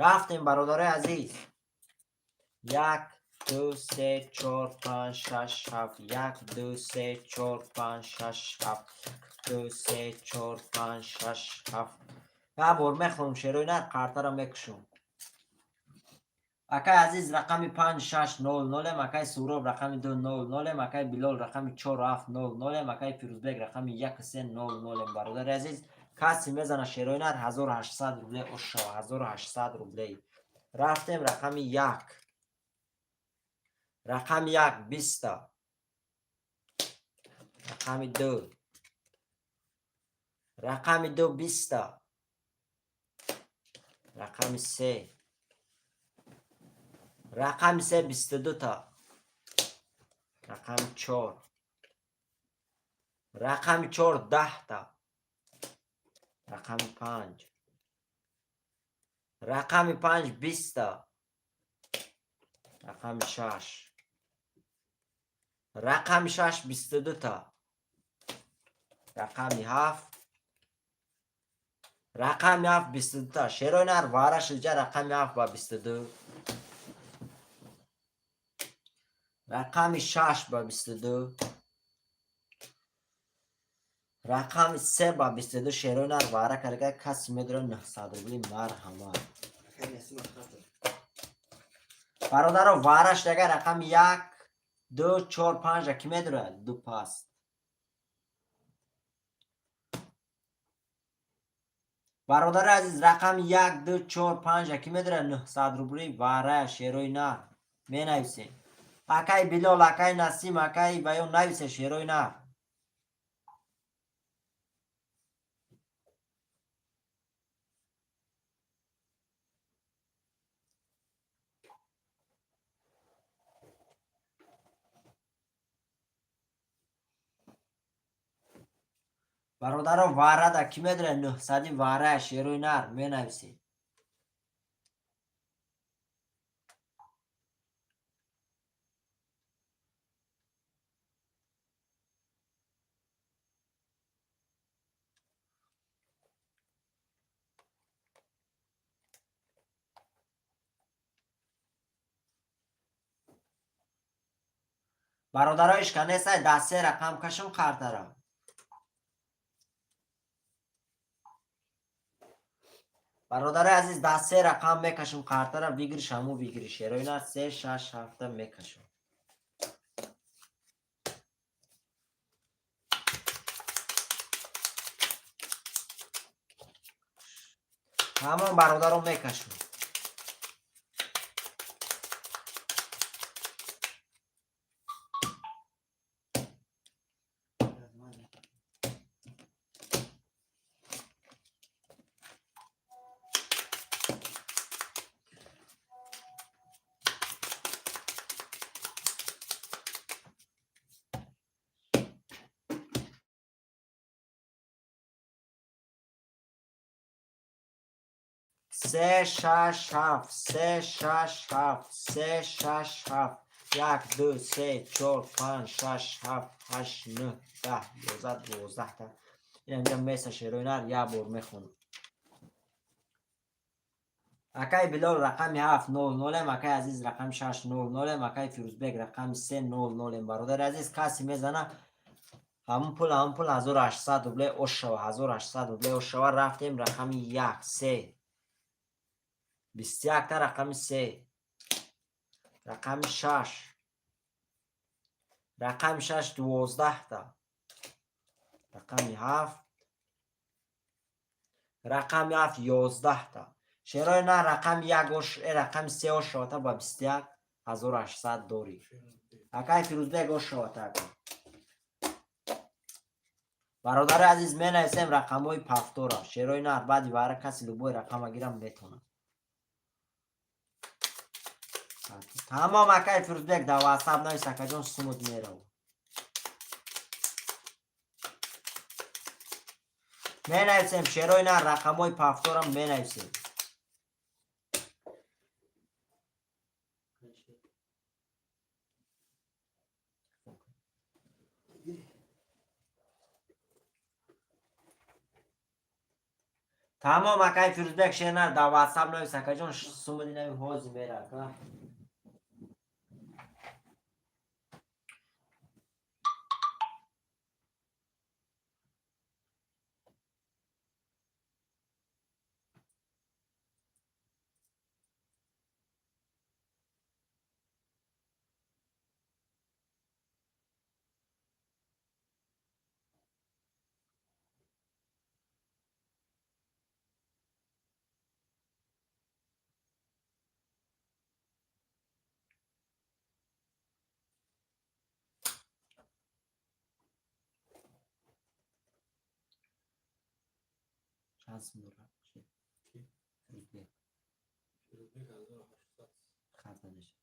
رفتیم برادر عزیز 1 2 3 4 5 6 7 1 2 3 4 5 6 7 2 3 4 5 6 7 یه بار میخونم شروع نه کارتا را میکشم اکای عزیز رقم 5600 مکای سوراب رقم 200 مکای بلال رقم 4700 مکای فیروزبگ رقم 1300 برادر عزیز کسی میزنه شروع نه 1800 روبله اشا 1800 روبله رفتیم رقم 1 رقم 1 20 رقم 2 رقم 2 20 رقم 3 رقم 3 22 تا رقم 4 رقم 4 10 تا رقم 5 رقم 5 20 تا رقم 6 رقم 6 22 تا رقم 7 رقم 7 22 تا شروع نر وارش جا رقم 7 با 22 رقم 6 با 22 رقم 3 با 22 شروع نر واره کرده کسی میدره 900 روبلی مرحمت برادر وارش دیگه رقم 1 2 4 5 کی میدره دو پاست برادر عزیز رقم 1 2 4 5 کی میدره 900 روبلی واره شروع نر می نویسیم اکای بلال اکای نسیم اکای بیان نویسه شروع نر برادر واره دا کی میدره 900 واره شروع نر می نویسیم برادر اشکنه سای دسته رقم کشم خارترم برادر عزیز دسته رقم میکشم خارترم بگیر شمو بگیری شروع نر 3 6 7 میکشم تمام برادر رو میکشم سه شش هفت سه شش هفت سه شش هفت 1 2 3 4 5 6 7 8 9 10 11 12 تا این اینجا میسه شروع نر یه بار میخونم اکای بلال رقم 700 مکای عزیز رقم 600 مکای فیروزبگ رقم 300 برادر عزیز کسی میزنه همون پول 1800 روبله اشوا 1800 روبله اشوا رفتیم رقم 1 3 21 تا رقم 3 رقم 6 رقم 6 12 تا رقم 7 رقم 7 11 تا شروع نه رقم 1 رقم 3 و شاتا با 21 1800 دوری اکای فیروزبگ و شاتا برادر عزیز می نویسیم رقم های پفتورا شیرای نر بعدی برای کسی لبوی رقم گیرم میتونه. تمام اکای فیروزبک در واتساپ نویس اکا جان سمود میره. می نویسیم شیرای نر رقم های پفتورم می نویسیم. تمام اکای فیروزبک شیر نر در واتساپ نویس اکا جان سمودی نوی حوزی میره اکا. چند سمود را فیروزبک فیروزبک 1800 خط نشد.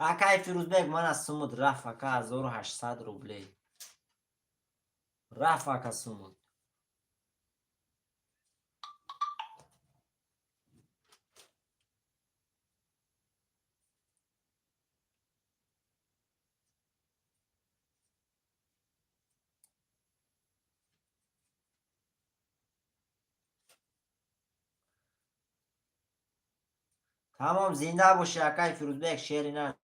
اکای فیروزبک من از سمود رفت اکا 1800 روبلی رفت اکا سمود. تمام زنده باشی اکای فیروزبک شیری نه.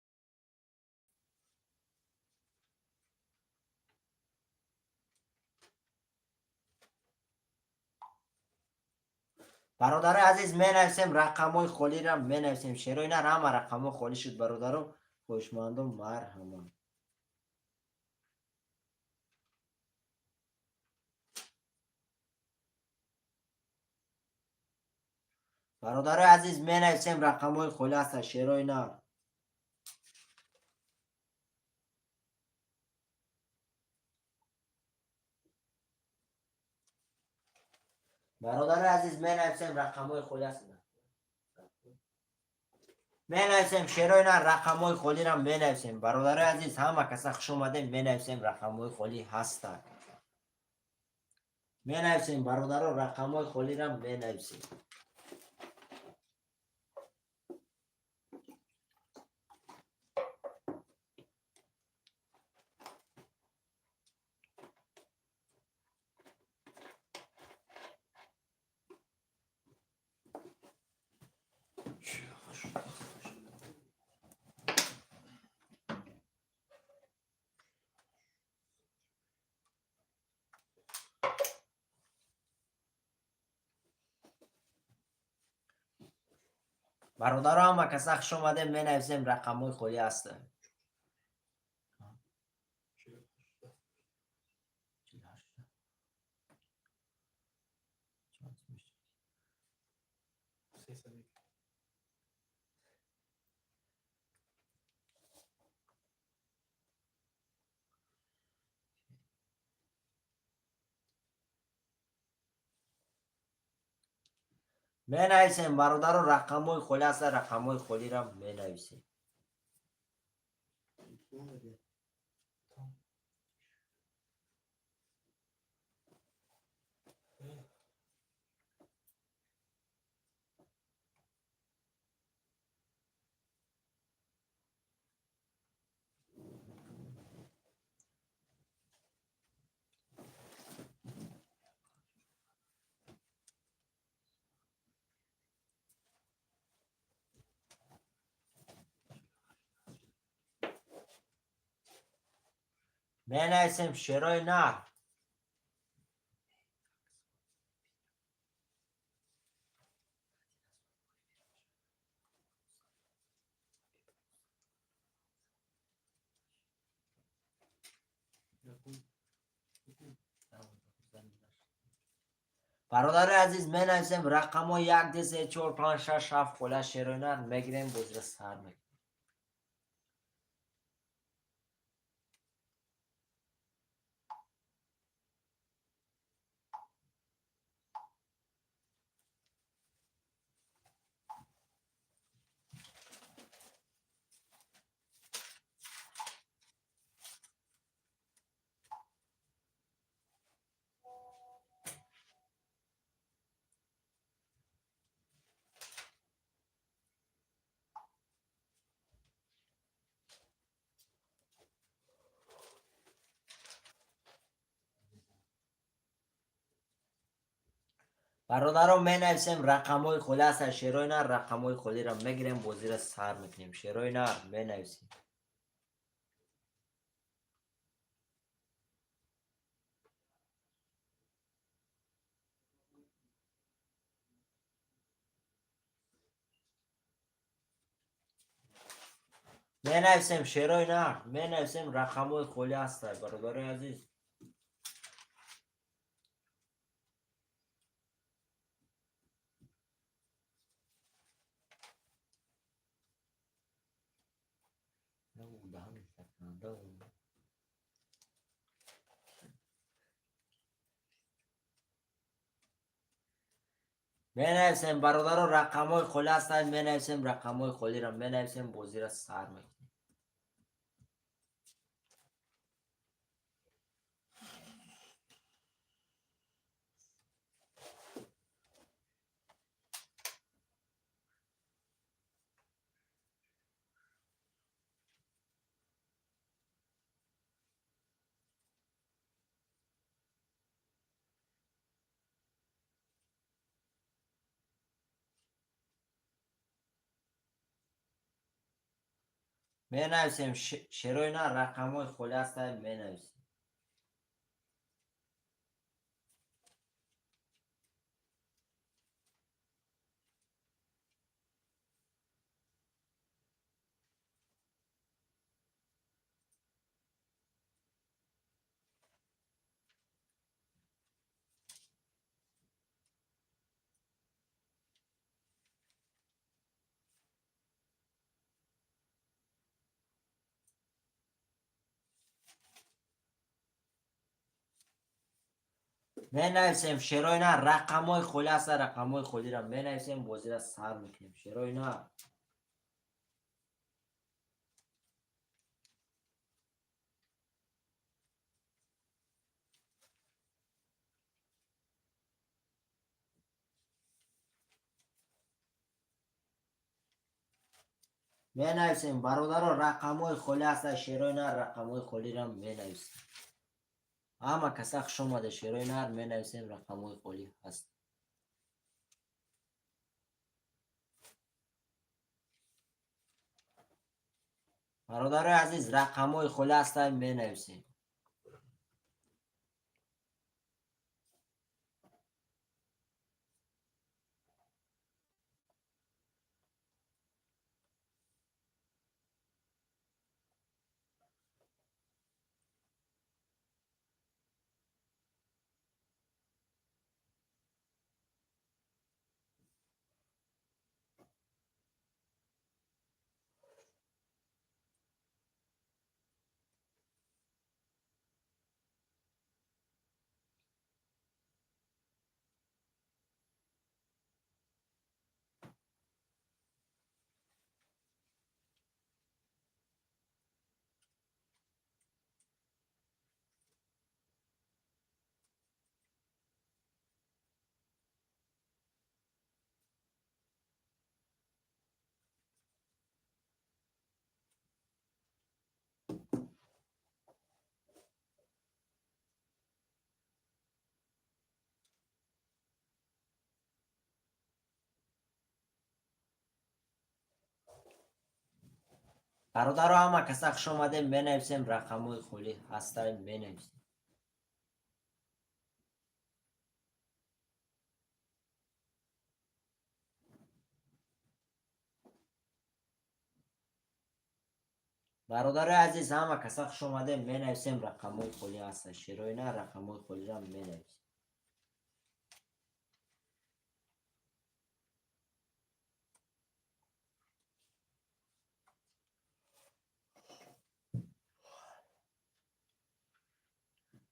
برادر عزیز می نویسیم رقم های خولی را می نویسیم شیرای نه همه رقم های خولی شد برادرم خوشمندم مرحمت. برادر عزیز می نویسیم رقم های خولی هست شیرای نه. برادر عزیز می نویسیم رقم های خولی هست می نویسیم شیرای نه رقم های خولی را می نویسیم برادر عزیز همه کسا خوش اومده می نویسیم رقم های خولی هستن. می نویسیم برادر رقم های خولی را می نویسیم. برادر همه کسا خوش اومده می نویسیم رقم های خولی هستن. می نویسیم برادر رقم های خولی هست رقم های خولی را می نویسیم. می نویسیم شیرای نه. برادر عزیز من نویسیم رقم ها 1 2 3 4 5 6 7 خلا شیرینر میگیریم بزرگ سر میکنیم. برادران می نویسیم رقم های خلی هست شیرینر رقم های خلی را میگیریم بزرگ سر میکنیم. شیرینر می نویسیم. می نویسیم شیرینر می نویسیم رقم های خلی هست برادر عزیز. می نویسیم برادر رقم های خلی هست می نویسیم رقم های خلی را می نویسیم بزرگ سر میکنیم. می نویسیم شیرینر رقم های خلی هست می نویسیم. می نویسیم شیرینر رقم های خلی هست رقم های خلی را می نویسیم بزرگ سر میکنیم. شیرینر می نویسیم برادر رقم های خلی هست شیرینر رقم های خلی را می نویسیم. اما کسا خوش آمده شیرینر می نویسیم رقم های خلی هست. برادر عزیز رقم های خلی هست می نویسیم. برادر همه کسا خوش آمده می نویسیم رقم های خلی هست می نویسیم. برادر عزیز همه کسا خوش آمده می نویسیم رقم های خلی هست شیرینر رقم های خلی را می نویسیم.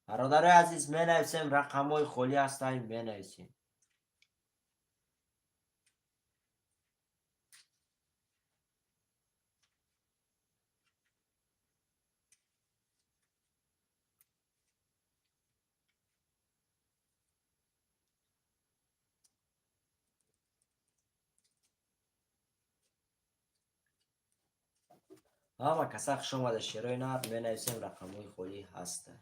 برادر عزیز می نویسیم، رقم های خالی هستیم می نویسیم. همه کسا خوش آمده. شیرای نر می نویسیم، رقم های خالی هستیم.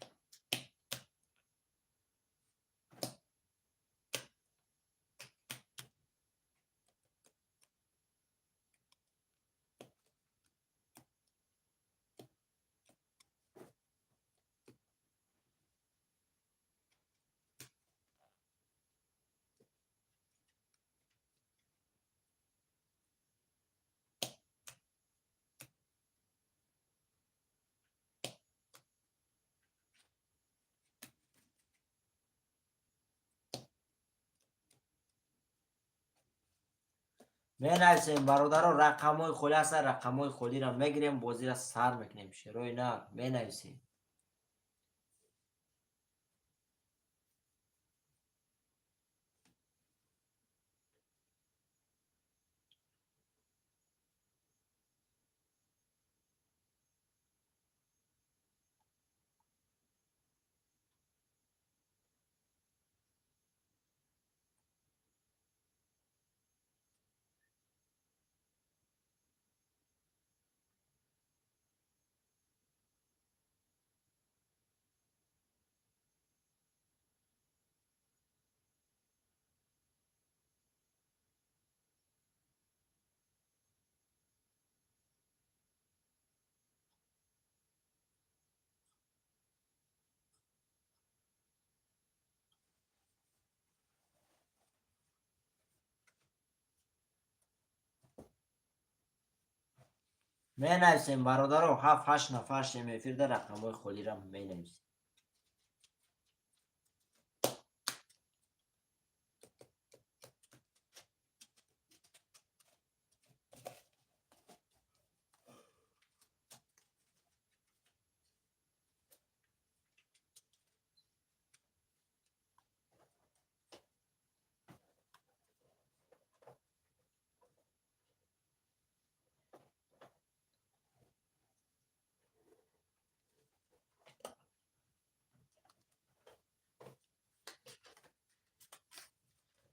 می نویسیم برادر، رقم های خالی هست. رقم های خالی را میگیریم، بازی را سر میکنیم. شیرای نر می نویسیم. می نویسیم برادر، 7 8 نفر شمیفیر در رقم های خالی را می نویسیم.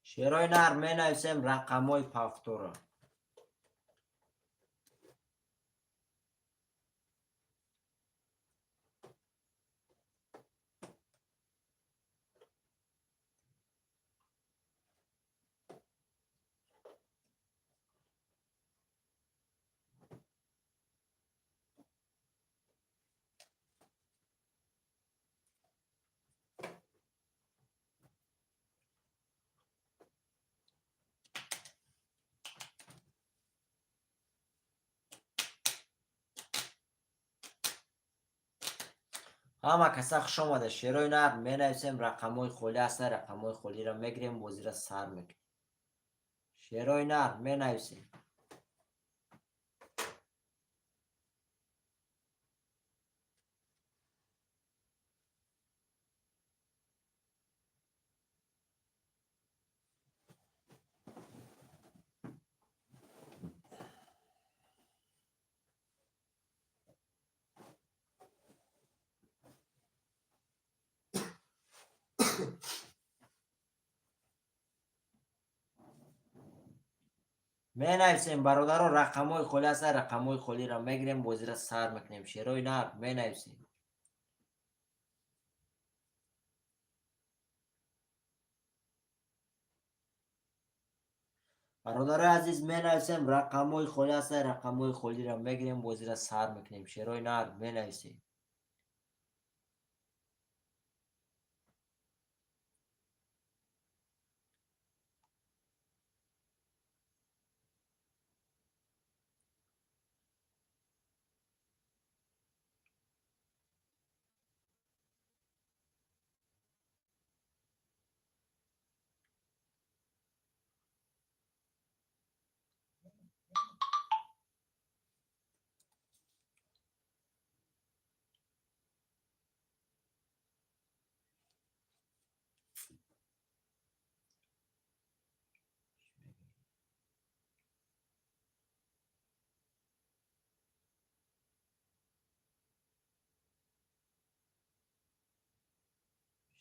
شیرای نر می نویسیم، رقم های پفتو را. همه کسا خوش آمده. شیرای نر می نویسیم، رقم های خالی هست. رقم های خالی را میگیریم، بازی را سر میکنیم. شیرای نر می نویسیم. می نویسیم برادر، رقم های خالی هست. رقم های خالی را میگیریم، بازی را سر میکنیم. شیرای نر می نویسیم. برادر عزیز می نویسیم، رقم های خالی هست. رقم های خالی را میگیریم، بازی را سر میکنیم. شیرای نر می نویسیم.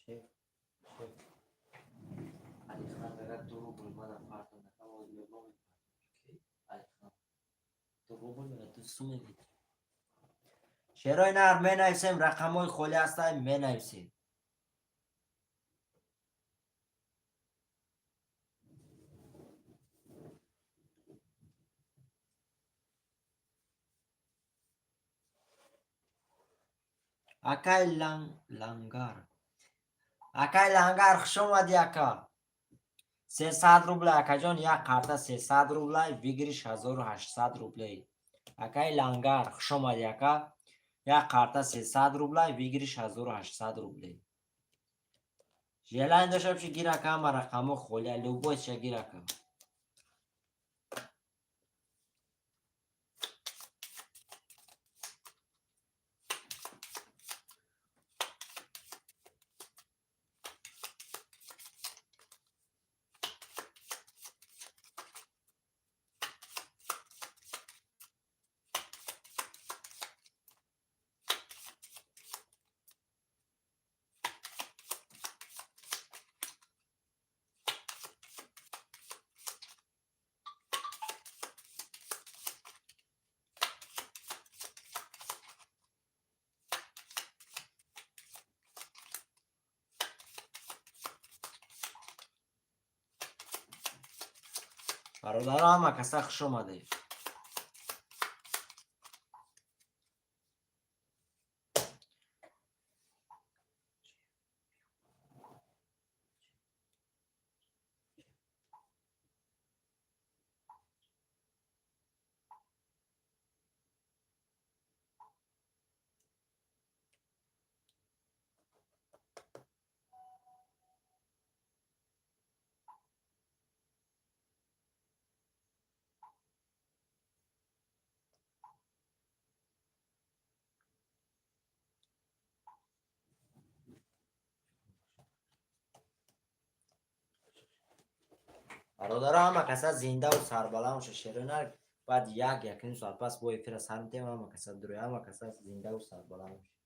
شیف علی خان اگر دو رو بلمانم پارتن نکم و لبنان علی خان دو رو بلمانم تو سومه شعرهای نر می نویسیم رقم های خالی هستیم می نویسیم اکای لنگر اکای لنگر خوش اومدی اکا 300 روبل اکا جان یک کارت 300 روبل بگیریش 1800 روبل اکای لنگر خوش اومدی اکا یک کارت 300 روبل بگیریش 1800 روبل جلان داشتم چی گیر اکا ما رقم خولی لوبوش چه گیر اکا برادران همه کسا خوش اومده برادران همه کسا زنده و سربلند شه شیرینر بعد یک یکین ساعت پس بای فرست هم تیم همه کسا دروی همه کسا زنده و سربلند شه